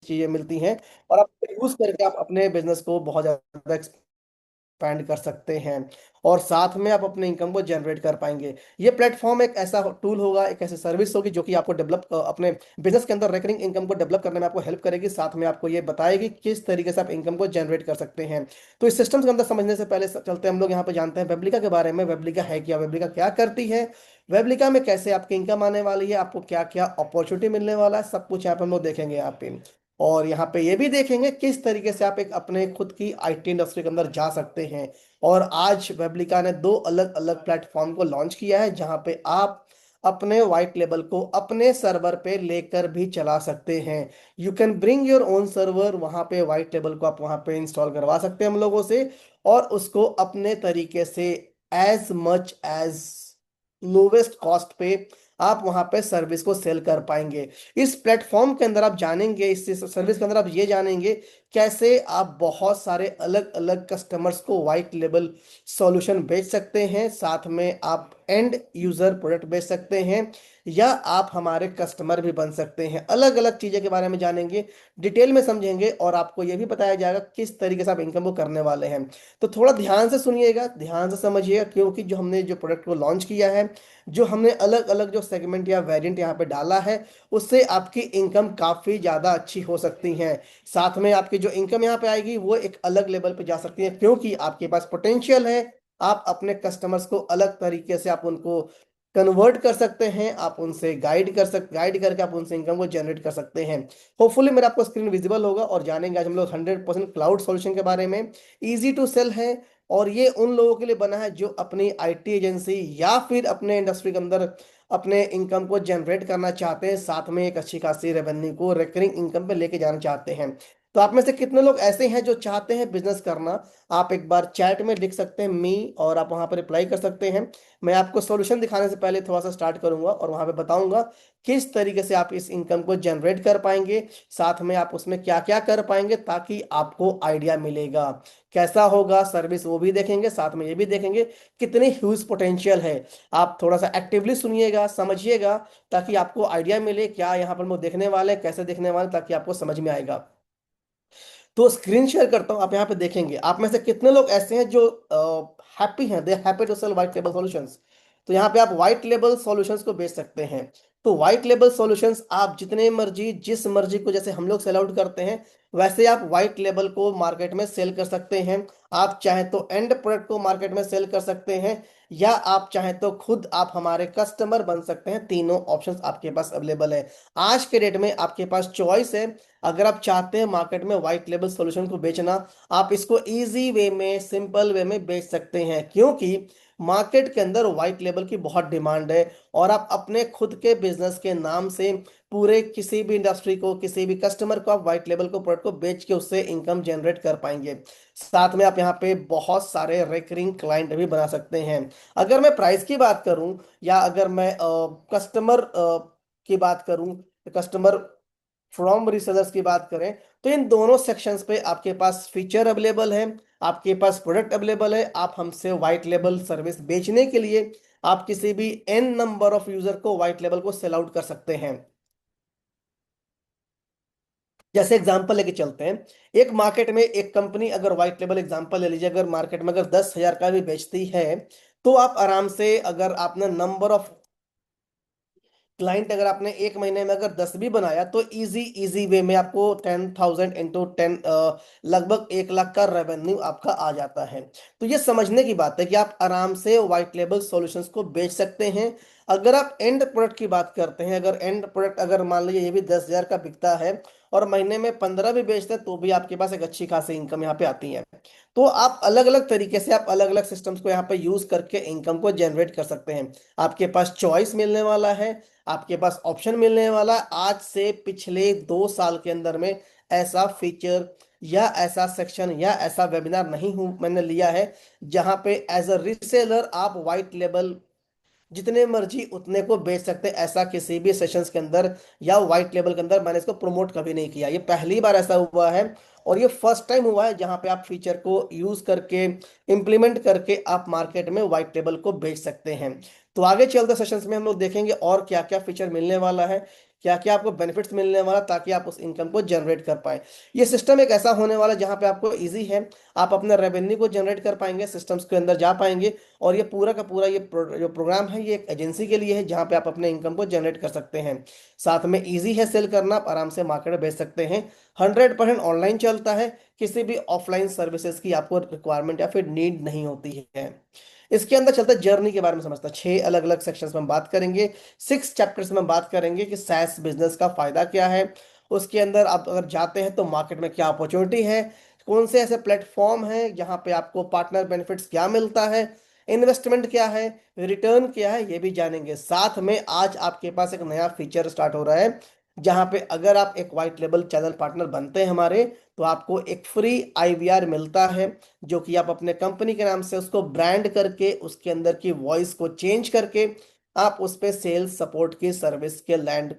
चीजें मिलती हैं, और आप यूज करके आप अपने बिजनेस को बहुत ज्यादा एक्सपैंड कर सकते हैं, और साथ में आप अपने इनकम को जनरेट कर पाएंगे। ये प्लेटफॉर्म एक ऐसा टूल होगा, एक ऐसी सर्विस होगी जो कि आपको डेवलप अपने बिजनेस के अंदर रेकरिंग इनकम को डेवलप करने में आपको हेल्प करेगी, साथ में आपको ये बताएगी किस तरीके से आप इनकम को जनरेट कर सकते हैं। तो इस सिस्टम के अंदर समझने से पहले चलते हैं हम लोग यहाँ पे जानते हैं वेबलिका के बारे में। वेबलिका है क्या, वेबलिका क्या करती है, वेबलिका में कैसे आपकी इनकम आने वाली है, आपको क्या क्या अपॉर्चुनिटी मिलने वाला है, सब कुछ यहाँ पे हम लोग देखेंगे यहाँ पे। और यहाँ पे ये भी देखेंगे किस तरीके से आप एक अपने खुद की आईटी इंडस्ट्री के अंदर जा सकते हैं। और आज वेबलिका ने दो अलग अलग प्लेटफॉर्म को लॉन्च किया है जहां पे आप अपने वाइट लेबल को अपने सर्वर पे लेकर भी चला सकते हैं। You can bring your own server, वहां पे वाइट लेबल को आप वहां पे इंस्टॉल करवा सकते हैं हम लोगों से, और उसको अपने तरीके से as much as lowest cost पे आप वहां पे सर्विस को सेल कर पाएंगे। इस प्लेटफॉर्म के अंदर आप जानेंगे, इस सर्विस के अंदर आप ये जानेंगे कैसे आप बहुत सारे अलग अलग कस्टमर्स को वाइट लेबल सॉल्यूशन बेच सकते हैं, साथ में आप एंड यूजर प्रोडक्ट बेच सकते हैं, या आप हमारे कस्टमर भी बन सकते हैं। अलग अलग चीजें के बारे में जानेंगे, डिटेल में समझेंगे, और आपको यह भी बताया जाएगा किस तरीके से आप इनकम को करने वाले हैं। तो थोड़ा ध्यान से सुनिएगा, ध्यान से समझिएगा, क्योंकि जो हमने जो प्रोडक्ट को लॉन्च किया है, जो हमने अलग अलग जो सेगमेंट या वेरिएंट यहाँ पे डाला है, उससे आपकी इनकम काफी ज्यादा अच्छी हो सकती है। साथ में आपकी जो इनकम यहाँ पे आएगी वो एक अलग लेवल पे जा सकती है, क्योंकि आपके पास पोटेंशियल है। आप अपने कस्टमर्स को अलग तरीके से आप उनको कन्वर्ट कर सकते हैं, आप उनसे गाइड करके आप उनसे इनकम को जनरेट कर सकते हैं। होपफुली मेरा आपको स्क्रीन विजिबल होगा, और जानेंगे आज हम लोग 100% क्लाउड सॉल्यूशन के बारे में। इजी टू सेल है, और ये उन लोगों के लिए बना है जो अपनी आईटी एजेंसी या फिर अपने इंडस्ट्री के अंदर अपने इनकम को जनरेट करना चाहते हैं, साथ में एक अच्छी खासी रेवेन्यू को रिकरिंग इनकम पे लेके जाना चाहते हैं। तो आप में से कितने लोग ऐसे हैं जो चाहते हैं बिजनेस करना? आप एक बार चैट में लिख सकते हैं मी, और आप वहां पर रिप्लाई कर सकते हैं। मैं आपको सॉल्यूशन दिखाने से पहले थोड़ा सा स्टार्ट करूंगा और वहां पे बताऊंगा किस तरीके से आप इस इनकम को जनरेट कर पाएंगे, साथ में आप उसमें क्या क्या कर पाएंगे, ताकि आपको आइडिया मिलेगा कैसा होगा सर्विस, वो भी देखेंगे, साथ में ये भी देखेंगे कितनी ह्यूज पोटेंशियल है। आप थोड़ा सा एक्टिवली सुनिएगा, समझिएगा, ताकि आपको आइडिया मिले क्या यहाँ पर हम देखने वाले हैं, कैसे देखने वाले हैं, ताकि आपको समझ में आएगा। तो स्क्रीन शेयर करता हूं, आप यहाँ पे देखेंगे आप में से कितने लोग ऐसे हैं जो हैप्पी हैं, they happy to sell white label solutions. तो यहाँ पे आप व्हाइट लेबल सॉल्यूशंस को बेच सकते हैं। तो व्हाइट लेबल सॉल्यूशंस आप जितने मर्जी जिस मर्जी को, जैसे हम लोग सेल आउट करते हैं, वैसे आप व्हाइट लेबल को मार्केट में सेल कर सकते हैं। आप चाहे तो एंड प्रोडक्ट को मार्केट में सेल कर सकते हैं, या आप चाहे तो खुद आप हमारे कस्टमर बन सकते हैं। तीनों ऑप्शंस आपके पास अवेलेबल है। आज के डेट में आपके पास चॉइस है। अगर आप चाहते हैं मार्केट में व्हाइट लेबल सॉल्यूशन को बेचना, आप इसको इजी वे में, सिंपल वे में बेच सकते हैं, क्योंकि मार्केट के अंदर व्हाइट लेबल की बहुत डिमांड है। और आप अपने खुद के बिजनेस के नाम से पूरे किसी भी इंडस्ट्री को, किसी भी कस्टमर को आप व्हाइट लेबल को प्रोडक्ट को बेच के उससे इनकम जनरेट कर पाएंगे। साथ में आप यहाँ पे बहुत सारे रिकरिंग क्लाइंट भी बना सकते हैं। अगर मैं प्राइस की बात करूं, या अगर मैं कस्टमर की बात करूं, कस्टमर फ्रॉम रिसेलर्स की बात करें, तो इन दोनों सेक्शंस पे आपके पास फीचर अवेलेबल है, आपके पास प्रोडक्ट अवेलेबल है। आप हमसे व्हाइट लेबल सर्विस बेचने के लिए आप किसी भी एन नंबर ऑफ यूजर को व्हाइट लेबल को सेल आउट कर सकते हैं। जैसे एग्जांपल लेके चलते हैं, एक मार्केट में एक कंपनी, अगर व्हाइट लेबल एग्जांपल ले लीजिए, अगर मार्केट में अगर 10,000 का भी बेचती है, तो आप आराम से, अगर आपने नंबर ऑफ क्लाइंट अगर आपने एक महीने में अगर 10 भी बनाया, तो इजी इजी वे में आपको 10,000 × 10 लगभग 1 लाख का रेवेन्यू आपका आ जाता है। तो ये समझने की बात है कि आप आराम से व्हाइट लेबल सॉल्यूशंस को बेच सकते हैं। अगर आप एंड प्रोडक्ट की बात करते हैं, अगर एंड प्रोडक्ट अगर मान लीजिए ये भी 10,000 का बिकता है, और महीने में 15 भी बेचते हैं, तो भी आपके पास एक अच्छी खासी इनकम यहाँ पे आती है। तो आप अलग अलग तरीके से, आप अलग अलग सिस्टम्स को यहाँ पे यूज करके इनकम को जनरेट कर सकते हैं। आपके पास चॉइस मिलने वाला है, आपके पास ऑप्शन मिलने वाला है। आज से पिछले 2 साल के अंदर में ऐसा फीचर या ऐसा सेक्शन या ऐसा वेबिनार नहीं हूं मैंने लिया है जहां पे एज अ रिसेलर आप व्हाइट लेबल जितने मर्जी उतने को बेच सकते हैं। ऐसा किसी भी सेशंस के अंदर या व्हाइट लेबल के अंदर मैंने इसको प्रमोट कभी नहीं किया, ये पहली बार ऐसा हुआ है। और ये फर्स्ट टाइम हुआ है जहां पे आप फीचर को यूज करके, इंप्लीमेंट करके आप मार्केट में व्हाइट लेबल को बेच सकते हैं। तो आगे चलते सेशंस में हम लोग देखेंगे और क्या क्या फीचर मिलने वाला है, क्या क्या आपको बेनिफिट्स मिलने वाला, ताकि आप उस इनकम को जनरेट कर पाए। ये सिस्टम एक ऐसा होने वाला जहाँ पे आपको इजी है, आप अपने रेवेन्यू को जनरेट कर पाएंगे, सिस्टम्स के अंदर जा पाएंगे। और ये पूरा का पूरा जो प्रोग्राम है, ये एक एजेंसी के लिए है जहाँ पे आप अपने इनकम को जनरेट कर सकते हैं। साथ में इजी है सेल करना, आप आराम से मार्केट में बेच सकते हैं। 100% ऑनलाइन चलता है, किसी भी ऑफलाइन सर्विसेज की आपको रिक्वायरमेंट या फिर नीड नहीं होती है। इसके अंदर चलता जर्नी के बारे में समझता है, 6 अलग अलग सेक्शंस में हम बात करेंगे, 6 चैप्टर्स में हम बात करेंगे कि सैस बिजनेस का फायदा क्या है। उसके अंदर आप अगर जाते हैं तो मार्केट में क्या अपॉर्चुनिटी है, कौन से ऐसे प्लेटफॉर्म हैं जहां पे आपको पार्टनर बेनिफिट्स क्या मिलता है, इन्वेस्टमेंट क्या है, रिटर्न क्या है, ये भी जानेंगे। साथ में आज आपके पास एक नया फीचर स्टार्ट हो रहा है, जहां पे अगर आप एक वाइट लेबल चैनल पार्टनर बनते हैं हमारे, तो आपको एक फ्री आईवीआर मिलता है, जो कि आप अपने कंपनी के नाम से उसको ब्रांड करके उसके अंदर की वॉइस को चेंज करके आप उस पे सेल्स सपोर्ट की सर्विस के लैंड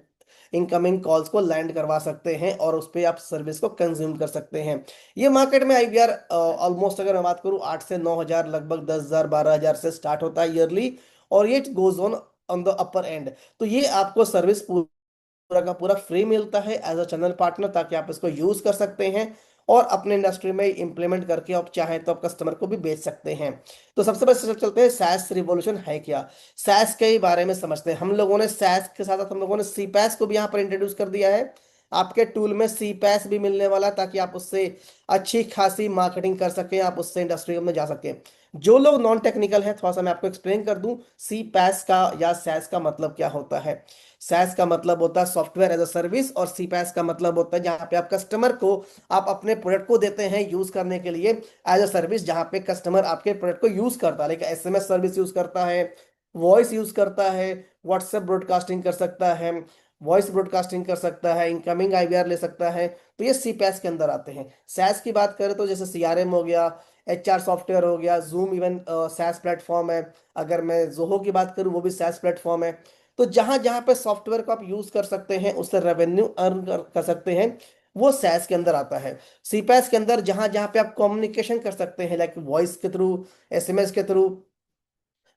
इनकमिंग कॉल्स को लैंड करवा सकते हैं, और उस पे आप सर्विस को कंज्यूम कर सकते हैं। ये मार्केट में आईवीआर ऑलमोस्ट अगर मैं बात करूं 8 से 9 हजार, लगभग 10 हजार 12 हजार से स्टार्ट होता है ईयरली, और ये goes on on the upper and. तो ये आपको सर्विस पूरा का पूरा फ्री मिलता है एज अ चैनल पार्टनर, ताकि आप इसको यूज कर सकते हैं और अपने इंडस्ट्री में इंप्लीमेंट करके आप चाहें तो आप कस्टमर को भी बेच सकते हैं। तो सबसे पहले चलते हैं सैस रिवॉल्यूशन है क्या। सैस के बारे में समझते हैं। हम लोगों ने सैस के साथ साथ हम लोगों ने सीपैस को भी यहाँ पर इंट्रोड्यूस कर दिया है। आपके टूल में सीपैस भी मिलने वाला है, ताकि आप उससे अच्छी खासी मार्केटिंग कर सकें, आप उससे इंडस्ट्री में जा सकें। जो लोग नॉन टेक्निकल हैं, थोड़ा सा मैं आपको एक्सप्लेन कर दूं सी पैस का या सैस का मतलब क्या होता है। सैस का मतलब होता है सॉफ्टवेयर एज अ सर्विस, और सी पैस का मतलब होता है जहां पे आप कस्टमर को आप अपने प्रोडक्ट को देते हैं यूज करने के लिए एज अ सर्विस, जहां पे कस्टमर आपके प्रोडक्ट को यूज करता है, लाइक एसएमएस सर्विस यूज करता है, वॉइस यूज करता है, व्हाट्सएप ब्रॉडकास्टिंग कर सकता है, वॉइस ब्रॉडकास्टिंग कर सकता है, इनकमिंग आईवीआर ले सकता है। तो ये सी पैस के अंदर आते हैं। सैस की बात करें तो जैसे सीआरएम हो गया, एचआर सॉफ्टवेयर हो गया, जूम इवन सैस प्लेटफॉर्म है। अगर मैं जोहो की बात करूं, वो भी सैस प्लेटफॉर्म है। तो जहां जहां पे सॉफ्टवेयर को आप यूज कर सकते हैं, उससे रेवेन्यू अर्न कर सकते हैं, वो सैस के अंदर आता है। सीपैस के अंदर जहां जहां पे आप कम्युनिकेशन कर सकते हैं, लाइक वॉइस के थ्रू, एसएमएस के थ्रू,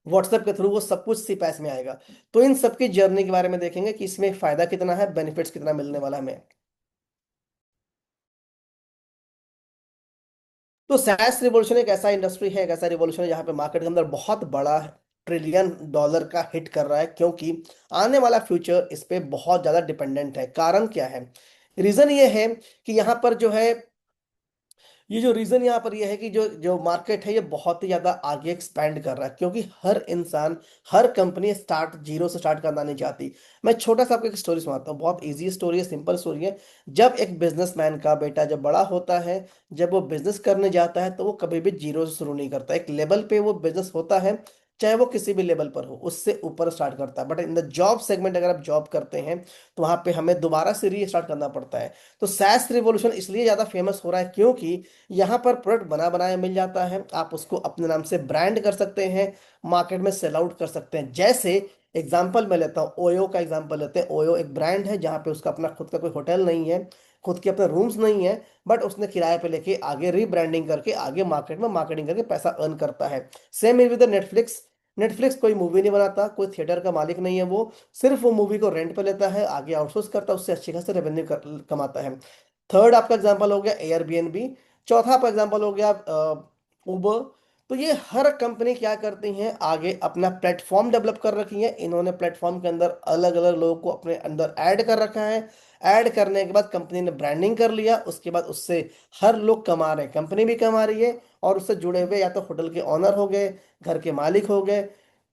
व्हाट्सएप के थ्रू, वो सब कुछ सीपैस में आएगा। तो इन सबकी जर्नी के बारे में देखेंगे कि इसमें फायदा कितना है, बेनिफिट्स कितना मिलने वाला है हमें। तो सैस रिवॉल्यूशन एक ऐसा इंडस्ट्री है, एक ऐसा रिवॉल्यूशन है जहां पे मार्केट के अंदर बहुत बड़ा $1 ट्रिलियन का हिट कर रहा है, क्योंकि आने वाला फ्यूचर इस पे बहुत ज्यादा डिपेंडेंट है। कारण क्या है? रीजन ये है कि यहाँ पर जो है, ये जो रीजन यहाँ पर ये है कि जो जो मार्केट है, ये बहुत ही ज्यादा आगे एक्सपैंड कर रहा है, क्योंकि हर इंसान, हर कंपनी स्टार्ट जीरो से स्टार्ट करना नहीं चाहती। मैं छोटा सा आपको एक स्टोरी सुनाता हूँ, बहुत इजी स्टोरी है, सिंपल स्टोरी है। जब एक बिजनेसमैन का बेटा जब बड़ा होता है, जब वो बिजनेस करने जाता है, तो वो कभी भी जीरो से शुरू नहीं करता। एक लेवल पे वो बिजनेस होता है, चाहे वो किसी भी लेवल पर हो, उससे ऊपर स्टार्ट करता है। But in the job segment अगर आप जॉब करते हैं, तो वहां पे हमें दोबारा से री स्टार्ट करना पड़ता है। तो सैस रिवॉल्यूशन इसलिए ज्यादा फेमस हो रहा है, क्योंकि यहाँ पर प्रोडक्ट बना बनाया मिल जाता है, आप उसको अपने नाम से ब्रांड कर सकते हैं, मार्केट में सेल आउट कर सकते हैं। जैसे एग्जांपल मैं लेता हूँ, ओयो का एग्जांपल लेते हैं। ओयो एक ब्रांड है जहाँ पे उसका अपना खुद का कोई होटल नहीं है, खुद के अपने रूम्स नहीं है, बट उसने किराए पे लेके आगे रीब्रांडिंग करके आगे मार्केट में मार्केटिंग करके पैसा अर्न करता है। Same is with Netflix. Netflix कोई मूवी नहीं बनाता, कोई थिएटर का मालिक नहीं है, वो सिर्फ वो मूवी को रेंट पे लेता है, आगे आउटसोर्स करता है, उससे अच्छी खासी रेवेन्यू कमाता है। थर्ड आपका एग्जांपल हो गया एयरबीएनबी। चौथा आपका एग्जांपल हो गया उबर। तो ये हर कंपनी क्या करती हैं, आगे अपना प्लेटफॉर्म डेवलप कर रखी है, इन्होंने प्लेटफॉर्म के अंदर अलग अलग लोगों को अपने अंदर ऐड कर रखा है। ऐड करने के बाद कंपनी ने ब्रांडिंग कर लिया, उसके बाद उससे हर लोग कमा रहे हैं, कंपनी भी कमा रही है, और उससे जुड़े हुए या तो होटल के ऑनर हो गए, घर के मालिक हो गए,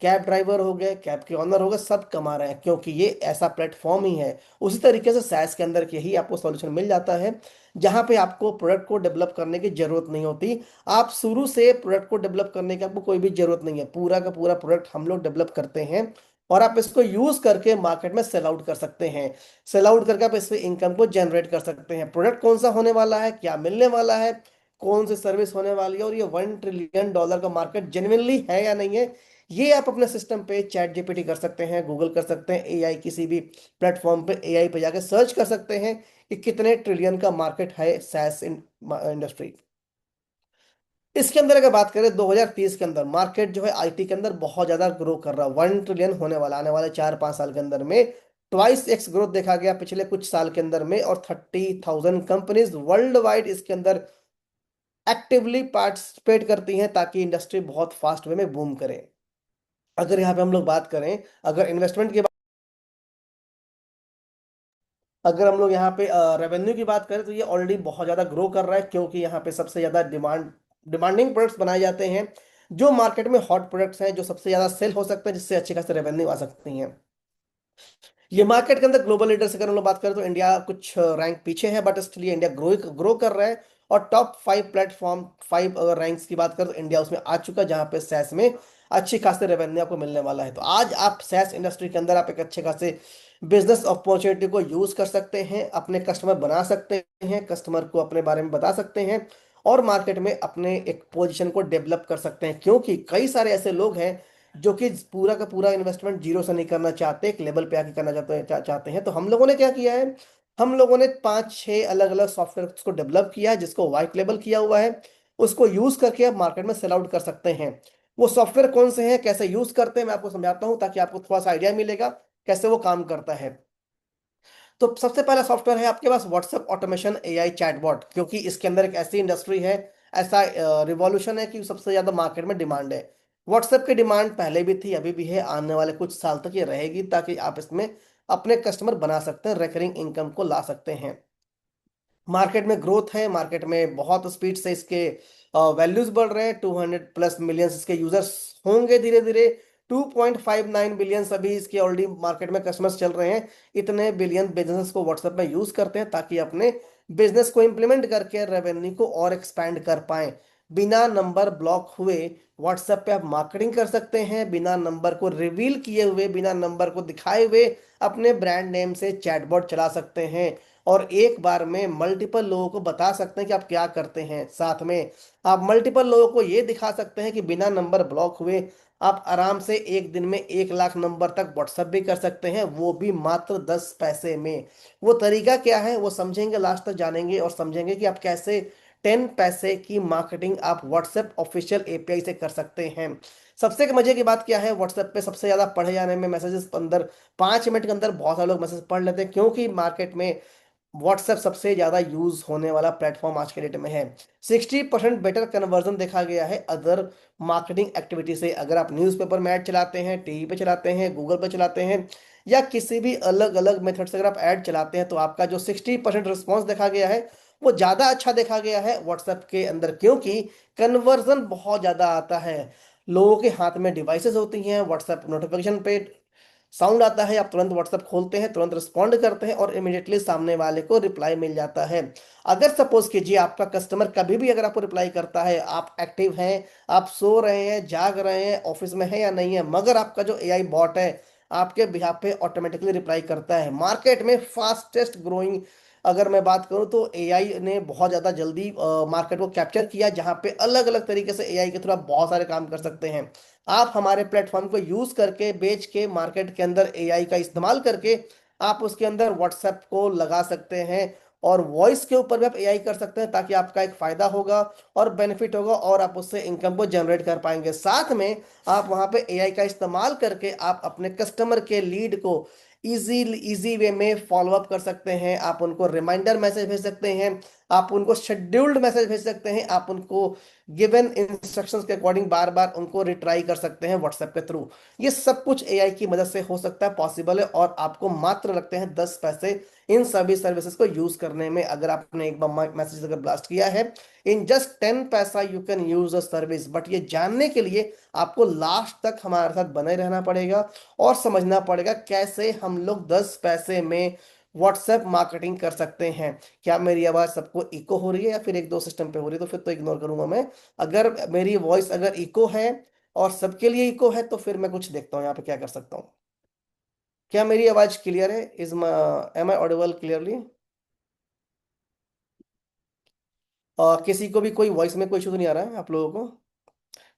कैब ड्राइवर हो गए, कैब के ऑनर हो गए, सब कमा रहे हैं, क्योंकि ये ऐसा प्लेटफॉर्म ही है। उसी तरीके से सैस के अंदर के ही आपको सॉल्यूशन मिल जाता है, जहां पे आपको प्रोडक्ट को डेवलप करने की जरूरत नहीं होती। आप शुरू से प्रोडक्ट को डेवलप करने की आपको कोई भी जरूरत नहीं है, पूरा का पूरा प्रोडक्ट हम लोग डेवलप करते हैं, और आप इसको यूज करके मार्केट में सेल आउट कर सकते हैं। सेल आउट करके आप इससे इनकम को जनरेट कर सकते हैं। प्रोडक्ट कौन सा होने वाला है, क्या मिलने वाला है, कौन सी सर्विस होने वाली है, और ये $1 ट्रिलियन का मार्केट जेन्युइनली है या नहीं है, ये आप अपने सिस्टम पे चैट जीपीटी कर सकते हैं, गूगल कर सकते हैं, एआई किसी भी प्लेटफॉर्म पे एआई पे जाके सर्च कर सकते हैं कि कितने ट्रिलियन का मार्केट है सैस इंडस्ट्री। इसके अंदर अगर बात करें 2030 के अंदर मार्केट जो है आईटी के अंदर बहुत ज्यादा ग्रो कर रहा है, 1 ट्रिलियन होने वाला आने वाले 4-5 साल के अंदर में। ट्वाइस एक्स ग्रोथ देखा गया पिछले कुछ साल के अंदर में, और 30,000 कंपनीज वर्ल्ड वाइड इसके अंदर एक्टिवली पार्टिसिपेट करती हैं ताकि इंडस्ट्री बहुत फास्ट वे में बूम करे। अगर यहाँ पे हम लोग बात करें, अगर इन्वेस्टमेंट की अगर हम लोग यहाँ पे रेवेन्यू की बात करें, तो ये ऑलरेडी बहुत ज़्यादा ग्रो कर रहा है, क्योंकि यहाँ पे सबसे ज़्यादा डिमांडिंग प्रोडक्ट्स बनाए जाते हैं, जो मार्केट में हॉट प्रोडक्ट्स हैं, जो सबसे ज़्यादा सेल हो सकते हैं, जिससे अच्छी खासी रेवेन्यू आ सकती हैं। ये मार्केट के अंदर ग्लोबल लीडर से अगर हम लोग बात करें तो इंडिया कुछ रैंक पीछे है, बट स्टिल ये इंडिया ग्रो कर रहा है। और टॉप 5 प्लेटफॉर्म, 5 अगर रैंक्स की बात करें तो इंडिया उसमें आ चुका है, जहाँ पे सैस में अच्छी खासी रेवेन्यू आपको मिलने वाला है। तो आज आप सैस इंडस्ट्री के अंदर आप एक अच्छे खासे बिजनेस अपॉर्चुनिटी को यूज कर सकते हैं, अपने कस्टमर बना सकते हैं, कस्टमर को अपने बारे में बता सकते हैं, और मार्केट में अपने एक पोजीशन को डेवलप कर सकते हैं। क्योंकि कई सारे ऐसे लोग हैं जो कि पूरा का पूरा इन्वेस्टमेंट जीरो से नहीं करना चाहते, एक लेवल पे आके करना चाहते हैं। तो हम लोगों ने क्या किया है, हम लोगों ने 5-6 अलग अलग सॉफ्टवेयर को डेवलप किया है, जिसको व्हाइट लेबल किया हुआ है। उसको यूज करके आप मार्केट में सेल आउट कर सकते हैं। वो सॉफ्टवेयर कौन से हैं, कैसे यूज करते हैं, मैं आपको समझाता हूँ, ताकि आपको थोड़ा सा आइडिया मिलेगा कैसे वो काम करता है। तो सबसे पहला सॉफ्टवेयर है आपके पास व्हाट्सएप ऑटोमेशन एआई चैटबॉट, क्योंकि इसके अंदर एक ऐसी इंडस्ट्री है, ऐसा रिवॉल्यूशन है कि सबसे ज्यादा मार्केट में डिमांड है। व्हाट्सएप की डिमांड पहले भी थी, अभी भी है, आने वाले कुछ साल तक ये रहेगी, ताकि आप इसमें अपने कस्टमर बना सकते हैं, रिकरिंग इनकम को ला सकते हैं। मार्केट में ग्रोथ है, मार्केट में बहुत स्पीड से इसके वैल्यूज बढ़ रहे हैं। 200+ मिलियंस इसके यूजर्स होंगे धीरे धीरे। 2.59 बिलियंस अभी इसके ऑलरेडी मार्केट में कस्टमर्स चल रहे हैं। इतने बिलियन बिजनेस को व्हाट्सएप में यूज करते हैं, ताकि अपने बिजनेस को इंप्लीमेंट करके रेवेन्यू को और एक्सपैंड कर पाए। बिना नंबर ब्लॉक हुए व्हाट्सएप पे आप मार्केटिंग कर सकते हैं, बिना नंबर को रिवील किए हुए, बिना नंबर को दिखाए हुए अपने ब्रांड नेम से चैटबॉट चला सकते हैं, और एक बार में मल्टीपल लोगों को बता सकते हैं कि आप क्या करते हैं। साथ में आप मल्टीपल लोगों को ये दिखा सकते हैं कि बिना नंबर ब्लॉक हुए आप आराम से एक दिन में 1 लाख नंबर तक व्हाट्सएप भी कर सकते हैं, वो भी मात्र 10 पैसे में। वो तरीका क्या है वो समझेंगे, लास्ट तक जानेंगे और समझेंगे कि आप कैसे 10 पैसे की मार्केटिंग आप व्हाट्सएप ऑफिशियल एपीआई से कर सकते हैं। सबसे मजे की बात क्या है, व्हाट्सएप पे सबसे ज्यादा पढ़े जाने में मैसेजेस अंदर 5 मिनट के अंदर बहुत सारे लोग मैसेज पढ़ लेते हैं, क्योंकि मार्केट में व्हाट्सएप सबसे ज्यादा यूज होने वाला प्लेटफॉर्म आज के डेट में है। 60% बेटर कन्वर्जन देखा गया है अदर मार्केटिंग एक्टिविटी से। अगर आप न्यूज़पेपर में ऐड चलाते हैं, टीवी पे चलाते हैं, गूगल पे चलाते हैं, या किसी भी अलग अलग मेथड से अगर आप ऐड चलाते हैं, तो आपका जो 60% रिस्पॉन्स देखा गया है वो ज्यादा अच्छा देखा गया है व्हाट्सएप के अंदर, क्योंकि कन्वर्जन बहुत ज्यादा आता है। लोगों के हाथ में डिवाइसेस होती हैं, व्हाट्सएप नोटिफिकेशन पे साउंड आता है, आप तुरंत व्हाट्सएप खोलते हैं, तुरंत रिस्पॉन्ड करते हैं, और इमीडिएटली सामने वाले को रिप्लाई मिल जाता है। अगर सपोज कीजिए आपका कस्टमर कभी भी अगर आपको रिप्लाई करता है, आप एक्टिव हैं, आप सो रहे हैं, जाग रहे हैं, ऑफिस में है या नहीं है, मगर आपका जो एआई बॉट है आपके बिहाफ पे ऑटोमेटिकली रिप्लाई करता है। मार्केट में फास्टेस्ट ग्रोइंग अगर मैं बात करूं तो एआई ने बहुत ज़्यादा जल्दी मार्केट को कैप्चर किया, जहां पे अलग अलग तरीके से एआई के थ्रू आप बहुत सारे काम कर सकते हैं। आप हमारे प्लेटफॉर्म को यूज करके, बेच के, मार्केट के अंदर एआई का इस्तेमाल करके आप उसके अंदर व्हाट्सएप को लगा सकते हैं, और वॉइस के ऊपर भी आप एआई कर सकते हैं, ताकि आपका एक फायदा होगा और बेनिफिट होगा, और आप उससे इनकम को जनरेट कर पाएंगे। साथ में आप वहां पे एआई का इस्तेमाल करके आप अपने कस्टमर के लीड को इजी वे में फॉलो अप कर सकते हैं, आप उनको रिमाइंडर मैसेज भेज सकते हैं, आप उनको शेड्यूल्ड मैसेज भेज सकते हैं, आप उनको गिवन इंस्ट्रक्शंस के अकॉर्डिंग बार बार उनको रिट्राई कर सकते हैं व्हाट्सएप के थ्रू। ये सब कुछ एआई की मदद से हो सकता है, पॉसिबल है, और आपको मात्र लगते हैं 10 पैसे इन सभी सर्विसेज को यूज करने में। अगर आपने एक बार मैसेज अगर ब्लास्ट किया है, इन जस्ट 10 पैसा you can use a service. But ये जानने के लिए आपको लास्ट तक हमारे साथ बने रहना पड़ेगा, और समझना पड़ेगा कैसे हम लोग 10 पैसे में व्हाट्सएप मार्केटिंग कर सकते हैं। क्या मेरी आवाज सबको इको हो रही है, या फिर एक दो सिस्टम पे हो रही है, तो फिर तो इग्नोर करूंगा मैं। अगर मेरी वॉइस अगर इको है और सबके लिए इको है, तो फिर मैं कुछ देखता हूँ यहाँ पे क्या कर सकता हूँ। क्या मेरी आवाज क्लियर है? Is am I audible clearly? किसी को भी कोई वॉइस में कोई इशू तो नहीं आ रहा है आप लोगों को?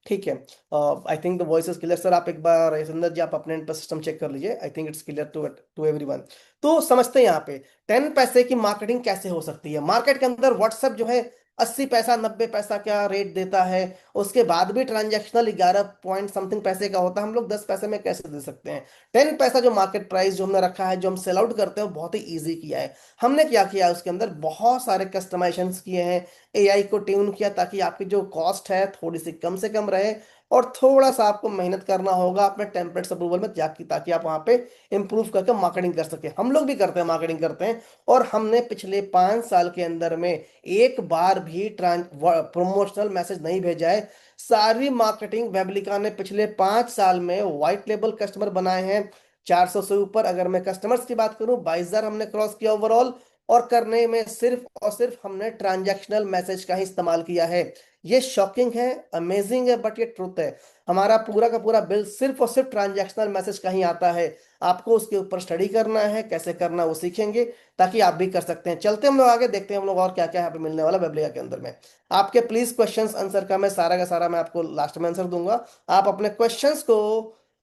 ठीक है। I think the voice is clear sir. आप एक बार सुंदर जी आप अपने एंड पर सिस्टम चेक कर लीजिए। I think it's clear to everyone. तो समझते हैं यहाँ पे 10 पैसे की मार्केटिंग कैसे हो सकती है। मार्केट के अंदर व्हाट्सएप जो है अस्सी पैसा 90 पैसा क्या रेट देता है, उसके बाद भी ट्रांजैक्शनल 11 पॉइंट समथिंग पैसे का होता है, हम लोग 10 पैसे में कैसे दे सकते हैं? 10 पैसा जो मार्केट प्राइस जो हमने रखा है, जो हम सेल आउट करते हैं, वो बहुत ही ईजी किया है। हमने क्या किया है, उसके अंदर बहुत सारे कस्टमाइजेशंस किए हैं, एआई को ट्यून किया ताकि आपकी जो कॉस्ट है थोड़ी सी कम से कम रहे, और थोड़ा सा आपको मेहनत करना होगा अपने टेम्पलेट्स अप्रूवल में जाके, ताकि आप वहां पे इंप्रूव करके मार्केटिंग कर सके। हम लोग भी करते हैं, मार्केटिंग करते हैं, और हमने पिछले 5 साल के अंदर में एक बार भी प्रमोशनल मैसेज नहीं भेजा है। सारी मार्केटिंग वेबलिका ने पिछले 5 साल में व्हाइट लेबल कस्टमर बनाए हैं 400 से ऊपर। अगर मैं कस्टमर्स की बात करूं, 22,000 हमने क्रॉस किया ओवरऑल, और करने में सिर्फ और सिर्फ हमने ट्रांजैक्शनल मैसेज का ही इस्तेमाल किया है। ये शॉकिंग है, अमेजिंग है, बट ये ट्रुथ है। हमारा पूरा का पूरा बिल सिर्फ और सिर्फ ट्रांजैक्शनल मैसेज का ही आता है। आपको उसके ऊपर स्टडी करना है, कैसे करना वो सीखेंगे, ताकि आप भी कर सकते हैं। चलते हम लोग आगे, देखते हैं हम लोग और क्या क्या यहाँ पे मिलने वाला वेबलिया के अंदर में। आपके प्लीज क्वेश्चंस आंसर का मैं सारा का सारा मैं आपको लास्ट में आंसर दूंगा। आप अपने क्वेश्चंस को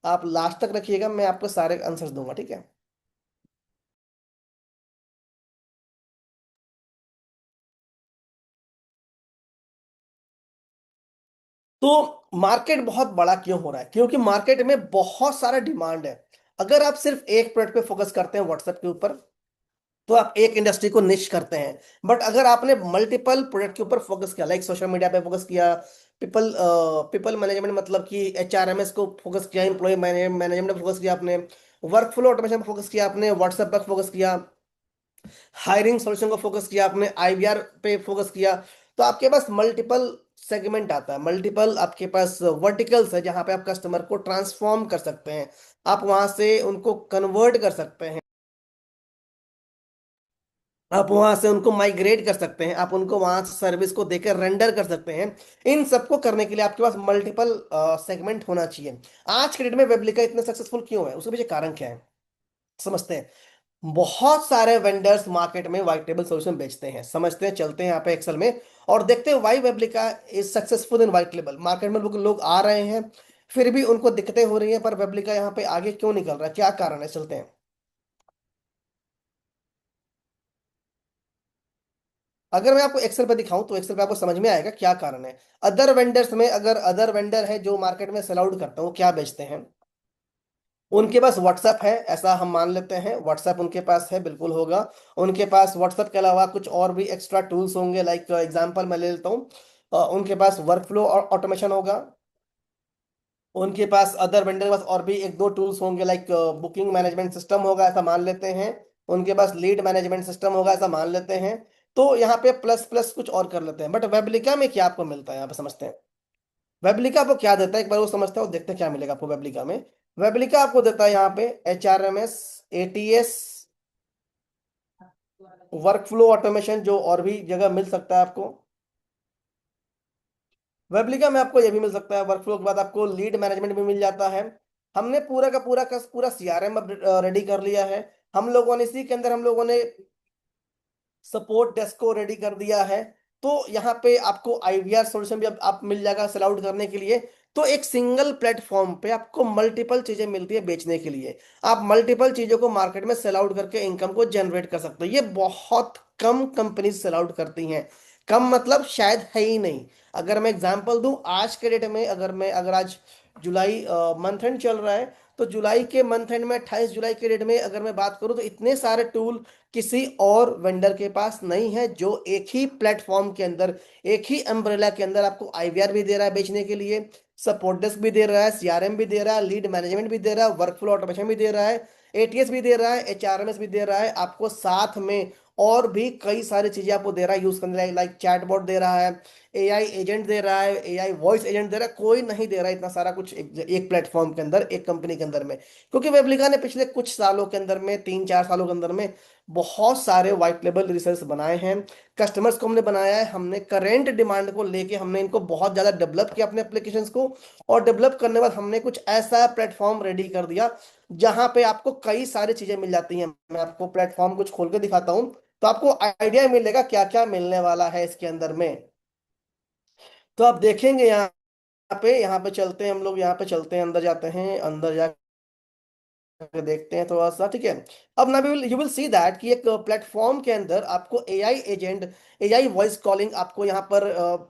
आप लास्ट तक रखिएगा, मैं आपको सारे आंसर्स दूंगा, ठीक है? तो मार्केट बहुत बड़ा क्यों हो रहा है? क्योंकि मार्केट में बहुत सारा डिमांड है। अगर आप सिर्फ एक प्रोडक्ट पे फोकस करते हैं व्हाट्सएप के ऊपर, तो आप एक इंडस्ट्री को निश करते हैं। बट अगर आपने मल्टीपल प्रोडक्ट के ऊपर फोकस किया, लाइक सोशल मीडिया पे फोकस किया, पीपल पीपल मैनेजमेंट मतलब कि एचआरएमएस को फोकस किया, एम्प्लॉय मैनेजमेंट पे फोकस किया आपने, वर्क फ्लो ऑटोमेशन पे फोकस किया आपने, व्हाट्सएप पर फोकस किया, हायरिंग सॉल्यूशन को फोकस किया आपने, आईवीआर पे फोकस किया, तो आपके पास मल्टीपल सेगमेंट आता है, मल्टीपल आपके पास वर्टिकल्स है, जहां पे आप कस्टमर को ट्रांसफॉर्म कर सकते हैं, आप वहां से उनको कन्वर्ट कर सकते हैं, आप वहां से उनको माइग्रेट कर सकते हैं, आप उनको वहां से सर्विस को देकर रेंडर कर सकते हैं। इन सबको करने के लिए आपके पास मल्टीपल सेगमेंट होना चाहिए। आज के डेट में वेबलिका इतने सक्सेसफुल क्यों है, उसके पीछे कारण क्या है, समझते हैं। बहुत सारे वेंडर्स मार्केट में व्हाइट टेबल सॉल्यूशन बेचते हैं, समझते हैं, चलते हैं यहाँ पे एक्सेल में और देखते हैं why Weblika is successful in white label. Market में लोग आ रहे हैं, फिर भी उनको दिक्कतें हो रही हैं, पर वेबलिका यहाँ पे आगे क्यों निकल रहा है, क्या कारण है, चलते हैं। अगर मैं आपको एक्सेल पे दिखाऊं तो एक्सेल पे आपको समझ में आएगा क्या कारण है। अदर वेंडर्स में, अगर अदर वेंडर है जो मार्केट में सेल आउट करते हैं, वो क्या बेचते हैं? उनके पास व्हाट्सएप है, ऐसा हम मान लेते हैं, व्हाट्सएप उनके पास है, बिल्कुल होगा। उनके पास व्हाट्सएप के अलावा कुछ और भी एक्स्ट्रा टूल्स होंगे, लाइक एग्जांपल मैं ले लेता हूँ, उनके पास वर्क फ्लो और ऑटोमेशन होगा। उनके पास अदर वेंडर के पास और भी एक दो टूल्स होंगे, लाइक बुकिंग मैनेजमेंट सिस्टम होगा, ऐसा मान लेते हैं। उनके पास लीड मैनेजमेंट सिस्टम होगा, ऐसा मान लेते हैं। तो यहाँ पे प्लस प्लस कुछ और कर लेते हैं। बट वेबलिका में क्या आपको मिलता है, यहाँ पे समझते हैं। वेबलिका आपको क्या देता है, एक बार वो समझते हैं और देखते हैं क्या मिलेगा आपको वेबलिका में। वेबलिका आपको देता है यहाँ पे HRMS, ATS, work flow automation, जो और भी जगह मिल सकता है आपको। वेबलिका में आपको ये भी मिल सकता है, वर्क फ्लो के बाद आपको लीड मैनेजमेंट भी मिल जाता है। हमने पूरा का पूरा सीआरएम रेडी कर लिया है। हम लोगों ने इसी के अंदर हम लोगों ने सपोर्ट डेस्क को रेडी कर दिया है। तो यहाँ पे आपको आईवीआर सॉल्यूशन भी अब आप मिल जाएगा सेल आउट करने के लिए। तो एक सिंगल प्लेटफॉर्म पे आपको मल्टीपल चीजें मिलती है बेचने के लिए। आप मल्टीपल चीजों को मार्केट में सेल आउट करके इनकम को जनरेट कर सकते हो। ये बहुत कम कंपनी सेल आउट करती हैं। कम मतलब शायद है ही नहीं। अगर मैं एग्जांपल दूं, आज के डेट में, अगर आज जुलाई मंथ एंड चल रहा है, तो जुलाई के मंथ एंड में 28 जुलाई के डेट में अगर मैं बात करूं, तो इतने सारे टूल किसी और वेंडर के पास नहीं है जो एक ही प्लेटफॉर्म के अंदर, एक ही अम्ब्रेला के अंदर आपको आईवीआर भी दे रहा है बेचने के लिए, सपोर्ट डेस्क भी दे रहा है, सीआरएम भी दे रहा है, लीड मैनेजमेंट भी दे रहा है, वर्क फ्लो ऑटोमेशन भी दे रहा है, एटीएस भी दे रहा है, एचआरएमएस भी दे रहा है आपको, साथ में और भी कई सारी चीजें आपको दे रहा है यूज करने, लाइक चैटबॉट दे रहा है, एआई एजेंट दे रहा है, एआई वॉइस एजेंट दे रहा है। कोई नहीं दे रहा है इतना सारा कुछ एक प्लेटफॉर्म के अंदर, एक कंपनी के अंदर में। क्योंकि वेबलिका ने पिछले कुछ सालों के अंदर में, 3-4 सालों के अंदर में बहुत सारे व्हाइट लेबल रिसर्च बनाए हैं। कस्टमर्स को हमने बनाया है, हमने करेंट डिमांड को लेके हमने इनको बहुत ज्यादा डेवलप किया अपने एप्लीकेशंस को। और डेवलप करने के बाद हमने कुछ ऐसा प्लेटफॉर्म रेडी कर दिया जहां पे आपको कई सारी चीजें मिल जाती हैं। मैं आपको प्लेटफॉर्म कुछ खोल के दिखाता हूँ, तो आपको आइडिया मिलेगा क्या क्या मिलने वाला है इसके अंदर में। तो आप देखेंगे यहाँ पे चलते हैं हम लोग, यहाँ पे चलते हैं, अंदर जाते हैं, अंदर जा जाकर देखते हैं थोड़ा सा, ठीक है। अब ना यू विल सी दैट कि एक प्लेटफॉर्म के अंदर आपको AI agent, AI voice calling आपको यहाँ पर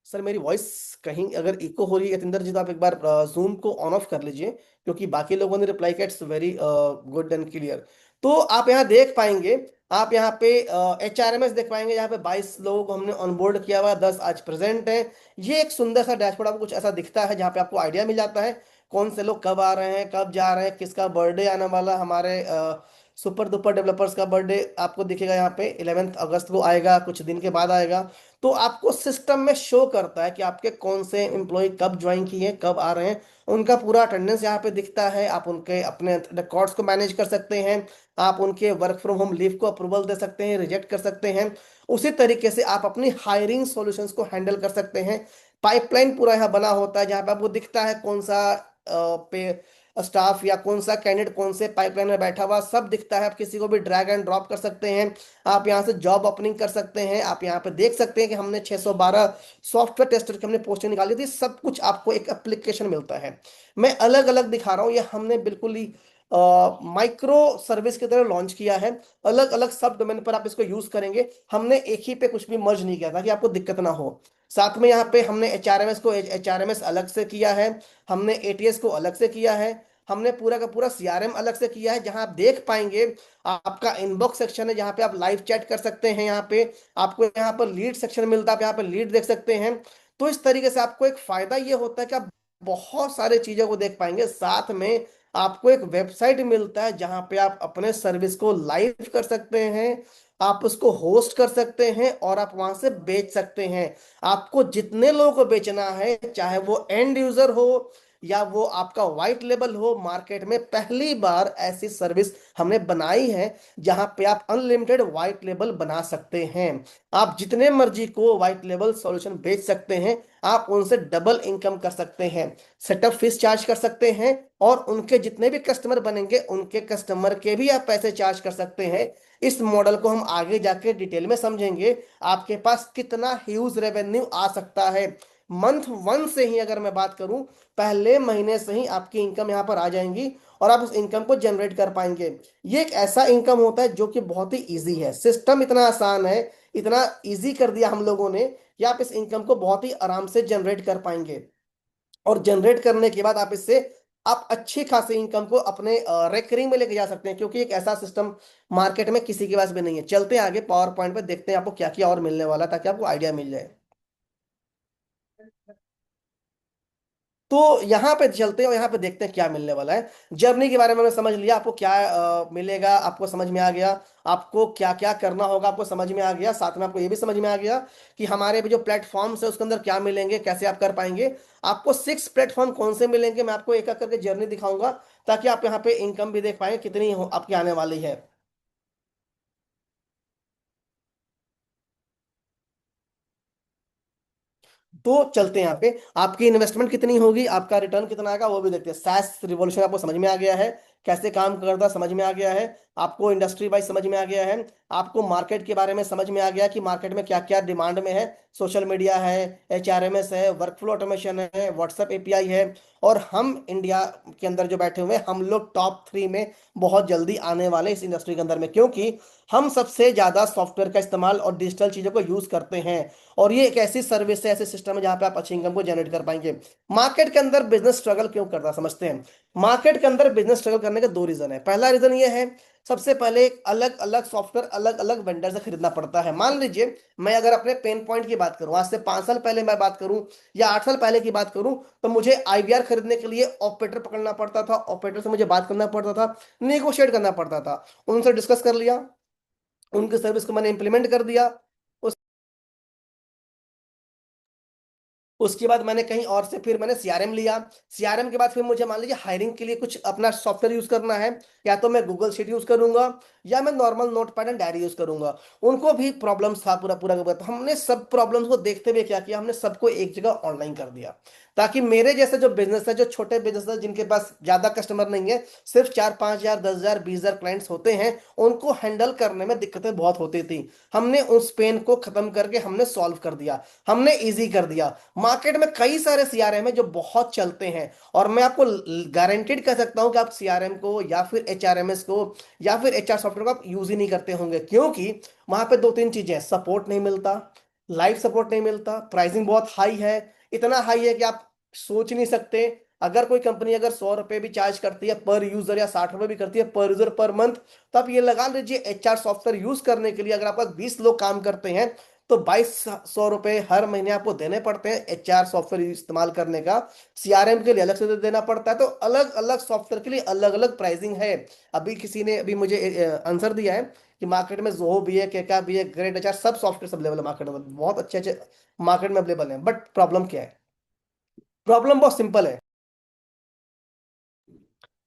सर मेरी वॉइस कहीं अगर इको हो रही है यतिंदर जी, तो आप एक बार जूम को ऑन ऑफ कर लीजिए, क्योंकि बाकी लोगों ने रिप्लाई किया it's very good and clear. तो आप यहाँ देख पाएंगे, आप यहाँ पे HRMS देख पाएंगे, यहाँ पे 22 लोगों को हमने ऑनबोर्ड किया हुआ है, 10 आज प्रेजेंट हैं। ये एक सुंदर सा डैशबोर्ड आपको कुछ ऐसा दिखता है, जहाँ पे आपको आइडिया मिल जाता है कौन से लोग कब आ रहे हैं, कब जा रहे हैं, किसका बर्थडे आने वाला। हमारे सुपर डुपर डेवलपर्स का बर्थडे आपको दिखेगा यहाँ पे 11 अगस्त को आएगा, कुछ दिन के बाद आएगा। तो आपको सिस्टम में शो करता है कि आपके कौन से एम्प्लॉय कब ज्वाइन किए, कब आ रहे हैं, उनका पूरा अटेंडेंस यहाँ पे दिखता है। आप उनके अपने रिकॉर्ड्स को मैनेज कर सकते हैं, आप उनके वर्क फ्रॉम होम लीव को अप्रूवल दे सकते हैं, रिजेक्ट कर सकते हैं। उसी तरीके से आप अपनी हायरिंग सॉल्यूशंस को हैंडल कर सकते हैं। पाइपलाइन पूरा यहाँ बना होता है, जहाँ पे आपको दिखता है कौन सा पे स्टाफ या कौन सा कैंडिडेट कौन से पाइपलाइन में बैठा हुआ, सब दिखता है। आप किसी को भी ड्रैग एंड ड्रॉप कर सकते हैं, आप यहाँ से जॉब ओपनिंग कर सकते हैं। आप यहाँ पे देख सकते हैं कि हमने 612 सॉफ्टवेयर टेस्टर की हमने पोस्टें निकाली थी, सब कुछ आपको एक एप्लीकेशन मिलता है। मैं अलग अलग दिखा रहा हूँ, ये हमने बिल्कुल ही माइक्रो सर्विस की तरह लॉन्च किया है। अलग अलग सब डोमेन पर आप इसको यूज करेंगे, हमने एक ही पे कुछ भी मर्ज नहीं किया, ताकि आपको दिक्कत ना हो। साथ में यहाँ पे हमने HRMS को HRMS अलग से किया है, हमने ATS को अलग से किया है, हमने पूरा का पूरा CRM अलग से किया है। जहां आप देख पाएंगे आपका इनबॉक्स सेक्शन है, जहां पे आप लाइव चैट कर सकते हैं। यहाँ पे आपको यहाँ पर लीड सेक्शन मिलता है, आप यहाँ पे लीड देख सकते हैं। तो इस तरीके से आपको एक फायदा ये होता है कि आप बहुत सारे चीजों को देख पाएंगे। साथ में आपको एक वेबसाइट मिलता है, जहां पे आप अपने सर्विस को लाइव कर सकते हैं, आप उसको होस्ट कर सकते हैं और आप वहां से बेच सकते हैं। आपको जितने लोगों को बेचना है, चाहे वो एंड यूजर हो या वो आपका व्हाइट लेबल हो, मार्केट में पहली बार ऐसी सर्विस हमने बनाई है जहां पे आप अनलिमिटेड व्हाइट लेबल बना सकते हैं। आप जितने मर्जी को व्हाइट लेबल सॉल्यूशन बेच सकते हैं, आप उनसे डबल इनकम कर सकते हैं, सेटअप फीस चार्ज कर सकते हैं, और उनके जितने भी कस्टमर बनेंगे उनके कस्टमर के भी आप पैसे चार्ज कर सकते हैं। इस मॉडल को हम आगे जाके डिटेल में समझेंगे, आपके पास कितना ह्यूज रेवेन्यू आ सकता है। मंथ वन से ही अगर मैं बात करूं, पहले महीने से ही आपकी इनकम यहां पर आ जाएंगी और आप उस इनकम को जनरेट कर पाएंगे। ये एक ऐसा इनकम होता है जो कि बहुत ही इजी है, सिस्टम इतना आसान है, इतना इजी कर दिया हम लोगों ने कि आप इस इनकम को बहुत ही आराम से जनरेट कर पाएंगे। और जनरेट करने के बाद आप इससे आप अच्छी खासी इनकम को अपने रेकरिंग में लेके जा सकते हैं, क्योंकि एक ऐसा सिस्टम मार्केट में किसी के पास भी नहीं है। चलते हैं आगे पावर पॉइंट पे, देखते हैं आपको क्या क्या और मिलने वाला है, ताकि आपको आइडिया मिल जाए। तो यहाँ पे चलते हैं और यहाँ पे देखते हैं क्या मिलने वाला है। जर्नी के बारे में हमने समझ लिया, आपको क्या मिलेगा आपको समझ में आ गया, आपको क्या क्या करना होगा आपको समझ में आ गया। साथ में आपको ये भी समझ में आ गया कि हमारे भी जो प्लेटफॉर्म्स है उसके अंदर क्या मिलेंगे, कैसे आप कर पाएंगे। आपको 6 प्लेटफॉर्म कौन से मिलेंगे, मैं आपको एक एक करके जर्नी दिखाऊंगा, ताकि आप यहाँ पे इनकम भी देख पाएंगे कितनी आपकी आने वाली है। तो चलते हैं यहाँ पे, आपकी इन्वेस्टमेंट कितनी होगी, आपका रिटर्न कितना आएगा, वो भी देखते हैं। सैस रिवॉल्यूशन आपको समझ में आ गया है, कैसे काम करता है समझ में आ गया है, आपको इंडस्ट्री वाइज समझ में आ गया है, आपको मार्केट के बारे में समझ में आ गया कि मार्केट में क्या क्या डिमांड में है। सोशल मीडिया है, HRMS है, वर्कफ्लो ऑटोमेशन है, व्हाट्सएप API है, और हम इंडिया के अंदर जो बैठे हुए हैं, हम लोग टॉप 3 में बहुत जल्दी आने वाले इस इंडस्ट्री के अंदर में, क्योंकि हम सबसे ज्यादा सॉफ्टवेयर का इस्तेमाल और डिजिटल चीजों को यूज करते हैं। और ये एक ऐसी सर्विस है, ऐसे सिस्टम है जहां पे आप अच्छी इनकम को जनरेट कर पाएंगे। मार्केट के अंदर बिजनेस स्ट्रगल क्यों करता है समझते हैं। मार्केट के अंदर बिजनेस स्ट्रगल करने के 2 रीजन है। पहला रीजन ये है, सबसे पहले एक अलग अलग सॉफ्टवेयर अलग अलग वेंडर से खरीदना पड़ता है। मान लीजिए मैं अगर अपने पेन पॉइंट की बात करूं, आज से 5 साल पहले मैं बात करूं या 8 साल पहले की बात करूं, तो मुझे IVR खरीदने के लिए ऑपरेटर पकड़ना पड़ता था, ऑपरेटर से मुझे बात करना पड़ता था, नेगोशिएट करना पड़ता था। उनसे डिस्कस कर लिया, उनकी सर्विस को मैंने इंप्लीमेंट कर दिया। उसके बाद मैंने कहीं और से फिर मैंने CRM लिया। CRM के बाद फिर मुझे मान लीजिए हायरिंग के लिए कुछ अपना सॉफ्टवेयर यूज करना है, या तो मैं गूगल शीट यूज करूंगा या मैं normal notepad and diary use करूंगा। उनको भी प्रॉब्लम्स था पूरा पूरा का पूरा। तो हमने सब प्रॉब्लम्स को देखते हुए क्या किया, हमने सबको एक जगह ऑनलाइन कर दिया, ताकि मेरे जैसे जो बिजनेस है, जो छोटे बिजनेस है जिनके पास ज्यादा कस्टमर नहीं है, सिर्फ 4-5 हजार, 10 हजार, 20 हजार क्लाइंट्स होते हैं, उनको हैंडल करने में दिक्कतें बहुत होती थी। हमने उस पेन को खत्म करके हमने सॉल्व कर दिया, हमने इजी कर दिया। मार्केट में कई सारे सीआरएम है जो बहुत चलते हैं, और मैं आपको गारंटेड कह सकता हूं कि आप सीआरएम को या फिर एचआरएमएस को या फिर एचआर सॉफ्टवेयर को आप यूज ही नहीं करते होंगे, क्योंकि वहां पे दो तीन चीजें हैं: सपोर्ट नहीं मिलता, लाइव सपोर्ट नहीं मिलता, प्राइसिंग बहुत हाई है, इतना हाई है कि आप सोच नहीं सकते। अगर कोई कंपनी अगर 100 रुपए भी चार्ज करती है पर यूजर, या 60 रुपए भी करती है पर यूजर पर मंथ, तो आप ये लगा लीजिए एचआर सॉफ्टवेयर यूज करने के लिए अगर आपका 20 लोग काम करते हैं, तो 2200 रुपए हर महीने आपको देने पड़ते हैं एचआर सॉफ्टवेयर इस्तेमाल करने का। सीआरएम के लिए अलग से देना पड़ता है, तो अलग अलग सॉफ्टवेयर के लिए अलग अलग प्राइसिंग है। अभी किसी ने अभी मुझे आंसर दिया है कि मार्केट में जोहो भी है, केका भी है, ग्रेट एचआर, सब सॉफ्टवेयर अवेलेबल है मार्केट में, बहुत अच्छे अच्छे मार्केट में अवेलेबल है। बट प्रॉब्लम क्या है? प्रॉब्लम बहुत सिंपल है।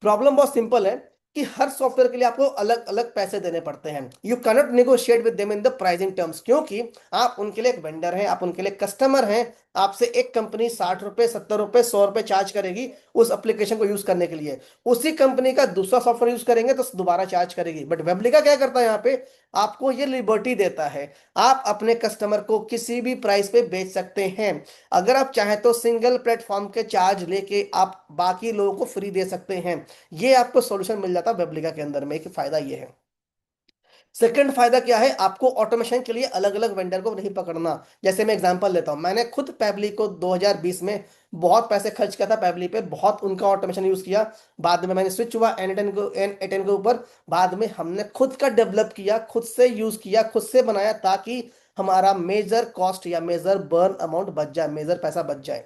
प्रॉब्लम बहुत सिंपल है कि हर सॉफ्टवेयर के लिए आपको अलग अलग पैसे देने पड़ते हैं। You cannot negotiate with them in the pricing terms, क्योंकि आप उनके लिए एक वेंडर हैं, आप उनके लिए कस्टमर हैं। आपसे एक कंपनी 60 रुपए, 70 रुपए, 100 रुपए चार्ज करेगी उस एप्लीकेशन को यूज करने के लिए। उसी कंपनी का दूसरा सॉफ्टवेयर यूज करेंगे तो दोबारा चार्ज करेगी। बट वेबलिका क्या करता है यहाँ पे? आपको ये लिबर्टी देता है, आप अपने कस्टमर को किसी भी प्राइस पे बेच सकते हैं। अगर आप चाहें तो सिंगल प्लेटफॉर्म के चार्ज लेके आप बाकी लोगों को फ्री दे सकते हैं। ये आपको सॉल्यूशन मिल जाता है वेबलिका के अंदर में। एक फायदा ये है। सेकंड फायदा क्या है? आपको ऑटोमेशन के लिए अलग अलग वेंडर को नहीं पकड़ना। जैसे मैं एग्जांपल लेता हूं, मैंने खुद पैबली को 2020 में बहुत पैसे खर्च किया था, पैबली पे बहुत उनका ऑटोमेशन यूज किया। बाद में मैंने स्विच हुआ N8N के ऊपर। बाद में हमने खुद का डेवलप किया, खुद से यूज किया, खुद से बनाया, ताकि हमारा मेजर कॉस्ट या मेजर बर्न अमाउंट बच जाए, मेजर पैसा बच जाए।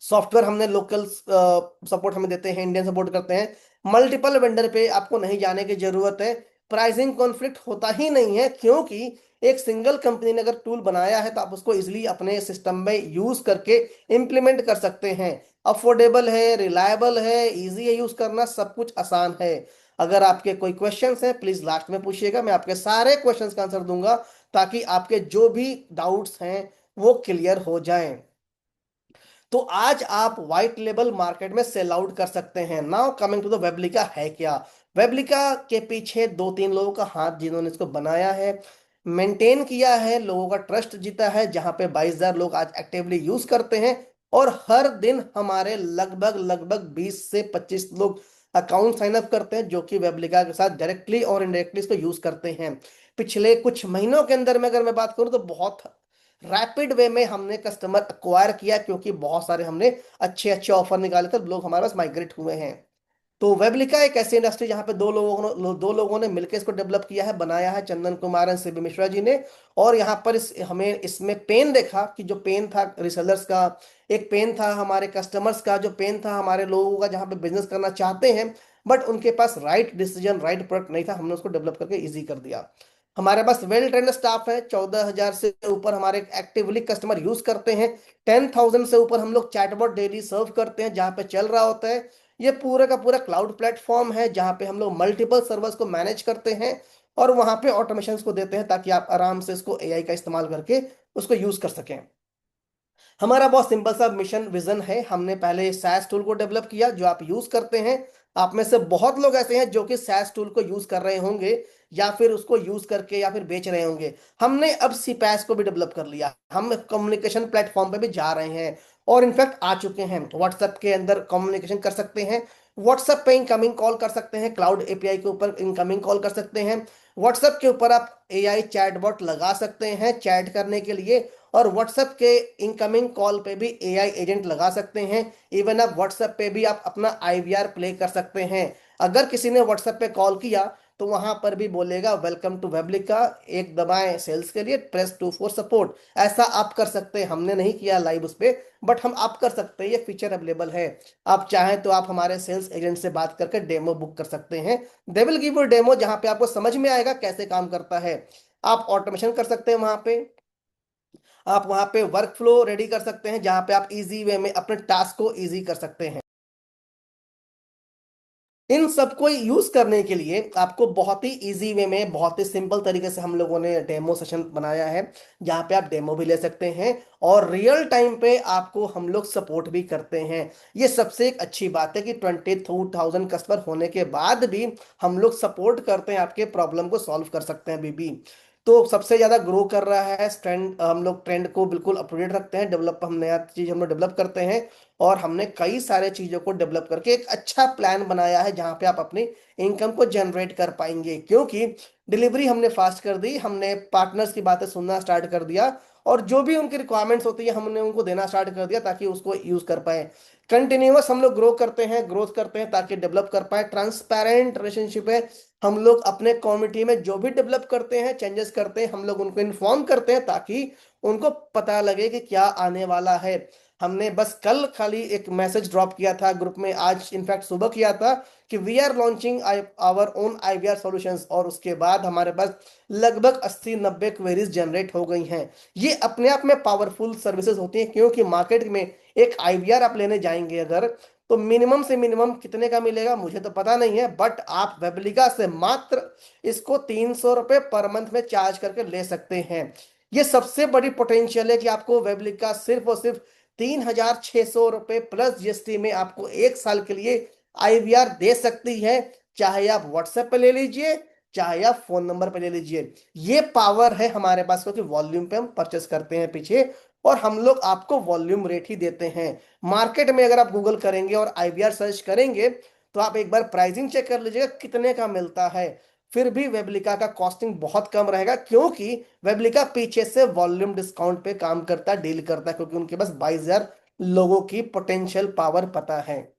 सॉफ्टवेयर हमने लोकल सपोर्ट हमें देते हैं, इंडियन सपोर्ट करते हैं। मल्टीपल वेंडर पे आपको नहीं जाने की जरूरत है। प्राइसिंग कॉन्फ्लिक्ट होता ही नहीं है, क्योंकि एक सिंगल कंपनी ने अगर टूल बनाया है तो आप उसको इजिली अपने सिस्टम में यूज करके इंप्लीमेंट कर सकते हैं। अफोर्डेबल है, रिलायबल है, इजी है यूज करना, सब कुछ आसान है। अगर आपके कोई क्वेश्चंस हैं प्लीज लास्ट में पूछिएगा, मैं आपके सारे क्वेश्चंस का आंसर दूंगा, ताकि आपके जो भी डाउट्स हैं वो क्लियर हो जाएं। तो आज आप व्हाइट लेबल मार्केट में सेल आउट कर सकते हैं। नाउ कमिंग टू द वेबलिका है क्या? वेबलिका के पीछे दो तीन लोगों का हाथ, जिन्होंने इसको बनाया है, मेंटेन किया है, लोगों का ट्रस्ट जीता है, जहां पे 22 हजार लोग आज एक्टिवली यूज करते हैं। और हर दिन हमारे लगभग लगभग 20 से 25 लोग अकाउंट साइन अप करते हैं, जो कि वेबलिका के साथ डायरेक्टली और इनडायरेक्टली इसको यूज करते हैं। पिछले कुछ महीनों के अंदर में अगर मैं बात करूं तो बहुत रैपिड वे में हमने कस्टमर एक्वायर किया, क्योंकि बहुत सारे हमने अच्छे अच्छे ऑफर निकाले थे, लोग हमारे पास माइग्रेट हुए हैं। तो वेबलिका एक ऐसी इंडस्ट्री जहां पे दो लोगों ने मिलकर इसको डेवलप किया है, बनाया है, चंदन कुमार एंड सीबी मिश्रा जी ने। और यहाँ पर हमें इसमें पेन देखा कि जो पेन था रिसेलर्स का, एक पेन था हमारे कस्टमर्स का, जो पेन था हमारे लोगों का जहाँ पे बिजनेस करना चाहते हैं बट उनके पास राइट डिसीजन, राइट प्रोडक्ट नहीं था, हमने उसको डेवलप करके इजी कर दिया। हमारे पास वेल ट्रेंड स्टाफ है, 14 हजार से ऊपर हमारे एक्टिवली कस्टमर यूज करते हैं। 10,000 से ऊपर हम लोग चैटबॉट डेली सर्व करते हैं जहां पे चल रहा होता है। ये पूरा का पूरा क्लाउड प्लेटफॉर्म है जहां पे हम लोग मल्टीपल सर्वर्स को मैनेज करते हैं और वहां पे ऑटोमेशन को देते हैं, ताकि आप आराम से इसको एआई का इस्तेमाल करके उसको यूज कर सकें। हमारा बहुत सिंपल सा मिशन विजन है। हमने पहले सैस टूल को डेवलप किया जो आप यूज करते हैं। आप में से बहुत लोग ऐसे हैं जो कि सैस टूल को यूज कर रहे होंगे, या फिर उसको यूज करके या फिर बेच रहे होंगे। हमने अब सीपैस को भी डेवलप कर लिया, हम कम्युनिकेशन प्लेटफॉर्म पे भी जा रहे हैं, और इनफैक्ट आ चुके हैं। व्हाट्सएप के अंदर कम्युनिकेशन कर सकते हैं, व्हाट्सएप पे इनकमिंग कॉल कर सकते हैं, क्लाउड एपीआई के ऊपर इनकमिंग कॉल कर सकते हैं। व्हाट्सएप के ऊपर आप एआई चैटबॉट लगा सकते हैं चैट करने के लिए, और व्हाट्सएप के इनकमिंग कॉल पे भी एआई एजेंट लगा सकते हैं। इवन आप व्हाट्सएप पे भी आप अपना आईवीआर प्ले कर सकते हैं। अगर किसी ने व्हाट्सएप पे कॉल किया तो वहां पर भी बोलेगा वेलकम टू वेबलिका, एक दबाएं सेल्स के लिए, प्रेस 2 फॉर सपोर्ट। ऐसा आप कर सकते हैं, हमने नहीं किया लाइव उस पे, बट हम आप कर सकते हैं, ये फीचर अवेलेबल है। आप चाहें तो आप हमारे सेल्स एजेंट से बात करके डेमो बुक कर सकते हैं। They will give you demo जहां पे आपको समझ में आएगा कैसे काम करता है। आप ऑटोमेशन कर सकते हैं वहां पे, आप वहां पे वर्क फ्लो रेडी कर सकते हैं जहां पे आप इजी वे में अपने टास्क को इजी कर सकते हैं। इन सबको यूज करने के लिए आपको बहुत ही इजी वे में, बहुत ही सिंपल तरीके से हम लोगों ने डेमो सेशन बनाया है, जहाँ पे आप डेमो भी ले सकते हैं और रियल टाइम पे आपको हम लोग सपोर्ट भी करते हैं। ये सबसे एक अच्छी बात है कि 22,000 कस्टमर होने के बाद भी हम लोग सपोर्ट करते हैं, आपके प्रॉब्लम को सॉल्व कर सकते हैं अभी भी। तो सबसे ज्यादा ग्रो कर रहा है ट्रेंड, हम लोग ट्रेंड को बिल्कुल अपडेट रखते हैं, डेवलप, हम नया चीज हम लोग डेवलप करते हैं। और हमने कई सारे चीजों को डेवलप करके एक अच्छा प्लान बनाया है जहां पे आप अपनी इनकम को जनरेट कर पाएंगे, क्योंकि डिलीवरी हमने फास्ट कर दी, हमने पार्टनर्स की बातें सुनना स्टार्ट कर दिया, और जो भी उनकी रिक्वायरमेंट्स होती है हमने उनको देना स्टार्ट कर दिया ताकि उसको यूज कर पाए। कंटिन्यूअस हम लोग ग्रो करते हैं, ग्रोथ करते हैं ताकि डेवलप कर पाए। ट्रांसपेरेंट रिलेशनशिप है, हम लोग अपने कम्युनिटी में जो भी डेवलप करते हैं, चेंजेस करते हैं, हम लोग उनको इन्फॉर्म करते हैं ताकि उनको पता लगे कि क्या आने वाला है। हमने बस कल खाली एक मैसेज ड्रॉप किया था ग्रुप में, आज इनफैक्ट सुबह किया था, कि we are launching our own IVR solutions, और उसके बाद हमारे पास लगभग 80-90 क्वेरीज जनरेट हो गई हैं। ये अपने आप में पावरफुल सर्विसेज होती हैं, क्योंकि मार्केट में एक आईवीआर आप लेने जाएंगे अगर, तो मिनिमम से मिनिमम कितने का मिलेगा मुझे तो पता नहीं है, बट आप वेबलिका से मात्र इसको 300 रुपये पर मंथ में चार्ज करके ले सकते हैं। ये सबसे बड़ी पोटेंशियल है कि आपको वेबलिका सिर्फ और सिर्फ 3,600 रुपये प्लस जीएसटी में आपको एक साल के लिए आईवीआर दे सकती है। चाहे आप व्हाट्सएप पे ले लीजिए, चाहे आप फोन नंबर पे ले लीजिए, ये पावर है हमारे पास, क्योंकि वॉल्यूम पे हम परचेस करते हैं पीछे, और हम लोग आपको वॉल्यूम रेट ही देते हैं। मार्केट में अगर आप गूगल करेंगे और आईवीआर सर्च करेंगे, तो आप एक बार प्राइसिंग चेक कर लीजिएगा कितने का मिलता है, फिर भी वेबलिका का कॉस्टिंग बहुत कम रहेगा, क्योंकि वेबलिका पीछे से वॉल्यूम डिस्काउंट पे काम करता है, डील करता है, क्योंकि उनके पास 22,000 लोगों की पोटेंशियल पावर पता है।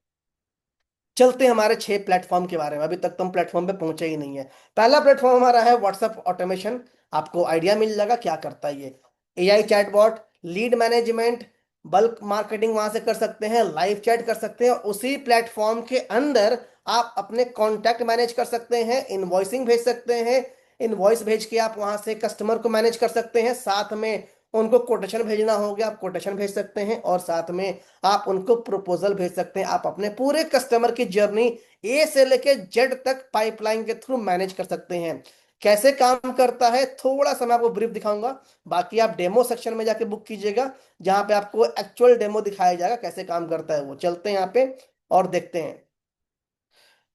चलते हैं हमारे 6 प्लेटफॉर्म के बारे में, अभी तक तो हम प्लेटफॉर्म पे पहुंचे ही नहीं है। पहला प्लेटफॉर्म हमारा है व्हाट्सएप ऑटोमेशन। आपको आइडिया मिल जाएगा क्या करता है ये। AI chatbot, lead management, bulk marketing वहां से कर सकते हैं, लाइव चैट कर सकते हैं, और उसी प्लेटफॉर्म के अंदर आप अपने कॉन्टैक्ट मैनेज कर सकते हैं, इनवॉइसिंग भेज सकते हैं, इनवॉइस भेज के आप वहां से कस्टमर को मैनेज कर सकते हैं, साथ में उनको कोटेशन भेजना हो गया आप कोटेशन भेज सकते हैं, और साथ में आप उनको प्रपोजल भेज सकते हैं। आप अपने पूरे कस्टमर की जर्नी ए से लेके जेड तक पाइपलाइन के थ्रू मैनेज कर सकते हैं। कैसे काम करता है थोड़ा सा मैं आपको ब्रीफ दिखाऊंगा, बाकी आप डेमो सेक्शन में जाके बुक कीजिएगा, जहां पे आपको एक्चुअल डेमो दिखाया जाएगा कैसे काम करता है वो। चलते हैं यहाँ पे और देखते हैं।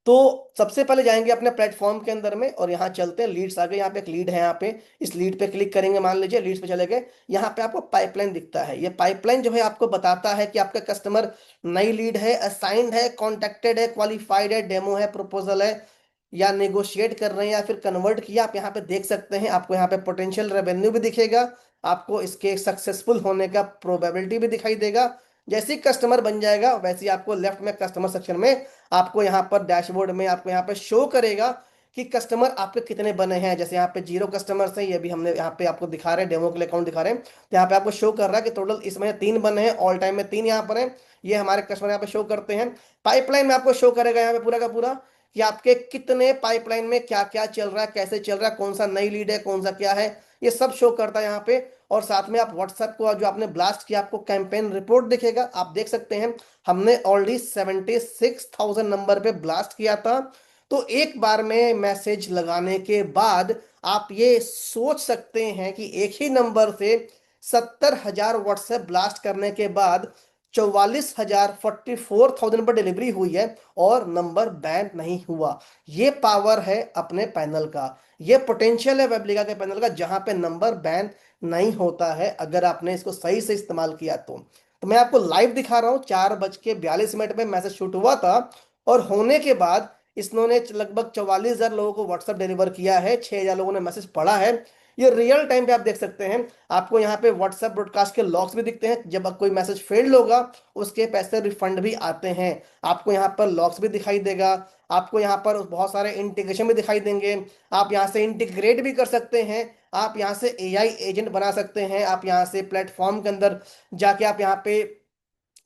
तो सबसे पहले जाएंगे अपने प्लेटफॉर्म के अंदर में, और यहाँ चलते हैं लीड्स आ गए, यहाँ पे एक लीड है, यहाँ पे इस लीड पे क्लिक करेंगे, मान लीजिए लीड्स पे चले गए। यहाँ पे आपको पाइपलाइन दिखता है, ये पाइपलाइन जो है आपको बताता है कि आपका कस्टमर नई लीड है, असाइंड है, कॉन्टेक्टेड है, क्वालिफाइड है, डेमो है, प्रपोजल है, या नेगोशिएट कर रहे हैं, या फिर कन्वर्ट किया। आप यहाँ पे देख सकते हैं, आपको यहाँ पे पोटेंशियल रेवेन्यू भी दिखेगा, आपको इसके सक्सेसफुल होने का प्रोबेबिलिटी भी दिखाई देगा। जैसे ही कस्टमर बन जाएगा वैसे ही आपको लेफ्ट में कस्टमर सेक्शन में आपको यहाँ पर डैशबोर्ड में आपको यहाँ पे शो करेगा कि कस्टमर आपके कितने बने हैं। जैसे यहाँ पे 0 कस्टमर्स हैं, ये भी हमने यहाँ पे आपको दिखा रहे हैं, डेमो के लिए अकाउंट दिखा रहे हैं, तो यहाँ पे आपको शो कर रहा है कि टोटल इस महीने 3 बने हैं, ऑल टाइम में 3 यहाँ पर हैं, ये हमारे कस्टमर यहाँ पे शो करते हैं। पाइपलाइन में आपको शो करेगा यहाँ पे पूरा का पूरा कि आपके कितने पाइपलाइन में क्या क्या चल रहा है, कैसे चल रहा है, कौन सा नई लीड है, कौन सा क्या है, ये सब शो करता है यहाँ पे। और साथ में आप व्हाट्सएप को जो आपने ब्लास्ट किया आपको कैंपेन रिपोर्ट दिखेगा, आप देख सकते हैं हमने ऑलरेडी 76,000 नंबर पे ब्लास्ट किया था। तो एक बार में मैसेज लगाने के बाद आप ये सोच सकते हैं कि एक ही नंबर से 70,000 व्हाट्सएप ब्लास्ट करने के बाद 44,000 पर डिलीवरी हुई है और नंबर बैन नहीं हुआ। ये पावर है अपने पैनल का, ये पोटेंशियल है वेबलिगा के पैनल का, जहां पे नंबर बैन नहीं होता है अगर आपने इसको सही से इस्तेमाल किया तो मैं आपको लाइव दिखा रहा हूँ, 4:42 में मैसेज शूट हुआ था, और होने के बाद इसने लगभग 44,000 लोगों को व्हाट्सएप डिलीवर किया है, 6,000 लोगों ने मैसेज पढ़ा है। ये रियल टाइम पे आप देख सकते हैं, आपको यहाँ पे व्हाट्सएप ब्रॉडकास्ट के लॉग्स भी दिखते हैं, जब कोई मैसेज फेल्ड होगा उसके पैसे रिफंड भी आते हैं, आपको यहाँ पर लॉग्स भी दिखाई देगा, आपको यहाँ पर बहुत सारे इंटीग्रेशन भी दिखाई देंगे, आप यहाँ से इंटीग्रेट भी कर सकते हैं, आप यहाँ से एआई एजेंट बना सकते हैं, आप यहाँ से प्लेटफॉर्म के अंदर जाके आप यहाँ पे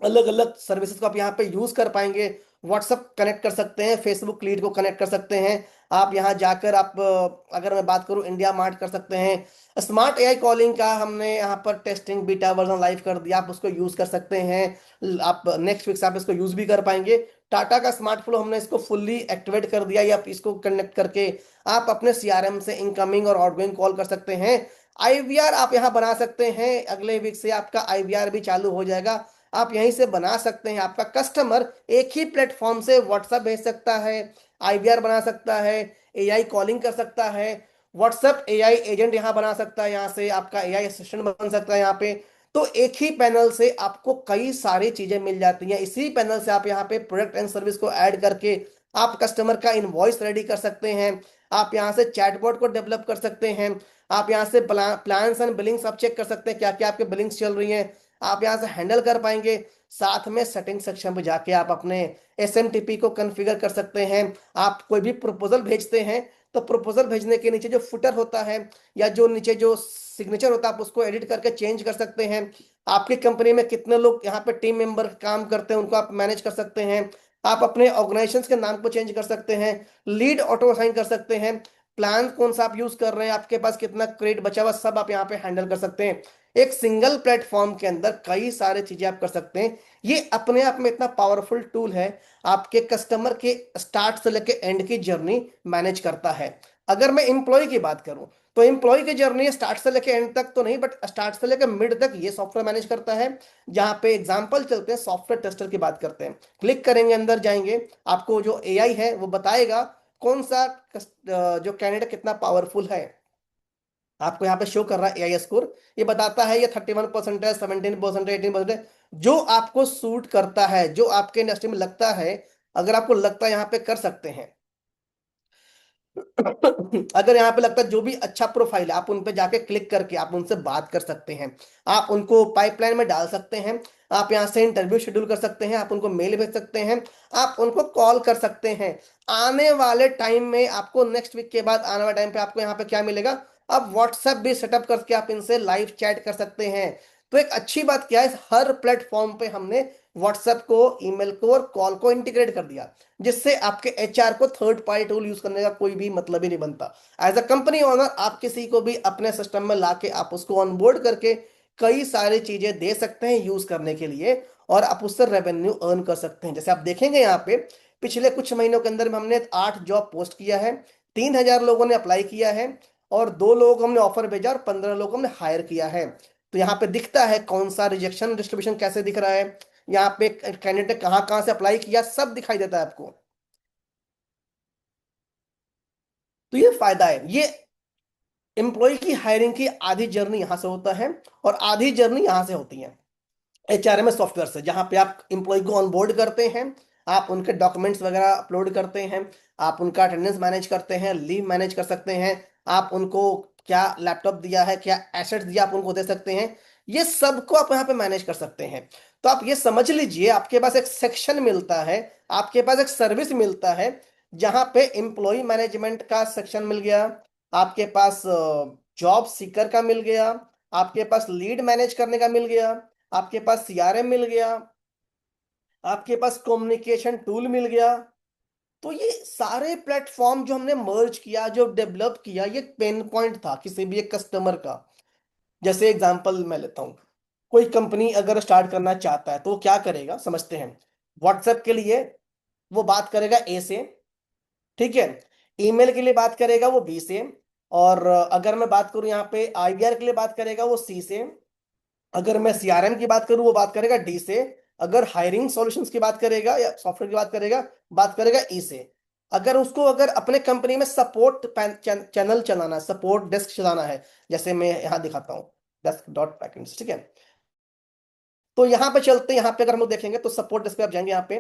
अलग अलग सर्विसेज को आप यहाँ पे यूज कर पाएंगे। व्हाट्सअप कनेक्ट कर सकते हैं, फेसबुक लीड को कनेक्ट कर सकते हैं, आप यहाँ जाकर आप अगर मैं बात करूँ इंडिया मार्ट कर सकते हैं। स्मार्ट एआई कॉलिंग का हमने यहाँ पर टेस्टिंग बीटा वर्जन लाइव कर दिया, आप उसको यूज कर सकते हैं, आप नेक्स्ट वीक से आप इसको यूज भी कर पाएंगे। टाटा का स्मार्ट फ्लो हमने इसको फुल्ली एक्टिवेट कर दिया, या इसको कनेक्ट करके आप अपने सीआरएम से इनकमिंग और आउटगोइंग कॉल कर सकते हैं। आईवीआर आप यहाँ बना सकते हैं, अगले वीक से आपका आईवीआर भी चालू हो जाएगा, आप यहीं से बना सकते हैं। आपका कस्टमर एक ही प्लेटफॉर्म से व्हाट्सएप भेज सकता है, आईवीआर बना सकता है, एआई कॉलिंग कर सकता है, व्हाट्सएप एआई एजेंट यहाँ बना सकता है, यहाँ से आपका एआई असिस्टेंट बन सकता है यहाँ पे। तो एक ही पैनल से आपको कई सारी चीजें मिल जाती हैं। इसी पैनल से आप यहाँ पे प्रोडक्ट एंड सर्विस को ऐड करके आप कस्टमर का इनवॉइस रेडी कर सकते हैं, आप यहाँ से चैटबॉट को डेवलप कर सकते हैं, आप यहाँ से प्लान्स एंड बिलिंग्स आप चेक कर सकते हैं क्या क्या आपके बिलिंग्स चल रही हैं, आप यहाँ से हैंडल कर पाएंगे। साथ में सेटिंग सेक्शन पे जाके आप अपने एसएमटीपी को कॉन्फ़िगर कर सकते हैं। आप कोई भी प्रपोजल भेजते हैं तो प्रपोजल भेजने के नीचे जो फुटर होता है या जो नीचे जो सिग्नेचर होता है, आप उसको एडिट करके चेंज कर सकते हैं। आपकी कंपनी में कितने लोग यहाँ पे टीम मेंबर काम करते हैं उनको आप मैनेज कर सकते हैं। आप अपने ऑर्गेनाइजेशन के नाम को चेंज कर सकते हैं, लीड ऑटो असाइन कर सकते हैं, प्लान कौन सा आप यूज कर रहे हैं, आपके पास कितना क्रेडिट बचा हुआ, सब आप यहाँ पे हैंडल कर सकते हैं। एक सिंगल प्लेटफॉर्म के अंदर कई सारे चीजें आप कर सकते हैं। ये अपने आप में इतना पावरफुल टूल है, आपके कस्टमर के स्टार्ट से लेके एंड की जर्नी मैनेज करता है। अगर मैं एम्प्लॉय की बात करूं तो एम्प्लॉय की जर्नी स्टार्ट से लेके एंड तक तो नहीं, बट स्टार्ट से लेके मिड तक ये सॉफ्टवेयर मैनेज करता है। जहां पे एग्जांपल चलते हैं, सॉफ्टवेयर टेस्टर की बात करते हैं, क्लिक करेंगे अंदर जाएंगे, आपको जो एआई है वो बताएगा कौन सा जो कैंडिडेट कितना पावरफुल है। आपको यहाँ पे शो कर रहा है एआई स्कोर, ये बताता है ये 31% है, 17% है, 18% है, जो आपको सूट करता है, जो आपके इंडस्ट्री में लगता है। अगर आपको लगता है यहाँ पे कर सकते हैं, अगर यहाँ पे लगता है जो भी अच्छा प्रोफाइल है, आप उन पे जाके क्लिक करके आप उनसे बात कर सकते हैं, आप उनको पाइपलाइन में डाल सकते हैं, आप यहाँ से इंटरव्यू शेड्यूल कर सकते हैं, आप उनको मेल भेज सकते हैं, आप उनको कॉल कर सकते हैं। आने वाले टाइम में आपको नेक्स्ट वीक के बाद आने वाले टाइम पे आपको यहाँ पे क्या मिलेगा, अब व्हाट्सएप भी सेटअप करके आप इनसे लाइव चैट कर सकते हैं। तो एक अच्छी बात क्या है, हर प्लेटफॉर्म पे हमने व्हाट्सएप को, ईमेल को और कॉल को इंटीग्रेट कर दिया, जिससे आपके एचआर को थर्ड पार्टी टूल यूज करने का कोई भी मतलब ही नहीं बनता। एज अ कंपनी ओनर आप किसी को भी अपने सिस्टम में लाके आप उसको ऑनबोर्ड करके कई सारी चीजें दे सकते हैं यूज करने के लिए, और आप उससे रेवेन्यू अर्न कर सकते हैं। जैसे आप देखेंगे यहाँ पे पिछले कुछ महीनों के अंदर में हमने 8 जॉब पोस्ट किया है, 3,000 लोगों ने अप्लाई किया है, और 2 लोगों को हमने ऑफर भेजा और 15 लोगों को हमने हायर किया है। तो यहाँ पे दिखता है कौन सा रिजेक्शन डिस्ट्रीब्यूशन कैसे दिख रहा है, यहाँ पे कैंडिडेट ने कहाँ कहाँ से अप्लाई किया, सब दिखाई देता है आपको। तो ये फायदा है, ये एम्प्लॉय की हायरिंग की आधी जर्नी यहां से होता है और आधी जर्नी यहां से होती है एचआरएमएस सॉफ्टवेयर से, जहां पे आप एम्प्लॉय को ऑनबोर्ड करते हैं, आप उनके डॉक्यूमेंट्स वगैरह अपलोड करते हैं, आप उनका अटेंडेंस मैनेज करते हैं, लीव मैनेज कर सकते हैं, आप उनको क्या लैपटॉप दिया है, क्या एसेट्स दिया आप उनको दे सकते हैं, ये सब को आप यहाँ पे मैनेज कर सकते हैं। तो आप ये समझ लीजिए आपके पास एक सेक्शन मिलता है, आपके पास एक सर्विस मिलता है, जहां पे एम्प्लॉय मैनेजमेंट का सेक्शन मिल गया, आपके पास जॉब सीकर का मिल गया, आपके पास लीड मैनेज करने का मिल गया, आपके पास सीआरएम मिल गया, आपके पास कम्युनिकेशन टूल मिल गया। तो ये सारे प्लेटफॉर्म जो हमने मर्ज किया, जो डेवलप किया, ये पेन पॉइंट था किसी भी एक कस्टमर का। जैसे एग्जांपल मैं लेता हूं, कोई कंपनी अगर स्टार्ट करना चाहता है तो वो क्या करेगा समझते हैं। व्हाट्सएप के लिए वो बात करेगा ए से, ठीक है, ईमेल के लिए बात करेगा वो बी से, और अगर मैं बात करूं यहाँ पे आईवीआर के लिए बात करेगा वो सी से, अगर मैं सीआरएम की बात करूं वो बात करेगा डी से, अगर हायरिंग सॉल्यूशंस की बात करेगा या सॉफ्टवेयर की बात करेगा ई से। अगर उसको अगर अपने कंपनी में सपोर्ट चैनल चलाना है, सपोर्ट डेस्क चलाना है, जैसे मैं यहाँ दिखाता हूँ डेस्क डॉट पैकेज, ठीक है, तो यहाँ पे चलते हैं। यहाँ पे अगर हम लोग देखेंगे तो सपोर्ट डेस्क पे आप जाएंगे यहाँ पे,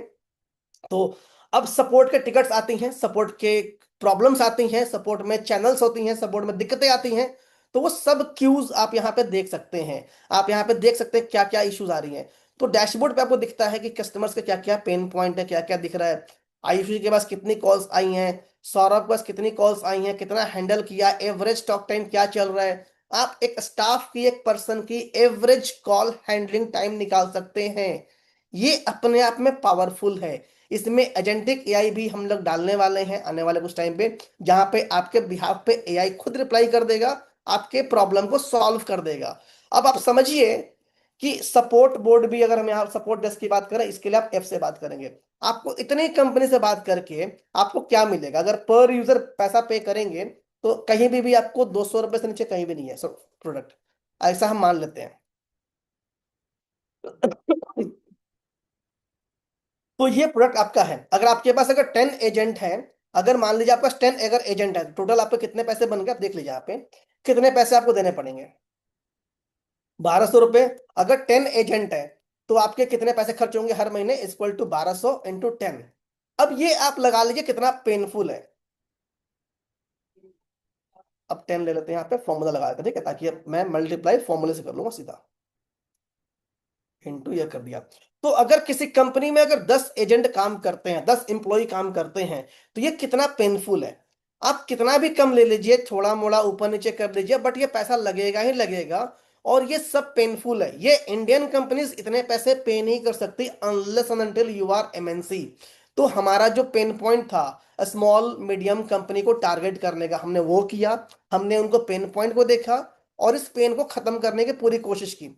तो अब सपोर्ट के टिकट्स आती हैं, सपोर्ट के प्रॉब्लम्स आती हैं, सपोर्ट में चैनल्स होती हैं, सपोर्ट में दिक्कतें आती हैं, तो वो सब क्यूज आप यहाँ पे देख सकते हैं। आप यहाँ पे देख सकते हैं क्या क्या इश्यूज आ रही हैं। तो डैशबोर्ड पे आपको दिखता है कि कस्टमर्स के क्या क्या पेन पॉइंट है, क्या क्या दिख रहा है, आयुषी के पास कितनी कॉल्स आई हैं, सौरभ के पास कितनी कॉल्स आई हैं, कितना हैंडल किया, एवरेज टॉक टाइम क्या चल रहा है। आप एक स्टाफ की, एक पर्सन की एवरेज कॉल हैंडलिंग टाइम निकाल सकते हैं। ये अपने आप में पावरफुल है। इसमें एजेंटिक एआई भी हम लोग डालने वाले हैं आने वाले कुछ टाइम पे, जहां पे आपके बिहाफ पे एआई खुद रिप्लाई कर देगा, आपके प्रॉब्लम को सॉल्व कर देगा। अब आप समझिए कि सपोर्ट बोर्ड भी, अगर हम यहाँ सपोर्ट डेस्क की बात करें, इसके लिए आप एफ से बात करेंगे। आपको इतनी कंपनी से बात करके आपको क्या मिलेगा? अगर पर यूजर पैसा पे करेंगे तो कहीं भी आपको 200 रुपए से नीचे कहीं भी नहीं है प्रोडक्ट, ऐसा हम मान लेते हैं। तो ये प्रोडक्ट आपका है। अगर आपके पास अगर 10 एजेंट है, अगर मान लीजिए आपके पास 10 अगर एजेंट है, टोटल आपके कितने पैसे बन गए आप देख लीजिए यहाँ पे, कितने पैसे आपको देने पड़ेंगे? 1200 रुपए। अगर 10 एजेंट है तो आपके कितने पैसे खर्च होंगे हर महीने? Equal to 1200 × 10। अब ये आप लगा लीजिए कितना पेनफुल है। अब 10 ले लेते हैं यहाँ पे, फॉर्मूला लगा के, ठीक है, ताकि अब मैं मल्टीप्लाई फॉर्मूले से कर लूंगा सीधा, इंटू ये कर दिया। तो अगर किसी कंपनी में अगर 10 एजेंट काम करते हैं, 10 एम्प्लॉय काम करते हैं, तो ये कितना पेनफुल है। आप कितना भी कम ले लीजिए, थोड़ा मोड़ा ऊपर नीचे कर लीजिए, बट ये पैसा लगेगा ही लगेगा। और ये सब पेनफुल है। ये इंडियन कंपनीज इतने पैसे पे नहीं कर सकती unless and until you are MNC. तो हमारा जो पेन पॉइंट था स्मॉल मीडियम कंपनी को टारगेट करने का, हमने वो किया। हमने उनको पेन पॉइंट को देखा और इस पेन को खत्म करने की पूरी कोशिश की।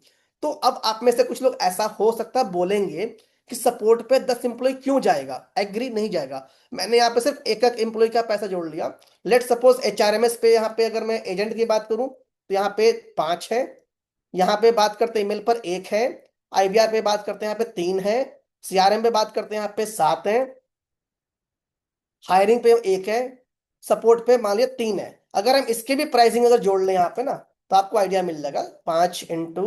तो अब आप में से कुछ लोग ऐसा हो सकता है बोलेंगे कि सपोर्ट पे 10 एम्प्लॉय क्यों जाएगा? एग्री नहीं जाएगा। मैंने यहाँ पे सिर्फ एक एक एम्प्लॉय का पैसा जोड़ लिया। लेट सपोज एचआरएमएस पे, यहाँ पे अगर मैं एजेंट की बात करूं तो यहाँ पे 5 है। यहाँ पे बात करते हैं ईमेल पर 1 है। आईवीआर पे बात करते हैं यहाँ पे 3 है। सीआरएम पे बात करते हैं यहाँ पे 7 है। हायरिंग पे 1 है। सपोर्ट पे मान लिया 3 है। अगर हम इसके भी प्राइसिंग अगर जोड़ लें यहाँ पे ना, तो आपको आइडिया मिल जाएगा। 5 इंटू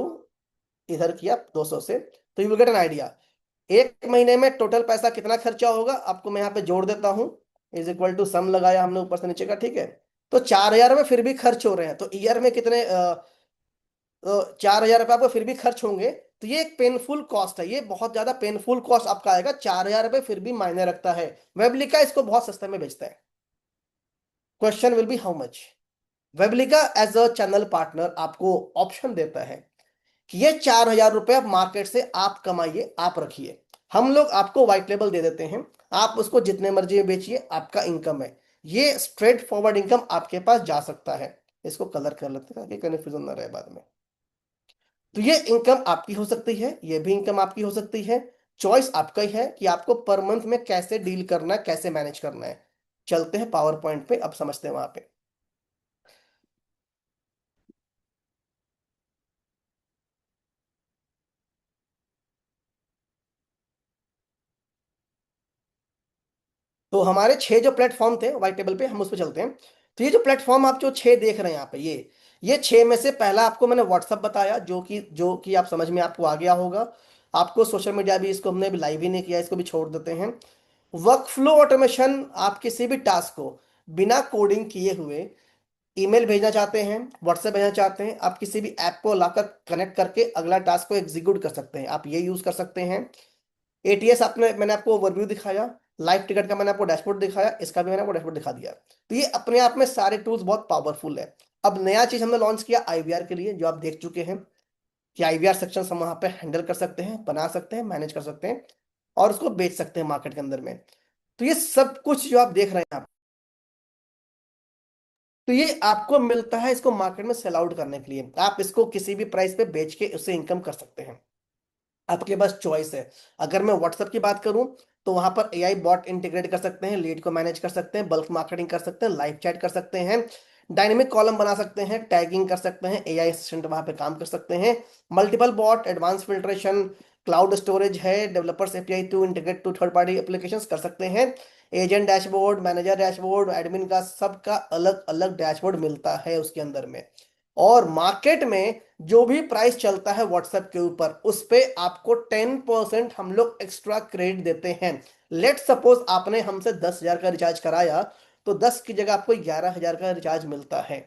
इधर किया 200 से, तो you will get an idea. एक महीने में टोटल पैसा कितना खर्चा होगा आपको मैं यहाँ पे जोड़ देता हूँ। इज इक्वल टू सम लगाया हमने ऊपर से नीचे का, ठीक है। तो 4,000 में फिर भी खर्च हो रहे हैं, तो ईयर में कितने 4,000 रुपये आपको फिर भी खर्च होंगे। तो ये एक पेनफुल कॉस्ट है, ये बहुत ज्यादा पेनफुल कॉस्ट आपका आएगा। 4,000 रुपये फिर भी मायने रखता है। वेबलिका इसको बहुत सस्ते में बेचता है। Question will be how much. Weblika as a channel partner आपको ऑप्शन देता है कि ये 4,000 रुपये आप मार्केट से आप कमाइए, आप रखिए। हम लोग आपको व्हाइट लेबल दे देते हैं, आप उसको जितने मर्जी में बेचिए, आपका इनकम है। ये स्ट्रेट फॉरवर्ड इनकम आपके पास जा सकता है। इसको कलर कर लेते हैं ताकि कन्फ्यूजन ना रहे बाद में। तो ये इनकम आपकी हो सकती है, ये भी इनकम आपकी हो सकती है। चॉइस आपका ही है कि आपको पर मंथ में कैसे डील करना है, कैसे मैनेज करना है। चलते हैं पावर पॉइंट पे, अब समझते हैं वहां पे। तो हमारे 6 जो प्लेटफॉर्म थे व्हाइट टेबल पे, हम उस पर चलते हैं। तो ये जो प्लेटफॉर्म आप जो 6 देख रहे हैं यहाँ पे, ये 6 में से पहला आपको मैंने व्हाट्सअप बताया, जो कि आप समझ में आपको आ गया होगा। आपको सोशल मीडिया भी, इसको हमने भी लाइव ही नहीं किया, इसको भी छोड़ देते हैं। वर्क फ्लो ऑटोमेशन, आप किसी भी टास्क को बिना कोडिंग किए हुए ईमेल भेजना चाहते हैं, व्हाट्सएप भेजना चाहते हैं, आप किसी भी ऐप को लाकर कनेक्ट करके अगला टास्क को एग्जीक्यूट कर सकते हैं, आप ये यूज कर सकते हैं। एटीएस आपने, मैंने आपको ओवरव्यू दिखाया। लाइव टिकट का मैंने आपको डैशबोर्ड दिखाया, इसका भी मैंने आपको डैशबोर्ड दिखा दिया। तो ये अपने आप में सारे टूल्स बहुत पावरफुल है। अब नया चीज हमने लॉन्च किया आईवीआर के लिए, जो आप देख चुके हैं कि आईवीआर सेक्शन हम वहां पे हैंडल कर सकते हैं, बना सकते हैं, मैनेज कर सकते हैं और उसको बेच सकते हैं मार्केट के अंदर में। तो ये सब कुछ जो आप देख रहे हैं आप, तो ये आपको मिलता है इसको मार्केट में सेल आउट करने के लिए। आप इसको किसी भी प्राइस पे बेच के उससे इनकम कर सकते हैं। आपके पास चॉइस है। अगर मैं व्हाट्सएप की बात करूं तो वहां पर एआई बॉट इंटीग्रेट कर सकते हैं, लीड को मैनेज कर सकते हैं, बल्क मार्केटिंग कर सकते हैं, लाइव चैट कर सकते हैं, डायनेमिक कॉलम बना सकते हैं, टैगिंग कर सकते हैं, एआई असिस्टेंट वहां पे काम कर सकते हैं, multiple bot, advance filtration, cloud storage है, developers API to integrate to third party applications कर सकते हैं। Agent dashboard, manager dashboard, admin का सबका अलग अलग डैशबोर्ड मिलता है उसके अंदर में। और मार्केट में जो भी प्राइस चलता है व्हाट्सएप के ऊपर, उस पे आपको 10% हम लोग एक्स्ट्रा क्रेडिट देते हैं। लेट सपोज आपने हमसे 10,000 का रिचार्ज कराया, तो 10 की जगह आपको 11,000 का रिचार्ज मिलता है।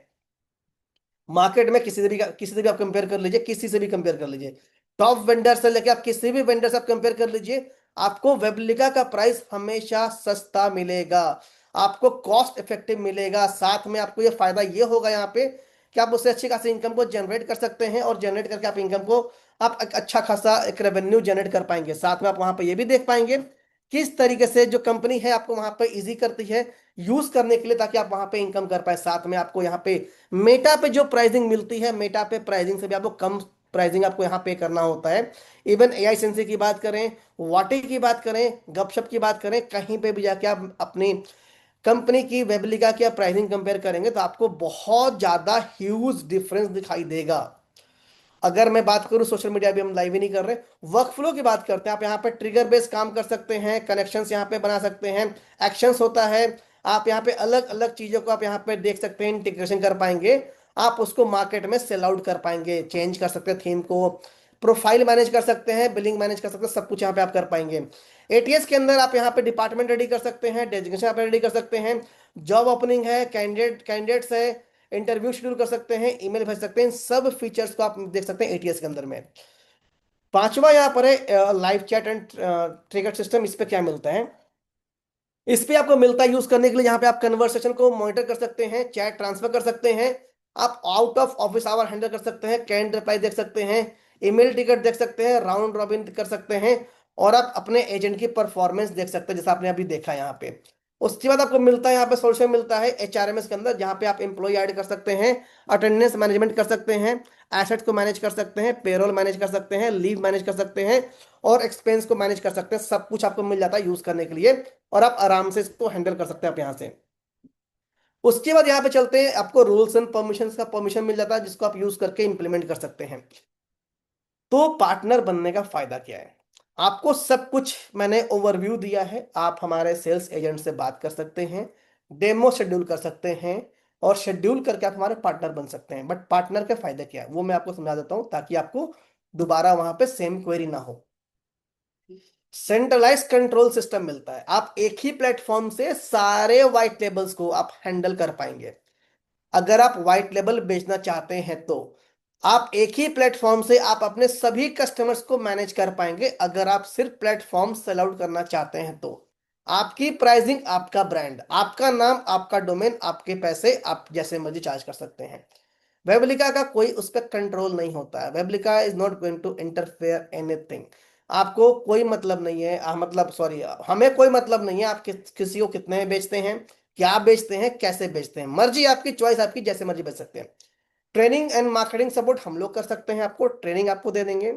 मार्केट में किसी से भी आप कंपेयर कर लीजिए, किसी से भी कंपेयर कर लीजिए, टॉप वेंडर से लेके आप किसी भी वेंडर से आप कंपेयर कर लीजिए, आपको वेबलिका का प्राइस हमेशा सस्ता मिलेगा। आपको कॉस्ट इफेक्टिव मिलेगा। साथ में आपको ये फायदा ये होगा यहाँ पे कि आप उससे अच्छी खासी इनकम को जनरेट कर सकते हैं, और जनरेट करके आप इनकम को, आप एक अच्छा खासा एक रेवेन्यू जनरेट कर पाएंगे। साथ में आप वहां पे ये भी देख पाएंगे किस तरीके से जो कंपनी है आपको वहां पे इजी करती है यूज करने के लिए, ताकि आप वहां पे इनकम कर पाए। साथ में आपको यहाँ पे मेटा पे जो प्राइसिंग मिलती है, मेटा पे प्राइसिंग से भी आपको कम प्राइसिंग आपको यहाँ पे करना होता है। इवन एआई सेंसी की बात करें, वाटी की बात करें, गपशप की बात करें, कहीं पे भी जाके आप अपनी कंपनी की वेबलिका की प्राइसिंग कंपेयर करेंगे तो आपको बहुत ज्यादा ह्यूज डिफरेंस दिखाई देगा। अगर मैं बात करूं सोशल मीडिया, भी हम लाइव ही नहीं कर रहे, वर्क फ्लो की बात करते हैं, आप यहाँ पे ट्रिगर बेस्ड काम कर सकते हैं, कनेक्शंस यहाँ पे बना सकते हैं, एक्शंस होता है, आप यहाँ पे अलग अलग चीजों को आप यहाँ पे देख सकते हैं, इंटीग्रेशन कर पाएंगे, आप उसको मार्केट में सेल आउट कर पाएंगे, चेंज कर सकते हैं थीम को, प्रोफाइल मैनेज कर सकते हैं, बिलिंग मैनेज कर सकते हैं, सब कुछ यहाँ पे आप कर पाएंगे। एटीएस के अंदर आप यहाँ पे डिपार्टमेंट रेडी कर सकते हैं, डेजिग्नेशन आप रेडी कर सकते हैं, जॉब ओपनिंग है, कैंडिडेट्स है, इंटरव्यू शेड्यूल कर सकते हैं, ईमेल भेज सकते हैं, सब फीचर्स को आप देख सकते हैं एटीएस के अंदर में। पांचवा यहाँ पर है live chat and trigger system. इस पे क्या मिलता है, इस पे आपको मिलता है यूज करने के लिए, यहाँ पे आप कन्वर्सेशन को मॉनिटर कर सकते हैं, चैट ट्रांसफर कर सकते हैं, आप out of office hour handle कर सकते हैं, कैंड रिप्लाई देख सकते हैं, ईमेल टिकट देख सकते हैं, राउंड रॉबिन कर सकते हैं, और आप अपने एजेंट की परफॉर्मेंस देख सकते हैं जैसा आपने अभी देखा यहाँ पे। उसके बाद आपको मिलता है यहाँ पे सोल्यूशन मिलता है एचआरएमएस के अंदर, जहाँ पे आप एम्प्लॉय ऐड कर सकते हैं, अटेंडेंस मैनेजमेंट कर सकते हैं, एसेट्स को मैनेज कर सकते हैं, पेरोल मैनेज कर सकते हैं, लीव मैनेज कर सकते हैं, और एक्सपेंस को मैनेज कर सकते हैं। सब कुछ आपको मिल जाता है यूज करने के लिए, और आप आराम से इसको हैंडल कर सकते हैं आप यहाँ से। उसके बाद यहाँ पे चलते हैं, आपको रूल्स एंड परमिशंस का परमिशन मिल जाता है, जिसको आप यूज करके इंप्लीमेंट कर सकते हैं। तो पार्टनर बनने का फायदा क्या है, आपको सब कुछ मैंने ओवरव्यू दिया है। आप हमारे सेल्स एजेंट से बात कर सकते हैं, डेमो शेड्यूल कर सकते हैं, और शेड्यूल करके आप हमारे पार्टनर बन सकते हैं। बट पार्टनर के फायदे क्या है वो मैं आपको समझा देता हूं, ताकि आपको दोबारा वहां पे सेम क्वेरी ना हो। सेंट्रलाइज कंट्रोल सिस्टम मिलता है, आप एक ही प्लेटफॉर्म से सारे व्हाइट लेबल्स को आप हैंडल कर पाएंगे। अगर आप व्हाइट लेबल बेचना चाहते हैं तो आप एक ही प्लेटफॉर्म से आप अपने सभी कस्टमर्स को मैनेज कर पाएंगे। अगर आप सिर्फ प्लेटफॉर्म सेल आउट करना चाहते हैं तो आपकी प्राइसिंग, आपका ब्रांड, आपका नाम, आपका डोमेन, आपके पैसे, आप जैसे मर्जी चार्ज कर सकते हैं। वेबलिका का कोई उस पर कंट्रोल नहीं होता है, Weblika is not going to interfere anything. आपको कोई मतलब नहीं है, मतलब सॉरी, हमें कोई मतलब नहीं है आप किसी को कितने में बेचते हैं, क्या बेचते हैं, कैसे बेचते हैं, मर्जी आपकी, चॉइस आपकी, जैसे मर्जी बेच सकते हैं। ट्रेनिंग एंड मार्केटिंग सपोर्ट हम लोग कर सकते हैं, आपको ट्रेनिंग आपको दे देंगे,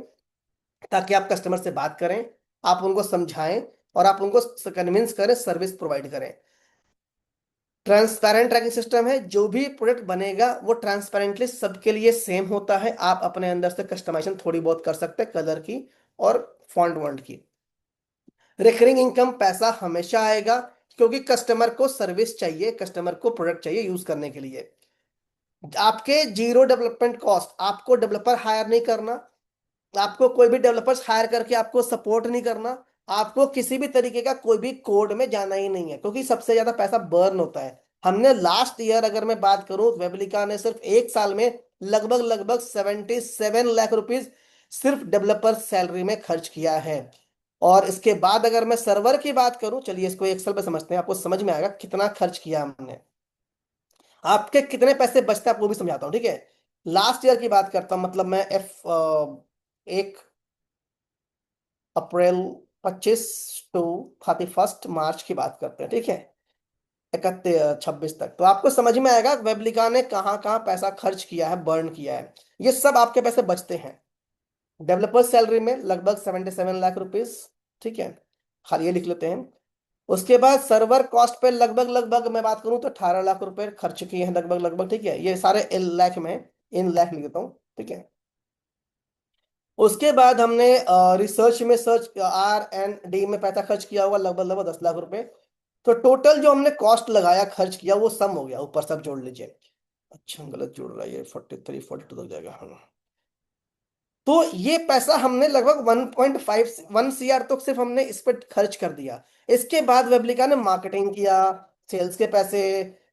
ताकि आप कस्टमर से बात करें, आप उनको समझाएं, और आप उनको कन्विंस करें, सर्विस प्रोवाइड करें। ट्रांसपेरेंट ट्रैकिंग सिस्टम है, जो भी प्रोडक्ट बनेगा वो ट्रांसपेरेंटली सबके लिए सेम होता है, आप अपने अंदर से कस्टमाइजेशन थोड़ी बहुत कर सकते हैं, कलर की और फॉन्ट वॉन्ट की। रिकरिंग इनकम, पैसा हमेशा आएगा, क्योंकि कस्टमर को सर्विस चाहिए, कस्टमर को प्रोडक्ट चाहिए यूज करने के लिए। आपके जीरो डेवलपमेंट कॉस्ट, आपको डेवलपर हायर नहीं करना, आपको कोई भी डेवलपर्स हायर करके आपको सपोर्ट नहीं करना, आपको किसी भी तरीके का कोई भी कोड में जाना ही नहीं है, क्योंकि सबसे ज्यादा पैसा बर्न होता है। हमने लास्ट ईयर अगर मैं बात करूं, वेबलिका ने सिर्फ एक साल में लगभग लगभग 77 लाख रुपीज सिर्फ डेवलपर सैलरी में खर्च किया है। और इसके बाद अगर मैं सर्वर की बात करूं, चलिए इसको एक्सेल पे समझते हैं, आपको समझ में आएगा कितना खर्च किया हमने, आपके कितने पैसे बचते हैं आपको भी समझाता हूँ, ठीक है। लास्ट ईयर की बात करता हूँ, मतलब मैं एफ 1 अप्रैल 25 टू 31 मार्च की बात करते हैं, ठीक है, 31 26 तक, तो आपको समझ में आएगा वेबलिका ने कहाँ कहाँ पैसा खर्च किया है, बर्न किया है। ये सब आपके पैसे बचते हैं। डेवलपर सैलरी में लगभग 77 लाख रुपीज, ठीक है, खाली ये लिख लेते हैं। उसके बाद सर्वर कॉस्ट पे लगभग लगभग मैं बात करूं तो 18 लाख रुपए खर्च किए हैं लगभग लगभग, ठीक है, ये सारे इन लाख में, इन लाख लिख देता हूँ, ठीक है। उसके बाद हमने रिसर्च में, सर्च R&D में पैसा खर्च किया हुआ लगभग लगभग 10 लाख रुपए। तो टोटल जो हमने कॉस्ट लगाया, खर्च किया, वो सम हो गया, ऊपर सब जोड़ लीजिए। अच्छा गलत जोड़ रहा है ये, 43 42 तक जाएगा, हाँ। तो ये पैसा हमने लगभग 1.51 CR तो सिर्फ हमने इस पर खर्च कर दिया। इसके बाद वेबलिका ने मार्केटिंग किया, सेल्स के पैसे,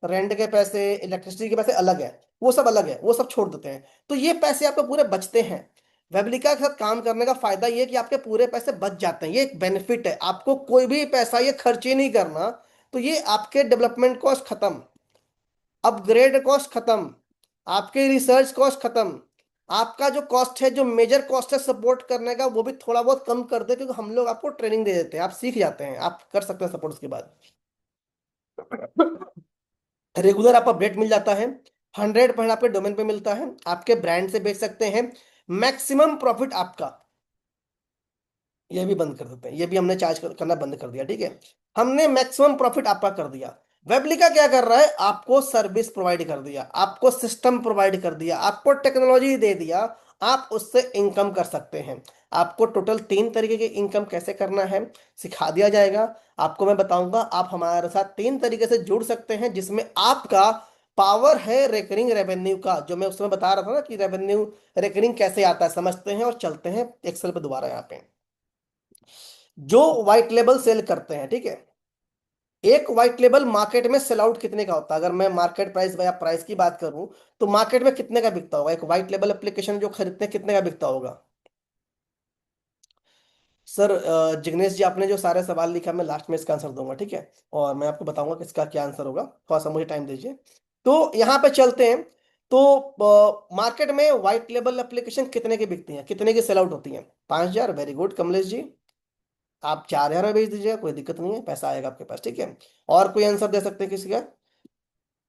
रेंट के पैसे, इलेक्ट्रिसिटी के पैसे अलग है, वो सब अलग है, वो सब छोड़ देते हैं। तो ये पैसे आपके पूरे बचते हैं। वेबलिका के साथ काम करने का फायदा ये है कि आपके पूरे पैसे बच जाते हैं, ये एक बेनिफिट है, आपको कोई भी पैसा ये खर्च ही नहीं करना। तो ये आपके डेवलपमेंट कॉस्ट खत्म, अपग्रेड कॉस्ट खत्म, आपके रिसर्च कॉस्ट खत्म, आपका जो कॉस्ट है, जो मेजर कॉस्ट है सपोर्ट करने का, वो भी थोड़ा बहुत कम कर दे, क्योंकि हम लोग आपको ट्रेनिंग दे देते हैं, आप सीख जाते हैं, आप कर सकते हैं सपोर्ट उसके बाद। रेगुलर आपको अपडेट मिल जाता है, 100% आपके डोमेन पे मिलता है, आपके ब्रांड से बेच सकते हैं, मैक्सिमम प्रॉफिट आपका, ये भी बंद कर देते हैं, ये भी हमने करना बंद कर दिया, ठीक है। हमने मैक्सिमम प्रॉफिट आपका कर दिया। वेबलिका क्या कर रहा है, आपको सर्विस प्रोवाइड कर दिया, आपको सिस्टम प्रोवाइड कर दिया, आपको टेक्नोलॉजी दे दिया, आप उससे इनकम कर सकते हैं। आपको टोटल 3 तरीके की इनकम कैसे करना है सिखा दिया जाएगा। आपको मैं बताऊंगा, आप हमारे साथ 3 तरीके से जुड़ सकते हैं, जिसमें आपका पावर है रेकरिंग रेवेन्यू का, जो मैं उस समय बता रहा था ना कि रेवेन्यू रेकरिंग कैसे आता है, समझते हैं और चलते हैं एक्सेल पे दोबारा यहाँ पे। जो व्हाइट लेबल सेल करते हैं, ठीक है, एक व्हाइट लेबल मार्केट में सेल आउट कितने का होता है, अगर मैं मार्केट प्राइस या प्राइस की बात करूं, तो मार्केट में कितने का बिकता होगा एक व्हाइट लेबल एप्लीकेशन जो खरीदते हैं, कितने का बिकता होगा? सर जिग्नेश जी, आपने जो सारे सवाल लिखा मैं लास्ट में इसका आंसर दूंगा, ठीक है, और मैं आपको बताऊंगा कि इसका क्या आंसर होगा, थोड़ा सा मुझे टाइम दीजिए। तो यहाँ पे चलते हैं। तो मार्केट में व्हाइट लेबल एप्लीकेशन कितने की बिकती हैं, कितने की सेल आउट होती हैं? 5,000। वेरी गुड कमलेश जी, आप 4,000 में बेच दीजिएगा, कोई दिक्कत नहीं है, पैसा आएगा आपके पास, ठीक है। और कोई आंसर दे सकते हैं किसी का?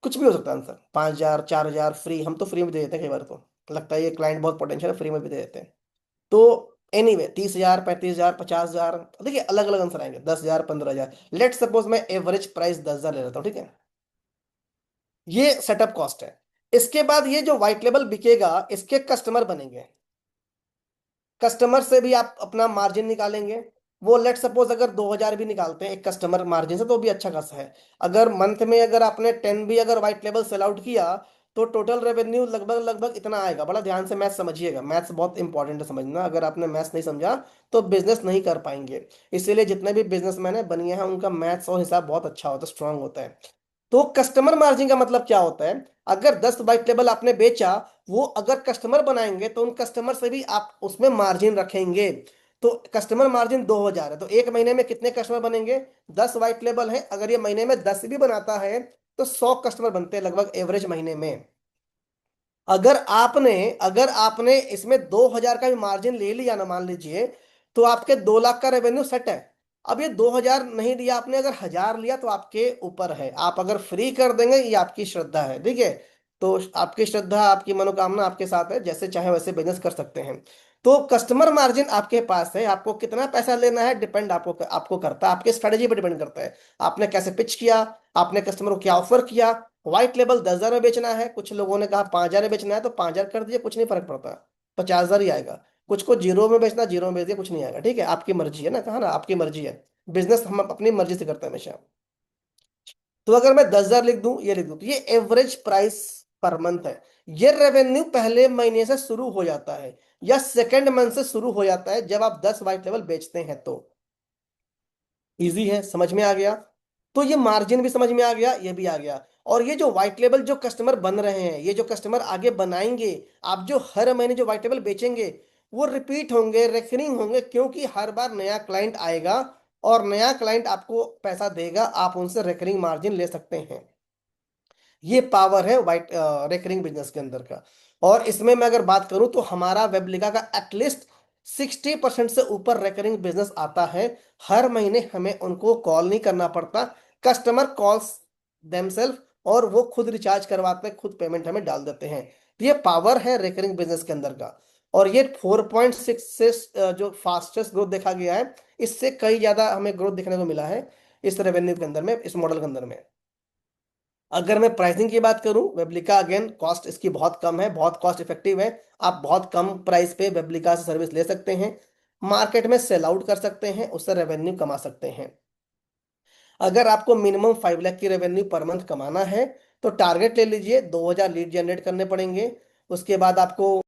कुछ भी हो सकता है आंसर, 5,000, 4,000, फ्री, हम तो फ्री में दे देते हैं कई बार, तो लगता है ये क्लाइंट बहुत पोटेंशियल है, फ्री में भी दे देते हैं। तो एनीवे 30,000, 35,000, 50,000, देखिए अलग अलग आंसर आएंगे, 10,000, 15,000। लेट सपोज मैं एवरेज प्राइस 10,000 ले लेता हूँ, ठीक है। ये सेटअप कॉस्ट है। इसके बाद ये जो व्हाइट लेबल बिकेगा, इसके कस्टमर बनेंगे, कस्टमर से भी आप अपना मार्जिन निकालेंगे। वो लेट सपोज अगर 2,000 भी निकालते हैं एक कस्टमर मार्जिन से, तो भी अच्छा खासा है। अगर मंथ में अगर आपने 10 भी अगर व्हाइट लेबल सेल आउट किया, तो टोटल रेवेन्यू लगभग लगभग इतना आएगा। बड़ा ध्यान से मैथ समझिएगा, मैथ्स बहुत इंपॉर्टेंट है समझना, अगर आपने मैथ्स नहीं समझा तो बिजनेस नहीं कर पाएंगे। इसीलिए जितने भी बिजनेसमैन है बनिए हैं, उनका मैथ्स और हिसाब बहुत अच्छा होता है, स्ट्रांग होता है। तो कस्टमर मार्जिन का मतलब क्या होता है, अगर 10 व्हाइट लेबल आपने बेचा, वो अगर कस्टमर बनाएंगे तो उन कस्टमर से भी आप उसमें मार्जिन रखेंगे। तो कस्टमर मार्जिन 2,000 है, तो एक महीने में कितने कस्टमर बनेंगे? 10 व्हाइट लेबल है, अगर ये महीने में 10 भी बनाता है तो 100 कस्टमर बनते हैं लगभग एवरेज महीने में। अगर आपने इसमें 2,000 का भी मार्जिन ले लिया ना, मान लीजिए, तो आपके 2 लाख का रेवेन्यू सेट है। अब ये 2,000 नहीं लिया आपने, अगर 1,000 लिया तो आपके ऊपर है, आप अगर फ्री कर देंगे ये आपकी श्रद्धा है, ठीक है। तो आपकी श्रद्धा, आपकी मनोकामना आपके साथ है, जैसे चाहे वैसे बिजनेस कर सकते हैं। तो कस्टमर मार्जिन आपके पास है, आपको कितना पैसा लेना है डिपेंड आपको आपको करता है, आपके स्ट्रेटेजी पर डिपेंड करता है, आपने कैसे पिच किया, आपने कस्टमर को क्या ऑफर किया। व्हाइट लेबल 10,000 में बेचना है, कुछ लोगों ने कहा 5,000 में बेचना है, तो 5,000 कर दीजिए, कुछ नहीं फर्क पड़ता, 50,000 ही आएगा। कुछ को जीरो में बेचना, जीरो में बेच दिया, कुछ नहीं आएगा, ठीक है, आपकी मर्जी है ना, कहा ना आपकी मर्जी है। बिजनेस हम अपनी मर्जी से करते हैं हमेशा। तो अगर मैं 10,000 लिख दूं, ये लिख दूं, तो ये एवरेज प्राइस पर मंथ है। ये रेवेन्यू पहले महीने से शुरू हो जाता है या सेकेंड मंथ से शुरू हो जाता है, जब आप 10 व्हाइट लेवल बेचते हैं तो। इजी है, समझ में आ गया। तो ये मार्जिन भी समझ में आ गया, ये भी आ गया। और ये जो व्हाइट लेबल जो कस्टमर बन रहे हैं, ये जो कस्टमर आगे बनाएंगे, आप जो हर महीने जो व्हाइट लेबल बेचेंगे, वो रिपीट होंगे, रेकरिंग होंगे, क्योंकि हर बार नया क्लाइंट आएगा और नया क्लाइंट आपको पैसा देगा, आप उनसे रेकरिंग मार्जिन ले सकते हैं। ये पावर है वाइट रेकरिंग बिजनेस के अंदर का। और इसमें मैं अगर बात करूं तो हमारा वेबलिका का एटलीस्ट 60% से ऊपर रेकरिंग बिजनेस आता है। हर महीने हमें उनको कॉल नहीं करना पड़ता, कस्टमर कॉल्स देमसेल्फ, और वो खुद रिचार्ज करवाते हैं, खुद पेमेंट हमें डाल देते हैं। तो ये पावर है रेकरिंग बिजनेस के अंदर का। और ये 4.6 से जो फास्टेस्ट ग्रोथ देखा गया है, इससे कई ज्यादा हमें ग्रोथ देखने को मिला है इस रेवेन्यू के अंदर में, इस मॉडल के अंदर में। अगर मैं प्राइसिंग की बात करूं, वेबलिका अगेन कॉस्ट इसकी बहुत कम है, बहुत कॉस्ट इफेक्टिव है। आप बहुत कम प्राइस पे वेबलिका से सर्विस ले सकते हैं, मार्केट में सेल आउट कर सकते हैं, उससे रेवेन्यू कमा सकते हैं। अगर आपको मिनिमम 5 लाख की रेवेन्यू पर मंथ कमाना है, तो टारगेट ले लीजिए, 2,000 लीड जनरेट करने पड़ेंगे। उसके बाद आपको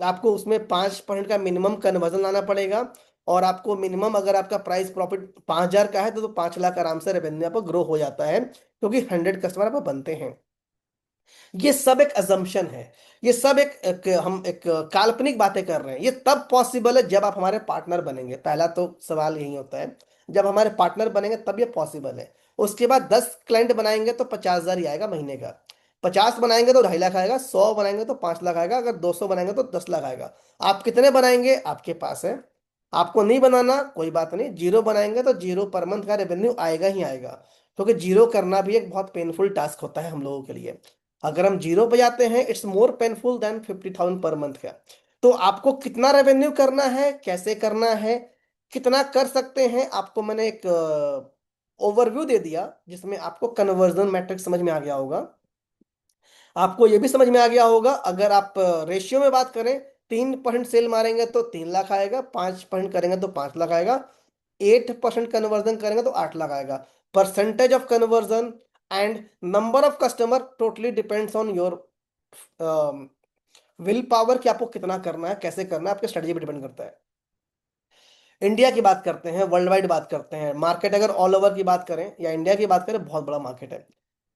आपको उसमें 5% का मिनिमम कन्वर्जन लाना पड़ेगा। और आपको मिनिमम, अगर आपका प्राइस प्रॉफिट 5,000 का है, तो 5 लाख आराम से रेवेन्यू आपको ग्रो हो जाता है, क्योंकि 100 कस्टमर आप बनते हैं। ये सब एक अजम्पशन है, ये सब हम एक काल्पनिक बातें कर रहे हैं। ये तब पॉसिबल है जब आप हमारे पार्टनर बनेंगे, पहला तो सवाल यही होता है, जब हमारे पार्टनर बनेंगे तब ये पॉसिबल है। उसके बाद 10 क्लाइंट बनाएंगे तो 50,000 ही आएगा महीने का, 50 बनाएंगे तो 2.5 लाख आएगा, 100 बनाएंगे तो 5 लाख आएगा, अगर 200 बनाएंगे तो 10 लाख आएगा। आप कितने बनाएंगे आपके पास है, आपको नहीं बनाना कोई बात नहीं, जीरो बनाएंगे तो जीरो पर मंथ का रेवेन्यू आएगा ही आएगा, क्योंकि जीरो करना भी एक बहुत पेनफुल टास्क होता है हम लोगों के लिए। अगर हम जीरो पे जाते हैं, it's more painful then 50,000 per month का। तो आपको कितना रेवेन्यू करना है, कैसे करना है, कितना कर सकते हैं, आपको मैंने एक ओवरव्यू दे दिया, जिसमें आपको कन्वर्जन मैट्रिक समझ में आ गया होगा। आपको ये भी समझ में आ गया होगा, अगर आप रेशियो में बात करें, 3% सेल मारेंगे तो 3 लाख आएगा, 5% करेंगे तो 5 लाख आएगा, 8% कन्वर्जन करेंगे तो 8 लाख आएगा। Percentage of conversion and number of customer totally depends on your will power, कि आपको कितना करना है, कैसे करना है, आपके स्ट्रेटजी पर डिपेंड करता है। इंडिया की बात करते हैं, वर्ल्ड वाइड बात करते हैं, मार्केट अगर ऑल ओवर की बात करें या इंडिया की बात करें, बहुत बड़ा मार्केट है।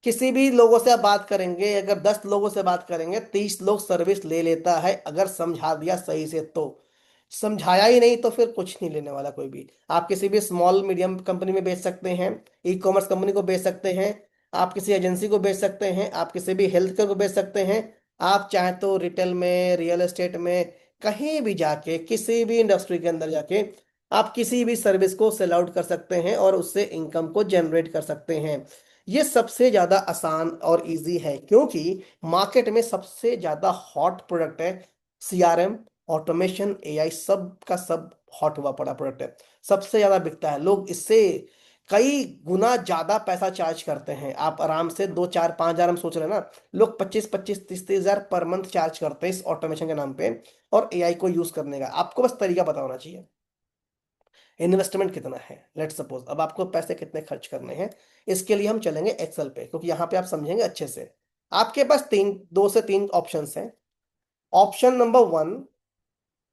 किसी भी लोगों से आप बात करेंगे, अगर 10 लोगों से बात करेंगे, 30 लोग सर्विस ले लेता है, अगर समझा दिया सही से तो। समझाया ही नहीं तो फिर कुछ नहीं लेने वाला कोई भी। आप किसी भी स्मॉल मीडियम कंपनी में बेच सकते हैं, ई कॉमर्स कंपनी को बेच सकते हैं, आप किसी एजेंसी को बेच सकते हैं, आप किसी भी हेल्थ केयर को बेच सकते हैं, आप चाहे तो रिटेल में, रियल एस्टेट में, कहीं भी जाके, किसी भी इंडस्ट्री के अंदर जाके आप किसी भी सर्विस को सेल आउट कर सकते हैं और उससे इनकम को जनरेट कर सकते हैं। ये सबसे ज्यादा आसान और इजी है, क्योंकि मार्केट में सबसे ज्यादा हॉट प्रोडक्ट है सीआरएम, ऑटोमेशन, एआई, सब का सब हॉट हुआ पड़ा प्रोडक्ट है। सबसे ज्यादा बिकता है, लोग इससे कई गुना ज्यादा पैसा चार्ज करते हैं। आप आराम से 2 4 5 हजार, हम सोच रहे हैं ना, लोग 25 25 30 30 हजार पर मंथ चार्ज करते हैं इस ऑटोमेशन के नाम पे और एआई को यूज करने का। आपको बस तरीका पता होना चाहिए। इन्वेस्टमेंट कितना है, लेट सपोज अब आपको पैसे कितने खर्च करने हैं, इसके लिए हम चलेंगे एक्सेल पे, क्योंकि यहाँ पे आप समझेंगे अच्छे से। आपके पास 2 से 3 ऑप्शंस हैं। Option number 1,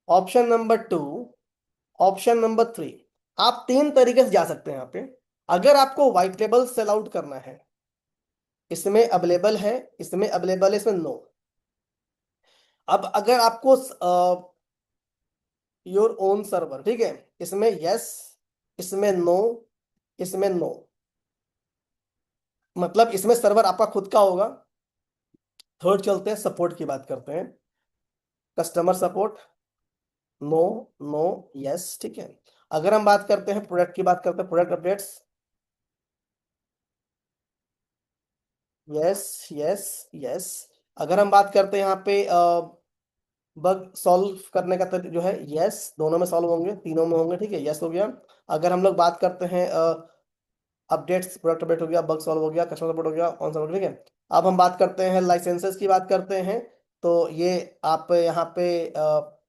option number 2, option number 3। आप 3 तरीके से जा सकते हैं यहाँ पे। अगर आपको व्हाइट लेबल सेल आउट करना है, इसमें अवेलेबल है, इसमें अवेलेबल है, इसमें नो। अब अगर आपको योर ओन सर्वर, ठीक है, इसमें यस, इसमें नो, इसमें नो। मतलब इसमें सर्वर आपका खुद का होगा। थर्ड चलते हैं, सपोर्ट की बात करते हैं। Customer support, no, no, yes, ठीक है। अगर हम बात करते हैं प्रोडक्ट की, बात करते हैं product updates, yes, yes, yes. अगर हम बात करते हैं यहाँ पे बग सॉल्व करने का जो है, यस, दोनों में सॉल्व होंगे, तीनों में होंगे, ठीक है, यस हो गया। अगर हम लोग बात करते हैं अपडेट्स, प्रोडक्ट अपडेट हो गया, बग सॉल्व हो गया, कस्टमर सपोर्ट हो गया, ऑन सपोर्ट, ठीक है। अब हम बात करते हैं लाइसेंसेस की, बात करते हैं। तो ये आप यहाँ पे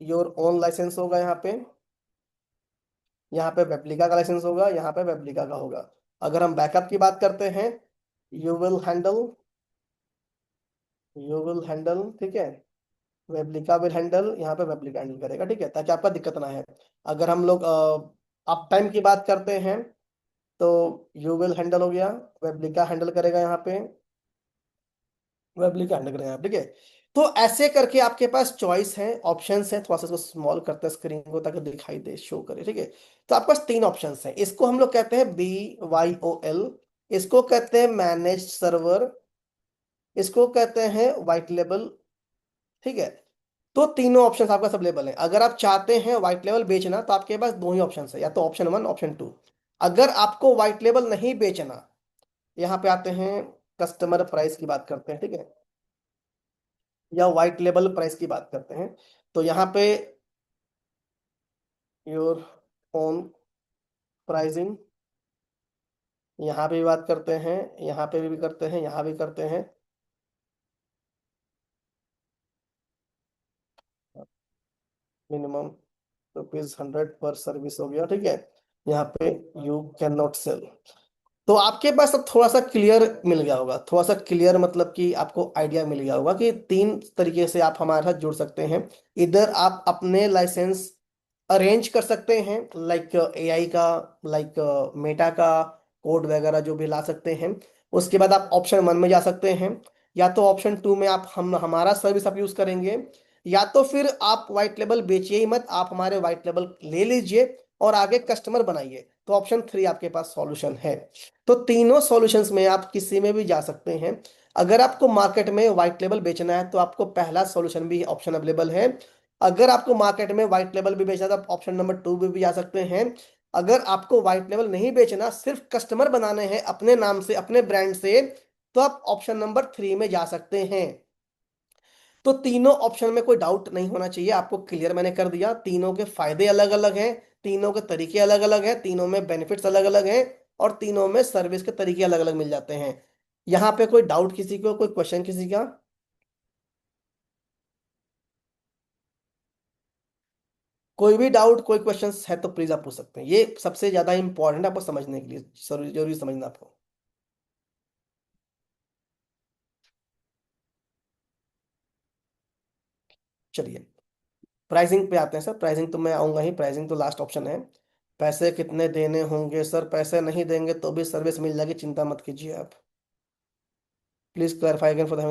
योर ओन लाइसेंस होगा, यहाँ पे वेबलिका का लाइसेंस होगा, यहाँ पे वेबलिका का होगा। अगर हम बैकअप की बात करते हैं, you will handle, you will handle, ठीक है, वेबलिका विल हैंडल, यहाँ पे वेबलिका हैंडल करेगा, ठीक है, ताकि आपका दिक्कत ना है। अगर हम लोग अप टाइम की बात करते हैं, तो यू विल हैंडल हो गया, वेबलिका हैंडल करेगा यहाँ पे, वेबली का हैंडल करेंगे आप, ठीक है। तो ऐसे करके आपके पास चॉइस है, ऑप्शंस है। थोड़ा सा इसको स्मॉल करते हैं स्क्रीन को, ताकि दिखाई दे, शो करे, ठीक है। तो आपके पास 3 ऑप्शंस हैं। इसको हम लोग कहते हैं BYOL, इसको कहते हैं मैनेज सर्वर, इसको कहते हैं व्हाइट लेबल, ठीक है। तो तीनों ऑप्शंस आपका अवेलेबल है। अगर आप चाहते हैं व्हाइट लेबल बेचना, तो आपके पास दो ही ऑप्शन है, या तो ऑप्शन 1, ऑप्शन 2। अगर आपको व्हाइट लेबल नहीं बेचना, यहाँ पे आते हैं, कस्टमर प्राइस की बात करते हैं, ठीक है, या व्हाइट लेबल प्राइस की बात करते हैं। तो यहाँ पे योर ओन प्राइसिंग, यहाँ पे भी बात करते हैं, यहाँ पे भी करते हैं, यहाँ भी करते हैं। मिनिमम ₹100 पर सर्विस हो गया, ठीक है। यहाँ पे यू कैन नॉट सेल। तो आपके पास अब थोड़ा सा क्लियर मिल गया होगा, थोड़ा सा क्लियर मतलब कि आपको आइडिया मिल गया होगा कि 3 तरीके से आप हमारे साथ जुड़ सकते हैं। इधर आप अपने लाइसेंस अरेंज कर सकते हैं, लाइक एआई का, लाइक मेटा का कोड वगैरह जो भी ला सकते हैं। उसके बाद आप ऑप्शन 1 में जा सकते हैं, या तो ऑप्शन 2 में आप हम हमारा सर्विस आप यूज करेंगे, या तो फिर आप व्हाइट लेबल बेचिए ही मत, आप हमारे व्हाइट लेबल ले लीजिए और आगे कस्टमर बनाइए। तो ऑप्शन 3 आपके पास सॉल्यूशन है। तो तीनों सॉल्यूशंस में आप किसी में भी जा सकते हैं। अगर आपको मार्केट में व्हाइट लेबल बेचना है, तो आपको पहला सॉल्यूशन भी ऑप्शन अवेलेबल है। अगर आपको मार्केट में व्हाइट लेबल भी बेचना है, तो आप ऑप्शन नंबर 2 भी जा सकते हैं। अगर आपको व्हाइट लेबल नहीं बेचना, सिर्फ कस्टमर बनाने हैं अपने नाम से, अपने ब्रांड से, तो आप ऑप्शन नंबर 3 में जा सकते हैं। तो तीनों ऑप्शन में कोई डाउट नहीं होना चाहिए, आपको क्लियर मैंने कर दिया। तीनों के फायदे अलग अलग हैं, तीनों के तरीके अलग अलग हैं, तीनों में बेनिफिट्स अलग अलग हैं, और तीनों में सर्विस के तरीके अलग अलग मिल जाते हैं। यहाँ पे कोई डाउट किसी को, कोई क्वेश्चन किसी का? कोई भी डाउट, कोई क्वेश्चन है तो प्लीज आप पूछ सकते हैं। ये सबसे ज्यादा इंपॉर्टेंट है आपको समझने के लिए, जरूरी जरूरी समझना आपको। चलिए, प्राइसिंग पे आते हैं सर। प्राइसिंग तो मैं आऊंगा ही, प्राइसिंग तो लास्ट ऑप्शन है। पैसे कितने देने होंगे सर? पैसे नहीं देंगे तो भी सर्विस मिल जाएगी, चिंता मत कीजिए आप। Please clarify again for the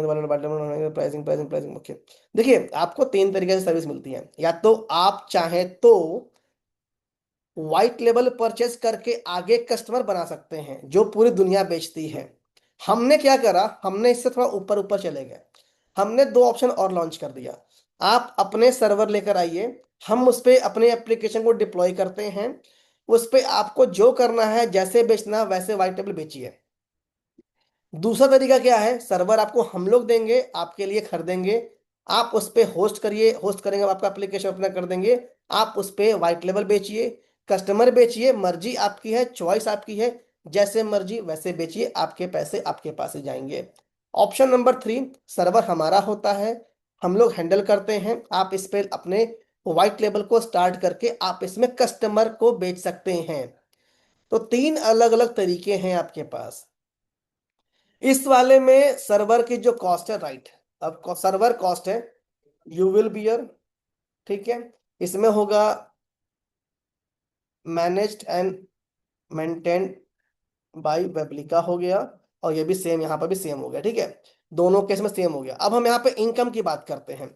pricing pricing pricing. Okay, देखिए आपको तीन तरीके से सर्विस मिलती है। या तो आप चाहें तो व्हाइट लेबल परचेस करके आगे कस्टमर बना सकते हैं जो पूरी दुनिया बेचती है। हमने क्या करा, हमने इससे थोड़ा ऊपर ऊपर चले गए। हमने दो ऑप्शन और लॉन्च कर दिया। आप अपने सर्वर लेकर आइए, हम उस पे अपने एप्लीकेशन को डिप्लॉय करते हैं। उस पे आपको जो करना है, जैसे बेचना है वैसे व्हाइट लेबल बेचिए। दूसरा तरीका क्या है, सर्वर आपको हम लोग देंगे, आपके लिए खरीदेंगे। आप उस पे होस्ट करिए, होस्ट करेंगे, आपका एप्लीकेशन अपना कर देंगे। आप उस पे व्हाइट लेबल बेचिए, कस्टमर बेचिए, मर्जी आपकी है, चॉइस आपकी है। जैसे मर्जी वैसे बेचिए, आपके पैसे आपके पास ही जाएंगे। ऑप्शन नंबर 3, सर्वर हमारा होता है, हम लोग हैंडल करते हैं। आप इस पे अपने व्हाइट लेबल को स्टार्ट करके आप इसमें कस्टमर को बेच सकते हैं। तो तीन अलग अलग तरीके हैं आपके पास। इस वाले में सर्वर की जो कॉस्ट है, राइट, अब सर्वर कॉस्ट है, यू विल बियर, ठीक है। इसमें होगा मैनेज्ड एंड मेंटेन्ड बाय वेबलिका हो गया, और ये भी सेम, यहाँ पर भी सेम हो गया, ठीक है। दोनों केस में सेम हो गया। अब हम यहाँ पे इनकम की बात करते हैं।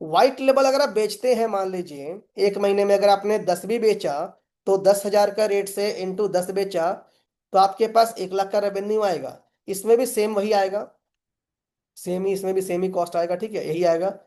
व्हाइट लेबल अगर आप बेचते हैं, मान लीजिए एक महीने में अगर आपने 10 भी बेचा, तो 10,000 का रेट से इंटू 10 बेचा, तो आपके पास 1 लाख का रेवेन्यू आएगा। इसमें भी सेम वही आएगा, सेम ही, इसमें भी सेम ही कॉस्ट आएगा, ठीक है, यही आएगा।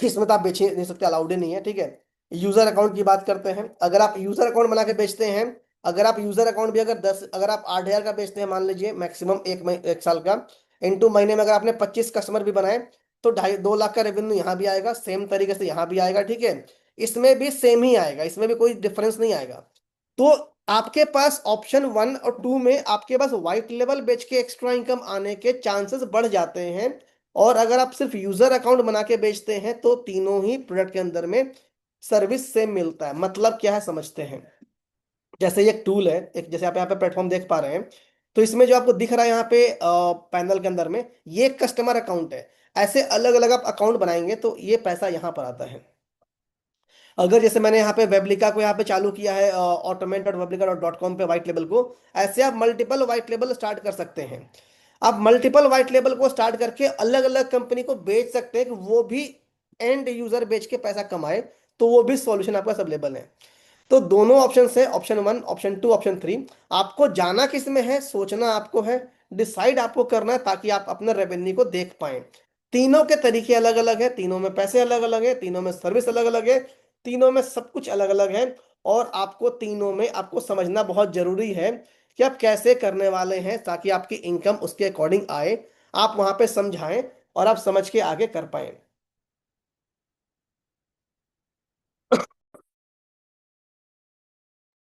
इसमें तो आप बेच ही नहीं सकते, अलाउड ही नहीं है, ठीक है। यूजर अकाउंट की बात करते हैं। अगर आप यूजर अकाउंट बना के बेचते हैं, अगर आप यूजर अकाउंट भी अगर 10, अगर आप 8,000 का बेचते हैं मान लीजिए, मैक्सिमम एक साल का, इंटू महीने में अगर आपने 25 कस्टमर भी बनाए, तो 2.5 2 लाख का रेवेन्यू यहाँ भी आएगा, सेम तरीके से यहाँ भी आएगा, ठीक है। इसमें भी सेम ही आएगा, इसमें भी कोई डिफरेंस नहीं आएगा। तो आपके पास ऑप्शन 1 और 2 में आपके पास व्हाइट लेवल बेच के एक्स्ट्रा इनकम आने के चांसेस बढ़ जाते हैं। और अगर आप सिर्फ यूजर अकाउंट बना के बेचते हैं, तो तीनों ही प्रोडक्ट के अंदर में सर्विस सेम मिलता है। मतलब क्या है समझते हैं? जैसे ये एक टूल है, एक जैसे आप यहाँ पे प्लेटफॉर्म देख पा रहे हैं, तो इसमें जो आपको दिख रहा है यहाँ पे पैनल के अंदर में, ये कस्टमर अकाउंट है। ऐसे अलग अलग आप अकाउंट बनाएंगे तो ये पैसा यहाँ पर आता है। अगर जैसे मैंने यहाँ पे वेबलिका को यहाँ पे चालू किया है, automate.weblica.com पे व्हाइट लेबल को, ऐसे आप मल्टीपल व्हाइट लेबल स्टार्ट कर सकते हैं। आप मल्टीपल व्हाइट लेबल को स्टार्ट करके अलग अलग कंपनी को बेच सकते हैं कि वो भी एंड यूजर बेच के पैसा कमाए। तो वो भी सॉल्यूशन आपका अवेलेबल है। तो दोनों ऑप्शन है, ऑप्शन 1, ऑप्शन 2, ऑप्शन 3। आपको जाना किस में है, सोचना आपको है, डिसाइड आपको करना है, ताकि आप अपने रेवेन्यू को देख पाए। तीनों के तरीके अलग अलग है, तीनों में पैसे अलग अलग है, तीनों में सर्विस अलग अलग है, तीनों में सब कुछ अलग अलग है। और आपको तीनों में आपको समझना बहुत जरूरी है कि आप कैसे करने वाले हैं, ताकि आपकी इनकम उसके अकॉर्डिंग आए। आप वहां पे समझाएं और आप समझ के आगे कर पाए।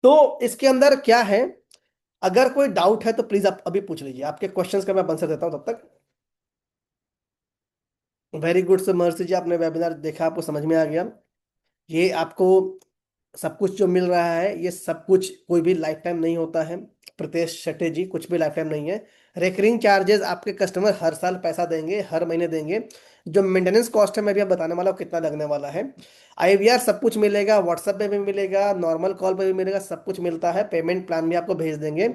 तो इसके अंदर क्या है, अगर कोई डाउट है तो प्लीज आप अभी पूछ लीजिए, आपके क्वेश्चंस का मैं आंसर देता हूं तब तक। वेरी गुड सर, महर्षि जी आपने वेबिनार देखा, आपको समझ में आ गया। ये आपको सब कुछ जो मिल रहा है, ये सब कुछ कोई भी लाइफ टाइम नहीं होता है। प्रत्येक स्ट्रेटेजी कुछ भी लाइफ टाइम नहीं है। रेकरिंग चार्जेस आपके कस्टमर हर साल पैसा देंगे, हर महीने देंगे। जो मेंटेनेंस कॉस्ट है मैं भी अब बताने वाला हूँ कितना लगने वाला है। आईवीआर सब कुछ मिलेगा, व्हाट्सएप पे भी मिलेगा, नॉर्मल कॉल पे भी मिलेगा, सब कुछ मिलता है। पेमेंट प्लान भी आपको भेज देंगे।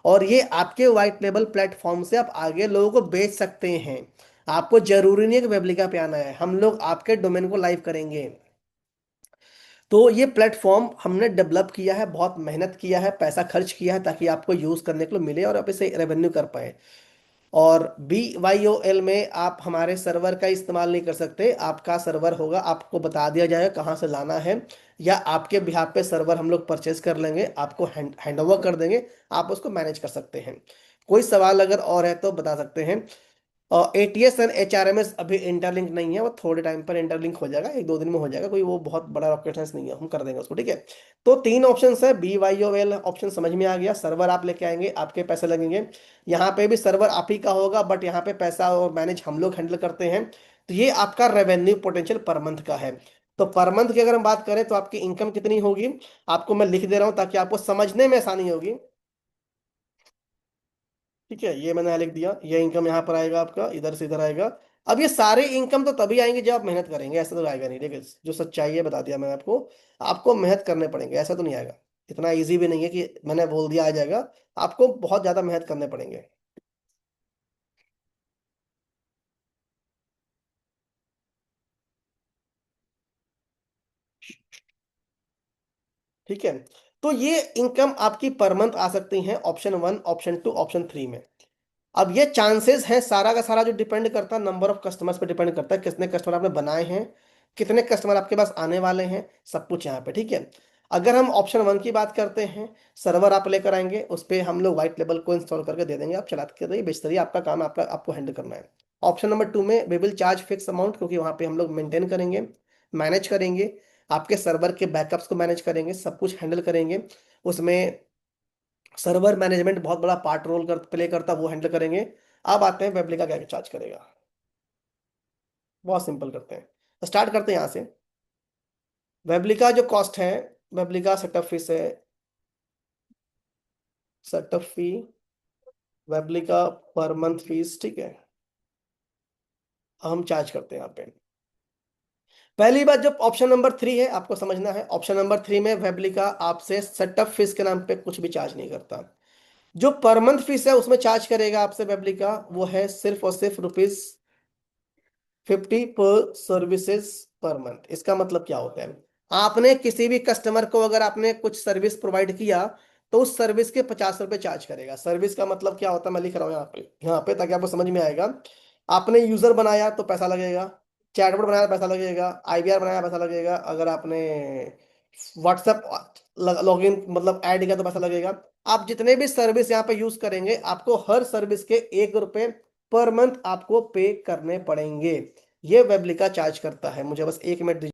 और ये आपके व्हाइट लेबल प्लेटफॉर्म से आप आगे लोगों को बेच सकते हैं। आपको जरूरी नहीं है कि वेबलिका पे आना है, हम लोग आपके डोमेन को लाइव करेंगे। तो ये प्लेटफॉर्म हमने डेवलप किया है, बहुत मेहनत किया है, पैसा खर्च किया है, ताकि आपको यूज करने को मिले और आप इसे रेवेन्यू कर पाए। और BYOL में आप हमारे सर्वर का इस्तेमाल नहीं कर सकते। आपका सर्वर होगा, आपको बता दिया जाएगा कहाँ से लाना है, या आपके बिहाफ पे सर्वर हम लोग परचेज कर लेंगे, आपको हैंड ओवर कर देंगे, आप उसको मैनेज कर सकते हैं। कोई सवाल अगर और है तो बता सकते हैं। और ATS एंड HRMS अभी इंटरलिंक नहीं है, वो थोड़े टाइम पर इंटरलिंक हो जाएगा, 1-2 दिन में हो जाएगा, कोई वो बहुत बड़ा रॉकेट साइंस नहीं है, हम कर देंगे उसको, ठीक है। तो 3 ऑप्शन है। BYOL ऑप्शन समझ में आ गया, सर्वर आप लेके आएंगे, आपके पैसे लगेंगे। यहाँ पे भी सर्वर आप ही का होगा, बट यहाँ पे पैसा और मैनेज हम लोग हैंडल करते हैं। तो ये आपका रेवेन्यू पोटेंशियल पर मंथ का है। तो पर मंथ की अगर हम बात करें तो आपकी इनकम कितनी होगी, आपको मैं लिख दे रहा हूँ ताकि आपको समझने में आसानी होगी। ठीक है, ये मैंने यहाँ लिख दिया, ये इनकम यहाँ पर आएगा आपका, इधर से इधर आएगा। अब ये सारे इनकम तो तभी आएंगे जब आप मेहनत करेंगे, ऐसा तो आएगा नहीं, देखिए जो सच्चाई है बता दिया मैंने आपको। आपको मेहनत करने पड़ेंगे, ऐसा तो नहीं आएगा। इतना इजी भी नहीं है कि मैंने बोल दिया आ जाएगा, आपको बहुत ज्यादा मेहनत करने पड़ेंगे। ठीक है, तो ये इनकम आपकी पर मंथ आ सकती है ऑप्शन 1, ऑप्शन 2, ऑप्शन 3 में। अब ये चांसेस हैं, सारा का सारा जो डिपेंड करता है नंबर ऑफ कस्टमर्स पे डिपेंड करता है, कितने कस्टमर आपने बनाए हैं, कितने कस्टमर आपके पास आने वाले हैं, सब कुछ यहाँ पे, ठीक है। अगर हम ऑप्शन 1 की बात करते हैं, सर्वर आप लेकर आएंगे, उस पर हम लोग व्हाइट लेबल को इंस्टॉल करके दे देंगे, आप चलाते रहिए बेचते रहिए, आपका काम आपका आपको हैंडल करना है। ऑप्शन नंबर 2 में we will charge fix amount, क्योंकि वहाँ पे हम लोग मेंटेन करेंगे, मैनेज करेंगे, आपके सर्वर के बैकअप्स को मैनेज करेंगे, सब कुछ हैंडल करेंगे। उसमें सर्वर मैनेजमेंट बहुत बड़ा पार्ट रोल कर प्ले करता है, वो हैंडल करेंगे। अब आते हैं वेबली का क्या चार्ज करेगा। बहुत सिंपल करते हैं, स्टार्ट करते हैं यहाँ से। वेबली का जो कॉस्ट है, वेबली का सेटअप फीस है, सेटअप फी, वेबली का पर मंथ फीस, ठीक है, हम चार्ज करते हैं यहाँ पे। पहली बात, जब ऑप्शन नंबर 3 है, आपको समझना है, ऑप्शन नंबर 3 में वेबली का आपसे सेटअप फीस के नाम पे कुछ भी चार्ज नहीं करता। जो पर मंथ फीस है उसमें चार्ज करेगा आपसे वेबली का, वो है सिर्फ और सिर्फ ₹50 पर सर्विसेज पर मंथ। इसका मतलब क्या होता है, आपने किसी भी कस्टमर को अगर आपने कुछ सर्विस प्रोवाइड किया, तो उस सर्विस के ₹50 चार्ज करेगा। सर्विस का मतलब क्या होता है मैं लिख रहा हूँ यहाँ पे ताकि आपको समझ में आएगा। आपने यूजर बनाया तो पैसा लगेगा, चैटबॉट बनाया तो पैसा लगेगा, IVR बनाया पैसा लगेगा, अगर आपने व्हाट्सएप लॉगिन मतलब ऐड किया तो पैसा लगेगा। आप जितने भी सर्विस यहाँ पे यूज करेंगे, आपको हर सर्विस के ₹1 पर मंथ आपको पे करने पड़ेंगे। ये वेबलिका चार्ज करता है, मुझे बस 1 मिनट दीजिए।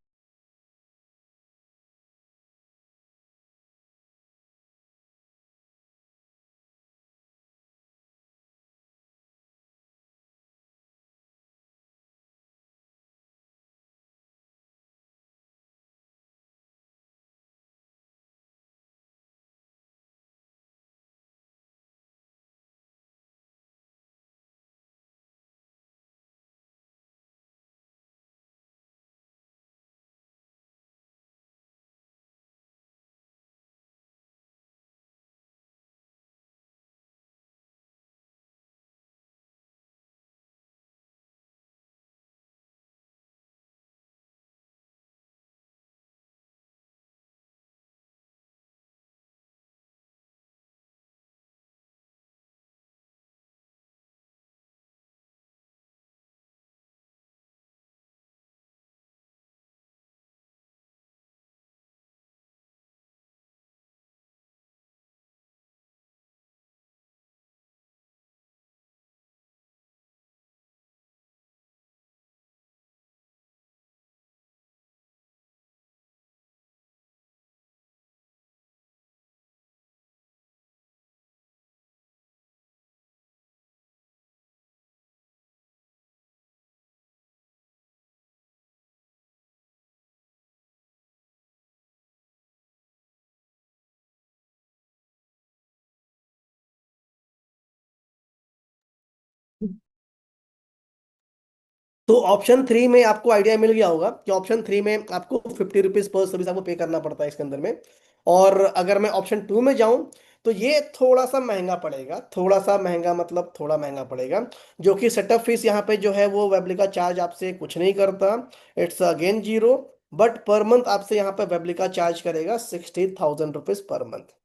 तो ऑप्शन 3 में आपको आइडिया मिल गया होगा कि ऑप्शन 3 में आपको ₹50 पर सर्विस आपको पे करना पड़ता है इसके अंदर में। और अगर मैं ऑप्शन 2 में जाऊं, तो ये थोड़ा सा महंगा पड़ेगा, थोड़ा सा महंगा मतलब थोड़ा महंगा पड़ेगा। जो कि सेटअप फीस यहाँ पे जो है वो वेबलिका चार्ज आपसे कुछ नहीं करता, it's again zero. But per month आपसे यहाँ पे वेबलिका चार्ज करेगा ₹60,000 पर मंथ।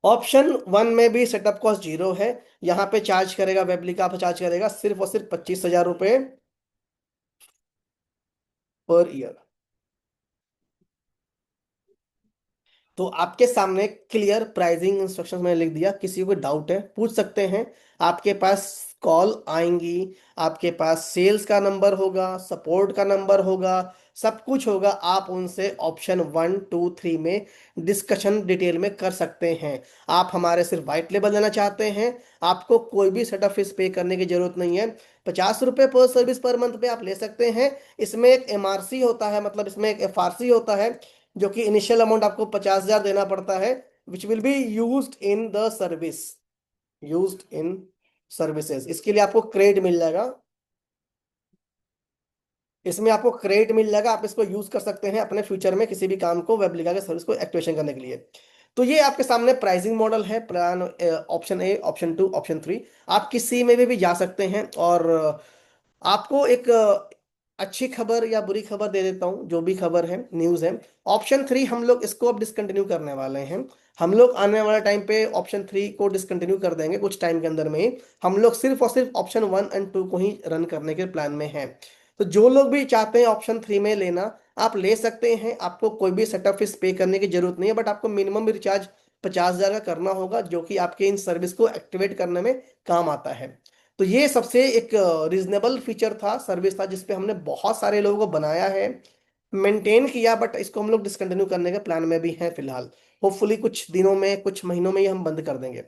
ऑप्शन वन में भी सेटअप कॉस्ट जीरो है। यहाँ पे चार्ज करेगा वेबलिका, आपसे चार्ज करेगा सिर्फ और सिर्फ 25,000 रुपये पर ईयर। तो आपके सामने क्लियर प्राइसिंग इंस्ट्रक्शंस मैंने लिख दिया, किसी को डाउट है पूछ सकते हैं। आपके पास कॉल आएंगी, आपके पास सेल्स का नंबर होगा, सपोर्ट का नंबर होगा, सब कुछ होगा। आप उनसे ऑप्शन वन टू थ्री में डिस्कशन डिटेल में कर सकते हैं। आप हमारे सिर्फ वाइट लेबल लेना चाहते हैं, आपको कोई भी सेटअप फीस पे करने की जरूरत नहीं है। 50 रुपये पर सर्विस पर मंथ पे आप ले सकते हैं। इसमें एक एमआरसी होता है, मतलब इसमें एक एफआरसी होता है, जो कि इनिशियल अमाउंट आपको 50,000 देना पड़ता है, which will be used in the service, used in services. इसके लिए आपको क्रेडिट मिल जाएगा, इसमें आपको क्रेडिट मिल जाएगा, आप इसको यूज कर सकते हैं अपने फ्यूचर में किसी भी काम को, वेबलिका के सर्विस को एक्टिवेशन करने के लिए। तो ये आपके सामने प्राइसिंग मॉडल है, plan option A, option two, option three. आप किसी में भी जा सकते हैं। और आपको एक अच्छी खबर या बुरी खबर दे देता हूं, जो भी खबर है, न्यूज़ है। ऑप्शन थ्री हम लोग इसको अब डिसकंटिन्यू करने वाले हैं। हम लोग आने वाले टाइम पे ऑप्शन थ्री को डिसकंटिन्यू कर देंगे कुछ टाइम के अंदर में ही। हम लोग सिर्फ और सिर्फ ऑप्शन वन एंड टू को ही रन करने के प्लान में हैं। तो जो लोग भी चाहते हैं ऑप्शन थ्री में लेना, आप ले सकते हैं। आपको कोई भी सेटअप फीस पे करने की जरूरत नहीं है, बट आपको मिनिमम रिचार्ज 50,000 का करना होगा, जो कि आपके इन सर्विस को एक्टिवेट करने में काम आता है। तो ये सबसे एक रीजनेबल फीचर था, सर्विस था, जिसपे हमने बहुत सारे लोगों को बनाया है, मेंटेन किया, बट इसको हम लोग डिसकंटिन्यू करने के प्लान में भी हैं फिलहाल। होपफुली कुछ दिनों में, कुछ महीनों में ही हम बंद कर देंगे।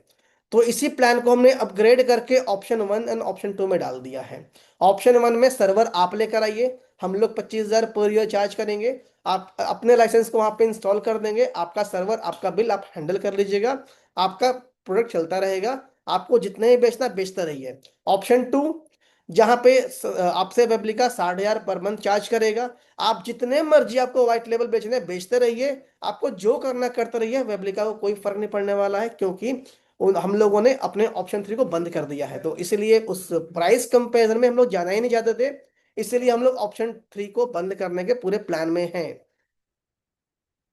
तो इसी प्लान को हमने अपग्रेड करके option one and option two में डाल दिया है। ऑप्शन वन में सर्वर आप लेकर आइए, हम लोग 25,000 पर ईयर चार्ज करेंगे। आप अपने लाइसेंस को वहां पे इंस्टॉल कर देंगे, आपका सर्वर, आपका बिल आप हैंडल कर लीजिएगा, आपका प्रोडक्ट चलता रहेगा, आपको जितने ही बेचना बेचता रहिए। ऑप्शन टू, जहां पे आपसे वेबलिका 60,000 पर मंथ चार्ज करेगा, आप जितने मर्जी आपको व्हाइट लेबल बेचने हैं, बेचते रहिए, आपको जो करना करते रहिए, वेबलिका को कोई फर्क नहीं पड़ने वाला है, क्योंकि हम लोगों ने अपने ऑप्शन थ्री को बंद कर दिया है। तो इसलिए उस प्राइस कंपैरिजन में हम लोग जाना ही नहीं चाहते थे, इसलिए हम लोग ऑप्शन थ्री को बंद करने के पूरे प्लान में हैं।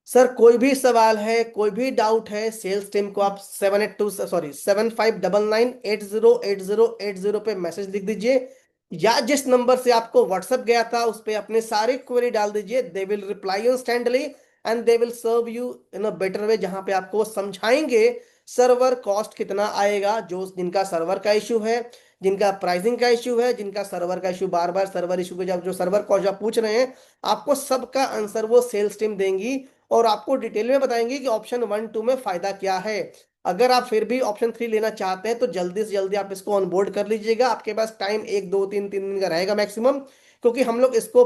सर कोई भी सवाल है, कोई भी डाउट है, सेल्स टीम को आप 7599808080 पे मैसेज लिख दीजिए, या जिस नंबर से आपको व्हाट्सएप गया था उस पे अपने सारे क्वेरी डाल दीजिए। They will reply instantly and they will serve you in a better way, जहां पे आपको वो समझाएंगे सर्वर कॉस्ट कितना आएगा। जो जिनका सर्वर का इशू है, जिनका प्राइसिंग का इशू है, जिनका सर्वर का इशू, बार बार सर्वर इशू के जब जो सर्वर कॉस्ट आप पूछ रहे हैं, आपको सबका आंसर वो सेल्स टीम देंगी, और आपको डिटेल में बताएंगे कि ऑप्शन वन टू में फायदा क्या है। अगर आप फिर भी ऑप्शन थ्री लेना चाहते हैं, तो जल्दी से जल्दी आप इसको ऑनबोर्ड कर लीजिएगा। आपके पास टाइम एक दो तीन तीन दिन का रहेगा मैक्सिमम, क्योंकि हम लोग इसको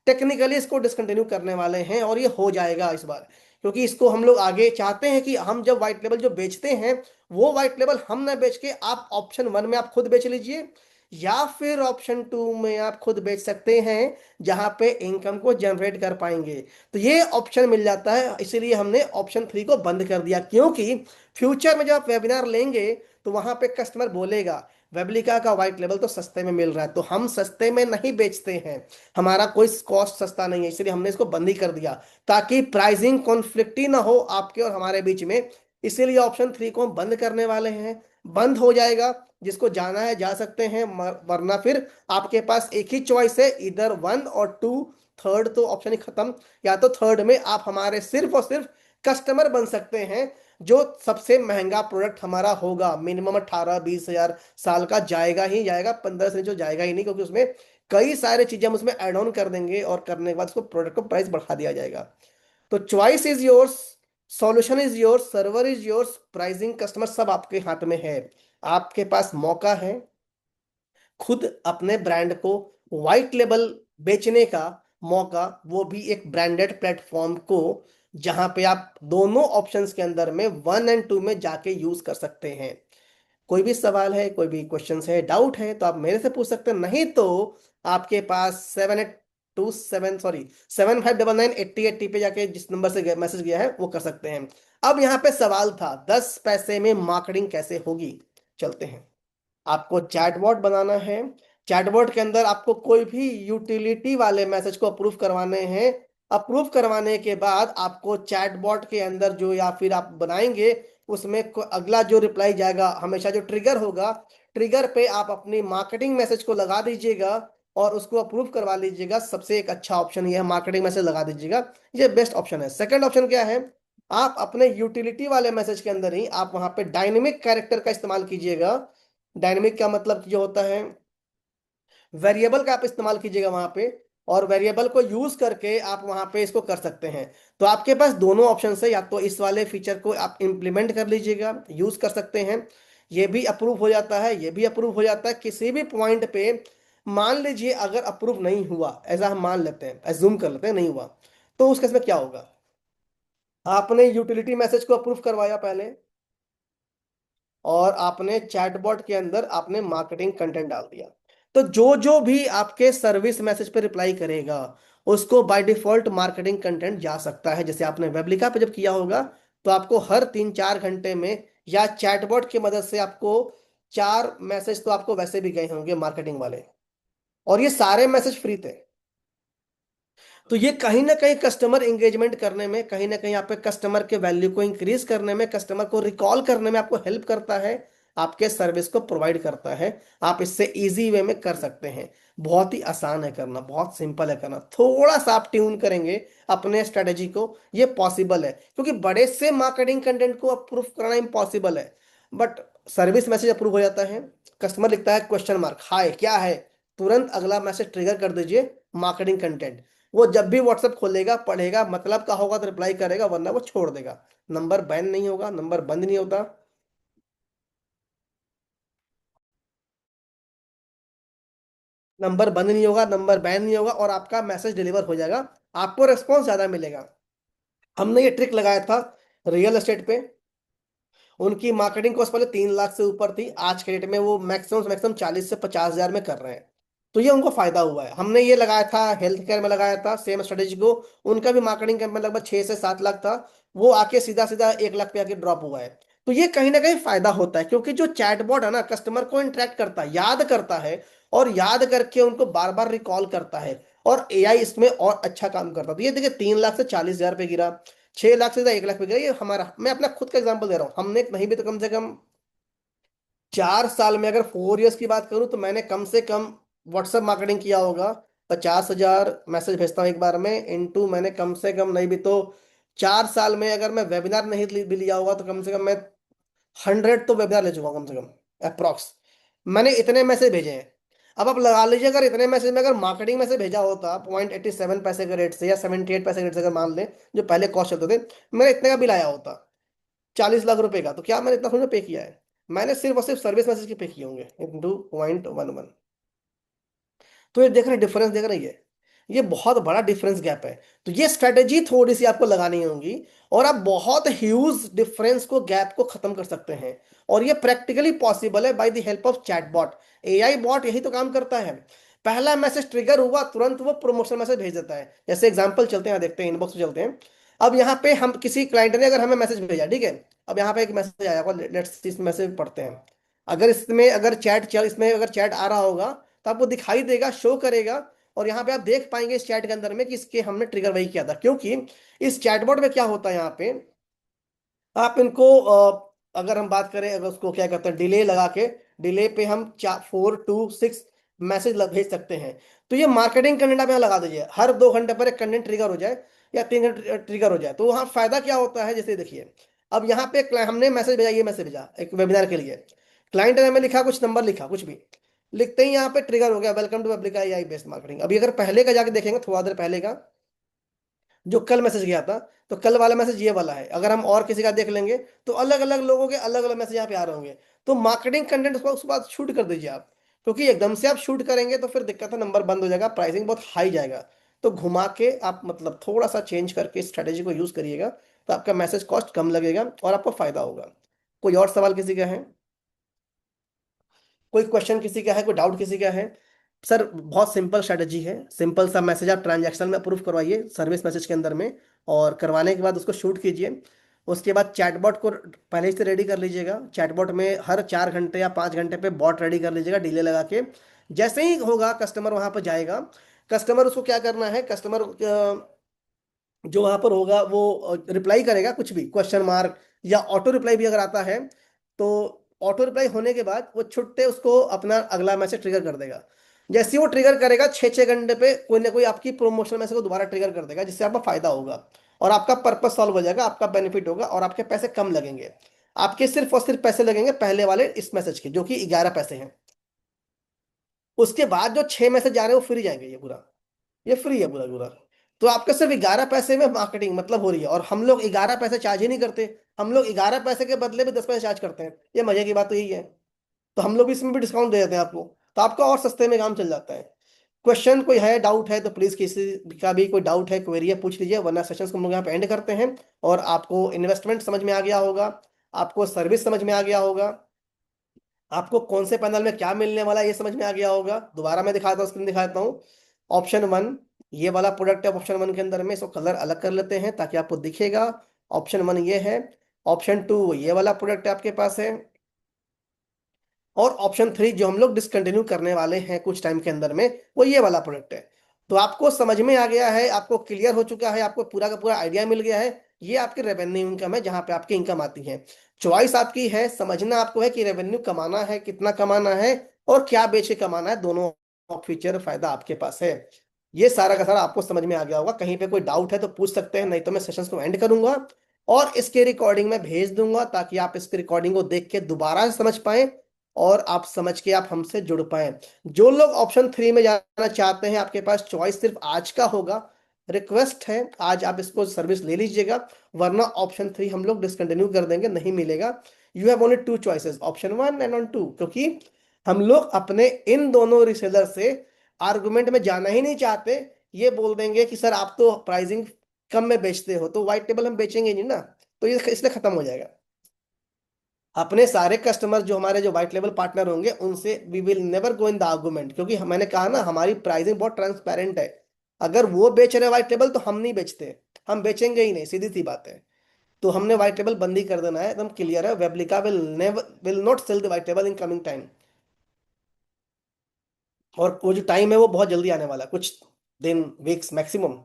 टेक्निकली इसको डिसकंटिन्यू करने वाले हैं, और ये हो जाएगा इस बार। क्योंकि इसको हम लोग आगे चाहते हैं कि हम जब व्हाइट लेबल जो बेचते हैं, वो व्हाइट लेबल हम ना बेच के आप ऑप्शन वन में आप खुद बेच लीजिए, या फिर ऑप्शन टू में आप खुद बेच सकते हैं, जहां पे इनकम को जनरेट कर पाएंगे। तो ये ऑप्शन मिल जाता है, इसीलिए हमने ऑप्शन थ्री को बंद कर दिया। क्योंकि फ्यूचर में जब आप वेबिनार लेंगे, तो वहां पे कस्टमर बोलेगा वेबलिका का व्हाइट लेबल तो सस्ते में मिल रहा है, तो हम सस्ते में नहीं बेचते हैं, हमारा कोई कॉस्ट सस्ता नहीं है, इसलिए हमने इसको बंद ही कर दिया, ताकि प्राइसिंग कॉन्फ्लिक्ट ही ना हो आपके और हमारे बीच में। इसीलिए ऑप्शन थ्री को हम बंद करने वाले हैं। बंद हो जाएगा, जिसको जाना है जा सकते हैं, वरना फिर आपके पास एक ही चॉइस है, इधर वन और टू, थर्ड तो ऑप्शन ही खत्म। या तो थर्ड में आप हमारे सिर्फ और सिर्फ कस्टमर बन सकते हैं, जो सबसे महंगा प्रोडक्ट हमारा होगा, मिनिमम 18-20 हजार साल का जाएगा ही जाएगा, 15 से नीचे जाएगा ही नहीं, क्योंकि उसमें कई सारे चीजें हम उसमें ऐड ऑन कर देंगे, और करने के बाद उसको प्रोडक्ट को प्राइस बढ़ा दिया जाएगा। तो choice is yours, solution is yours, server is yours, pricing customer सब आपके हाथ में है। आपके पास मौका है खुद अपने ब्रांड को व्हाइट लेबल बेचने का मौका, वो भी एक ब्रांडेड प्लेटफॉर्म को, जहां पे आप दोनों ऑप्शंस के अंदर में वन एंड टू में जाके यूज कर सकते हैं। कोई भी सवाल है, कोई भी क्वेश्चंस है, डाउट है, तो आप मेरे से पूछ सकते हैं, नहीं तो आपके पास 75998080 पे जाके जिस नंबर से मैसेज गया है वो कर सकते हैं। अब यहाँ पे सवाल था 10 पैसे में मार्केटिंग कैसे होगी, चलते हैं। आपको चैटबॉट बनाना है। चैटबॉट के अंदर आपको कोई भी यूटिलिटी वाले मैसेज को अप्रूव करवाने हैं। अप्रूव करवाने के बाद आपको चैटबॉट के अंदर जो, या फिर आप बनाएंगे उसमें अगला जो रिप्लाई जाएगा हमेशा जो ट्रिगर होगा, ट्रिगर पे आप अपनी मार्केटिंग मैसेज को लगा दीजिएगा और उसको अप्रूव करवा लीजिएगा। सबसे एक अच्छा ऑप्शन ये है, मार्केटिंग मैसेज लगा दीजिएगा, ये बेस्ट ऑप्शन है। सेकंड ऑप्शन क्या है, आप अपने यूटिलिटी वाले मैसेज के अंदर ही आप वहां पे डायनेमिक कैरेक्टर का इस्तेमाल कीजिएगा। डायनेमिक का मतलब जो होता है, वेरिएबल का आप इस्तेमाल कीजिएगा वहां पे, और वेरिएबल को यूज करके आप वहां पे इसको कर सकते हैं। तो आपके पास दोनों ऑप्शन है, या तो इस वाले फीचर को आप इंप्लीमेंट कर लीजिएगा, यूज कर सकते हैं, ये भी अप्रूव हो जाता है, ये भी अप्रूव हो जाता है। किसी भी पॉइंट पे मान लीजिए अगर अप्रूव नहीं हुआ, ऐसा हम मान लेते हैं, एज्यूम कर लेते हैं नहीं हुआ, तो उस केस में क्या होगा, आपने यूटिलिटी मैसेज को अप्रूव करवाया पहले, और आपने चैटबॉट के अंदर आपने मार्केटिंग कंटेंट डाल दिया, तो जो जो भी आपके सर्विस मैसेज पे रिप्लाई करेगा उसको बाय डिफॉल्ट मार्केटिंग कंटेंट जा सकता है। जैसे आपने वेबलिका पे जब किया होगा, तो आपको हर 3-4 घंटे में या चैटबॉट की मदद से आपको 4 मैसेज तो आपको वैसे भी गए होंगे मार्केटिंग वाले, और ये सारे मैसेज फ्री थे। तो ये कहीं ना कहीं कस्टमर इंगेजमेंट करने में, कहीं ना कहीं आप पे कस्टमर के वैल्यू को इंक्रीज करने में, कस्टमर को रिकॉल करने में आपको हेल्प करता है, आपके सर्विस को प्रोवाइड करता है। आप इससे इजी वे में कर सकते हैं। बहुत ही आसान है करना, बहुत सिंपल है करना, थोड़ा सा आप ट्यून करेंगे अपने स्ट्रेटेजी को, ये पॉसिबल है। क्योंकि बड़े से मार्केटिंग कंटेंट को अप्रूव करना इम्पॉसिबल है, बट सर्विस मैसेज अप्रूव हो जाता है। कस्टमर लिखता है क्वेश्चन मार्क, हाय क्या है, तुरंत अगला मैसेज ट्रिगर कर दीजिए मार्केटिंग कंटेंट। वो जब भी व्हाट्सएप खोलेगा पढ़ेगा, मतलब का होगा तो रिप्लाई करेगा, वरना वो छोड़ देगा। नंबर बैन नहीं होगा, नंबर बंद नहीं होता, नंबर बंद नहीं होगा, नंबर बैन नहीं होगा, और आपका मैसेज डिलीवर हो जाएगा, आपको रिस्पॉन्स ज्यादा मिलेगा। हमने ये ट्रिक लगाया था रियल एस्टेट पे। उनकी मार्केटिंग कॉस्ट पहले 3 लाख से ऊपर थी, आज के डेट में वो मैक्सिमम मैक्सिमम 40 से 50 हजार में कर रहे हैं। तो ये उनको फायदा हुआ है। हमने ये लगाया था हेल्थ केयर में, लगाया था सेम स्ट्रेटेजी को, उनका भी मार्केटिंग कैंपेन लगभग 6 से 7 लाख था, वो आके सीधा सीधा 1 लाख पे आके ड्रॉप हुआ है। तो ये कहीं ना कहीं फायदा होता है, क्योंकि जो चैटबॉट है ना, कस्टमर को इंटरेक्ट करता है, याद करता है, और याद करके उनको बार बार रिकॉल करता है, और एआई इसमें और अच्छा काम करता है। तो ये देखिए 3 लाख से 40 हजार पे गिरा, 6 लाख से 1 लाख पे गया। ये हमारा, मैं अपना खुद का एग्जांपल दे रहा हूँ, हमने नहीं भी तो कम से कम 4 साल में, अगर 4 इयर्स की बात करूँ, तो मैंने कम से कम व्हाट्सएप मार्केटिंग किया होगा 50 हजार मैसेज भेजता हूँ एक बार में, इनटू मैंने कम से कम नहीं भी तो 4 साल में, अगर मैं वेबिनार नहीं भी लिया होगा तो कम से कम मैं 100 तो वेबिनार ले चुका हूँ कम से कम, अप्रॉक्स। मैंने इतने मैसेज भेजे हैं। अब आप लगा लीजिए, अगर इतने मैसेज में अगर मार्केटिंग मैसेज भेजा होता 0.87 पैसे के रेट से या 78 पैसे के रेट से, अगर मान लें जो पहले कॉस्ट चलते थे, मैंने इतने का बिल आया होता 40 लाख रुपए का, तो क्या मैंने इतना थोड़ी पे किया है, मैंने सिर्फ और सिर्फ सर्विस मैसेज के पे किए होंगे इंटू 0.11। तो ये देख रहे डिफरेंस, देख रहे हैं ये बहुत बड़ा डिफरेंस गैप है। तो ये स्ट्रेटेजी थोड़ी सी आपको लगानी होगी, और आप बहुत ह्यूज डिफरेंस को, गैप को खत्म कर सकते हैं। और ये प्रैक्टिकली पॉसिबल है by the help of chatbot. AI bot यही तो काम करता है, पहला मैसेज ट्रिगर हुआ तुरंत वो प्रमोशनल मैसेज भेज देता है। जैसे एग्जांपल चलते हैं, देखते हैं, इनबॉक्स पे चलते हैं। अब यहाँ पे हम किसी क्लाइंट ने अगर हमें मैसेज भेजा, ठीक है, अब यहाँ पे एक मैसेज आया होगा, लेट्स इस मैसेज पढ़ते हैं। अगर इसमें अगर चैट चल इसमें अगर चैट आ रहा होगा, तो आपको दिखाई देगा, शो करेगा, और यहाँ पे आप देख पाएंगे इस चैट के अंदर में कि इसके हमने ट्रिगर वही किया था। क्योंकि इस चैटबॉट में क्या होता है, यहाँ पे आप इनको अगर हम बात करें, अगर उसको क्या कहते हैं, डिले लगा के, डिले पे हम 4 to 6 मैसेज भेज सकते हैं। तो ये मार्केटिंग कंटेंट आप यहाँ लगा दीजिए, हर 2 घंटे पर एक कंटेंट ट्रिगर हो जाए, या 3 घंटे ट्रिगर हो जाए। तो वहाँ फायदा क्या होता है, जैसे देखिए, अब यहाँ पे हमने मैसेज भेजा, ये मैसेज भेजा एक वेबिनार के लिए, क्लाइंट ने हमें लिखा कुछ नंबर, लिखा कुछ भी, लिखते ही यहाँ पे ट्रिगर हो गया, welcome to public I based marketing. अभी अगर पहले का जाके देखेंगे, थोड़ा देर पहले का जो कल मैसेज गया था, तो कल वाला मैसेज ये वाला है। अगर हम और किसी का देख लेंगे, तो अलग अलग लोगों के अलग अलग मैसेज यहाँ पे आ रहे होंगे। तो मार्केटिंग कंटेंट उसके बाद शूट कर दीजिए आप, क्योंकि एकदम से आप शूट करेंगे तो फिर दिक्कत है, नंबर बंद हो जाएगा, प्राइसिंग बहुत हाई जाएगा। तो घुमा के आप मतलब थोड़ा सा चेंज करके स्ट्रेटेजी को यूज करिएगा, तो आपका मैसेज कॉस्ट कम लगेगा और आपको फायदा होगा। कोई और सवाल किसी का है, कोई क्वेश्चन किसी का है, कोई डाउट किसी का है? सर बहुत सिंपल स्ट्रेटजी है, सिंपल सा मैसेज आप ट्रांजैक्शन में अप्रूव करवाइए सर्विस मैसेज के अंदर में, और करवाने के बाद उसको शूट कीजिए। उसके बाद चैटबॉट को पहले से रेडी कर लीजिएगा, चैटबॉट में हर 4 घंटे या 5 घंटे पे बॉट रेडी कर लीजिएगा डिले लगा के। जैसे ही होगा कस्टमर वहां पर जाएगा, कस्टमर उसको क्या करना है, कस्टमर जो वहां पर होगा वो रिप्लाई करेगा कुछ भी, क्वेश्चन मार्क या ऑटो रिप्लाई भी अगर आता है तो ऑटो रिप्लाई होने के बाद वो छुट्टे उसको अपना अगला मैसेज ट्रिगर कर देगा। जैसे ही वो ट्रिगर करेगा 6-6 घंटे पे कोई ना कोई आपकी प्रोमोशनल मैसेज को दोबारा ट्रिगर कर देगा, जिससे आपका फायदा होगा और आपका पर्पस सॉल्व हो जाएगा, आपका बेनिफिट होगा और आपके पैसे कम लगेंगे। आपके सिर्फ और सिर्फ पैसे लगेंगे पहले वाले इस मैसेज के, जो कि 11 पैसे हैं। उसके बाद जो 6 मैसेज जा रहे हैं वो फ्री जाएंगे, ये पूरा, ये फ्री है पूरा पूरा। तो आपका सिर्फ 11 पैसे में मार्केटिंग मतलब हो रही है, और हम लोग 11 पैसे चार्ज ही नहीं करते। हम लोग 11 पैसे के बदले में 10 पैसे चार्ज करते हैं। ये मजे की बात तो यही है। तो हम लोग भी इसमें भी डिस्काउंट दे देते हैं आपको, तो आपका और सस्ते में काम चल जाता है। क्वेश्चन कोई है, डाउट है तो प्लीज किसी का भी कोई डाउट है, क्वेरी है, पूछ लीजिए, वरना सेशंस को हम लोग यहाँ पे एंड करते हैं। और आपको इन्वेस्टमेंट समझ में आ गया होगा, आपको सर्विस समझ में आ गया होगा, आपको कौन से पैनल में क्या मिलने वाला है ये समझ में आ गया होगा। दोबारा मैं दिखाता हूँ, स्क्रीन दिखाता हूँ। ऑप्शन 1 ये वाला प्रोडक्ट है। ऑप्शन 1 के अंदर में इसको कलर अलग कर लेते हैं ताकि आपको दिखेगा। ऑप्शन 1 ये है। ऑप्शन 2 ये वाला प्रोडक्ट आपके पास है। और ऑप्शन 3 जो हम लोग डिसकंटिन्यू करने वाले हैं कुछ टाइम के अंदर में, वो ये वाला प्रोडक्ट है। तो आपको समझ में आ गया है, आपको क्लियर हो चुका है, आपको पूरा का पूरा आइडिया मिल गया है। ये आपकी रेवेन्यू इनकम है, जहां पे आपकी इनकम आती है। चॉइस आपकी है, समझना आपको है कि रेवेन्यू कमाना है, कितना कमाना है और क्या बेच के कमाना है। दोनों फीचर फायदा आपके पास है। ये सारा का सारा आपको समझ में आ गया होगा। कहीं पे कोई डाउट है तो पूछ सकते हैं, नहीं तो मैं सेशंस को एंड करूंगा और इसके रिकॉर्डिंग में भेज दूंगा, ताकि आप इसकी रिकॉर्डिंग को देख के दोबारा से समझ पाएं और आप समझ के आप हमसे जुड़ पाए। जो लोग ऑप्शन 3 में जाना चाहते हैं, आपके पास चॉइस सिर्फ आज का होगा। रिक्वेस्ट है आज आप इसको सर्विस ले लीजिएगा, वरना ऑप्शन 3 हम लोग डिसकंटिन्यू कर देंगे, नहीं मिलेगा। You have only 2 choices, option 1 and 2, क्योंकि हम लोग अपने इन दोनों रिसेलर से आर्गुमेंट में जाना ही नहीं चाहते। ये बोल देंगे कि सर आप तो प्राइसिंग कम में बेचते हो, तो व्हाइट टेबल हम बेचेंगे नहीं ना, तो ये इसलिए खत्म हो जाएगा। अपने सारे कस्टमर जो हमारे जो व्हाइट लेवल पार्टनर होंगे उनसे we will never go in the argument, क्योंकि मैंने कहा ना हमारी प्राइसिंग बहुत ट्रांसपेरेंट है। अगर वो बेच रहे व्हाइट लेवल तो हम नहीं बेचते, हम बेचेंगे ही नहीं, सीधी सी बात है। तो हमने व्हाइट लेवल बंद ही कर देना है, एकदम क्लियर है। Weblika will not sell the white लेवल इन कमिंग टाइम। और वो जो टाइम है वो बहुत जल्दी आने वाला है, कुछ दिन, वीक्स मैक्सिमम।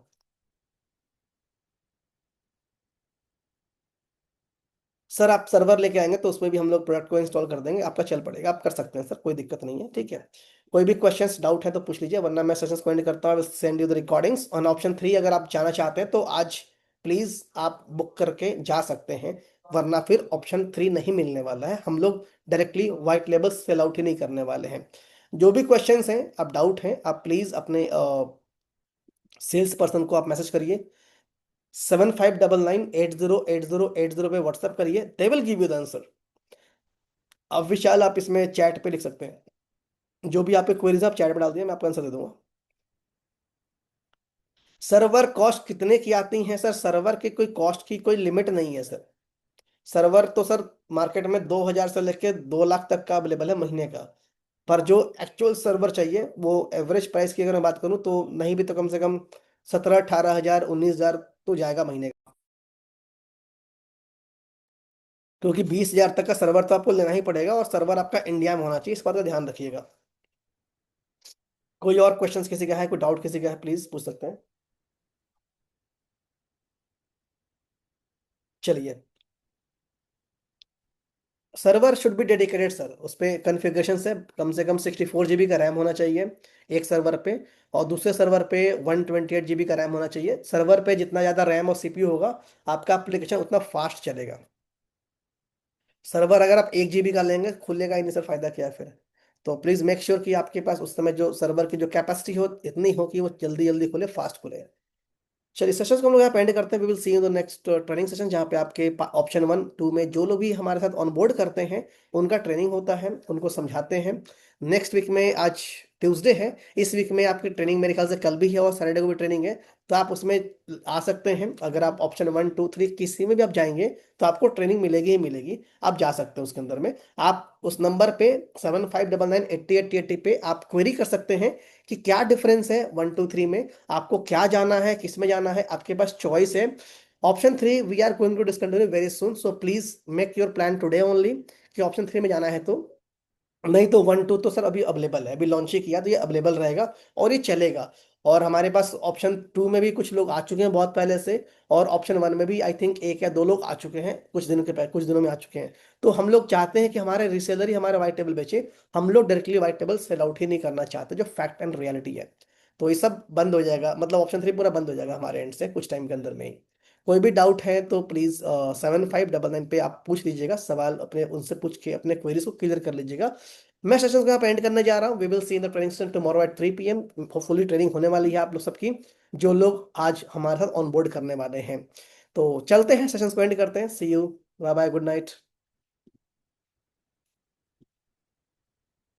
सर आप सर्वर लेके आएंगे तो उसमें भी हम लोग प्रोडक्ट को इंस्टॉल कर देंगे, आपका चल पड़ेगा, आप कर सकते हैं सर, कोई दिक्कत नहीं है, ठीक है। कोई भी क्वेश्चंस डाउट है तो पूछ लीजिए, वरना मैं सेशंस को एंड करता हूँ, send you the recordings on option 3। अगर आप जाना चाहते हैं तो आज प्लीज आप बुक करके जा सकते हैं, वरना फिर ऑप्शन 3 नहीं मिलने वाला है। हम लोग directly white label sell out ही नहीं करने वाले हैं। जो भी क्वेश्चंस हैं, आप डाउट हैं, आप प्लीज अपने सेल्स पर्सन को आप मैसेज करिए। 7599 808080 पे व्हाट्सएप करिए, they will give you the answer. अब विशाल आप इसमें चैट पे लिख सकते हैं, जो भी आपके क्वेरीज आप चैट पे डाल दिए, मैं आपको आंसर दे दूंगा। सर्वर कॉस्ट कितने की आती हैं सर? सर्वर की कोई कॉस्ट की कोई लिमिट नहीं है सर। सर्वर तो सर मार्केट में 2000 से लेके 2 लाख तक का अवेलेबल है महीने का। पर जो एक्चुअल सर्वर चाहिए वो एवरेज प्राइस की अगर मैं बात करूं तो नहीं भी तो कम से कम 17-18 हजार 19 हजार तो जाएगा महीने का। क्योंकि 20 हजार तक का सर्वर तो आपको लेना ही पड़ेगा, और सर्वर आपका इंडिया में होना चाहिए, इस बात का ध्यान रखिएगा। कोई और क्वेश्चंस किसी का है, कोई डाउट किसी का है, प्लीज पूछ सकते हैं। चलिए। Server should be dedicated sir, उस पर कन्फिग्रेशन से कम 64 GB का रैम होना चाहिए एक सर्वर पे, और दूसरे सर्वर पे 128 GB का रैम होना चाहिए। सर्वर पे जितना ज़्यादा रैम और सीपीयू होगा, आपका एप्लीकेशन उतना फास्ट चलेगा। सर्वर अगर आप 1 GB का लेंगे, खुलेगा ही नहीं सर, फायदा क्या है फिर। तो प्लीज़ मेक श्योर कि आपके पास उस समय जो सर्वर की जो कैपेसिटी हो इतनी हो कि वो जल्दी जल्दी खुले, फास्ट खुले। चलिए सेशंस को हम लोग यहाँ पे एंड करते हैं। We will see you the next training session, जहाँ पे आपके ऑप्शन 1-2 में जो लोग भी हमारे साथ ऑनबोर्ड करते हैं उनका ट्रेनिंग होता है, उनको समझाते हैं। नेक्स्ट वीक में, आज ट्यूसडे है, इस वीक में आपकी ट्रेनिंग मेरे ख्याल से कल भी है और सैटरडे को भी ट्रेनिंग है। तो आप उसमें आ सकते हैं। अगर आप ऑप्शन 1, 2, 3 किसी में भी आप जाएंगे तो आपको ट्रेनिंग मिलेगी ही मिलेगी, आप जा सकते हैं उसके अंदर में। आप उस नंबर पे 7599 8080 पे आप क्वेरी कर सकते हैं कि क्या डिफरेंस है 1, 2, 3 में, आपको क्या जाना है, किस में जाना है, आपके पास चॉइस है। Option 3 we are going to discontinue very soon, so please make your plan today only कि ऑप्शन 3 में जाना है तो। नहीं तो 1, 2 तो सर अभी अवेलेबल है, अभी लॉन्च ही किया तो ये अवेलेबल रहेगा और ये चलेगा। और हमारे पास ऑप्शन 2 में भी कुछ लोग आ चुके हैं बहुत पहले से, और ऑप्शन 1 में भी आई थिंक एक या दो लोग आ चुके हैं, कुछ दिनों में आ चुके हैं। तो हम लोग चाहते हैं कि हमारे रीसेलर ही हमारे व्हाइट टेबल बेचे, हम लोग directly white table sell out ही नहीं करना चाहते, जो फैक्ट एंड रियलिटी है। तो ये सब बंद हो जाएगा, मतलब ऑप्शन 3 पूरा बंद हो जाएगा हमारे एंड से कुछ टाइम के अंदर में ही। कोई भी डाउट है तो प्लीज 7599 पे आप पूछ लीजिएगा, सवाल अपने उनसे पूछ के अपने क्वेरीज को क्लियर कर लीजिएगा। मैं सेशन को यहाँ पे एंड करने जा रहा हूँ। We will see in the training session tomorrow at 3 PM। Hopefully training होने वाली है आप लोग सबकी, जो लोग आज हमारे साथ ऑन बोर्ड करने वाले हैं। तो चलते हैं, सेशन को एंड करते हैं। See you, bye bye, good night.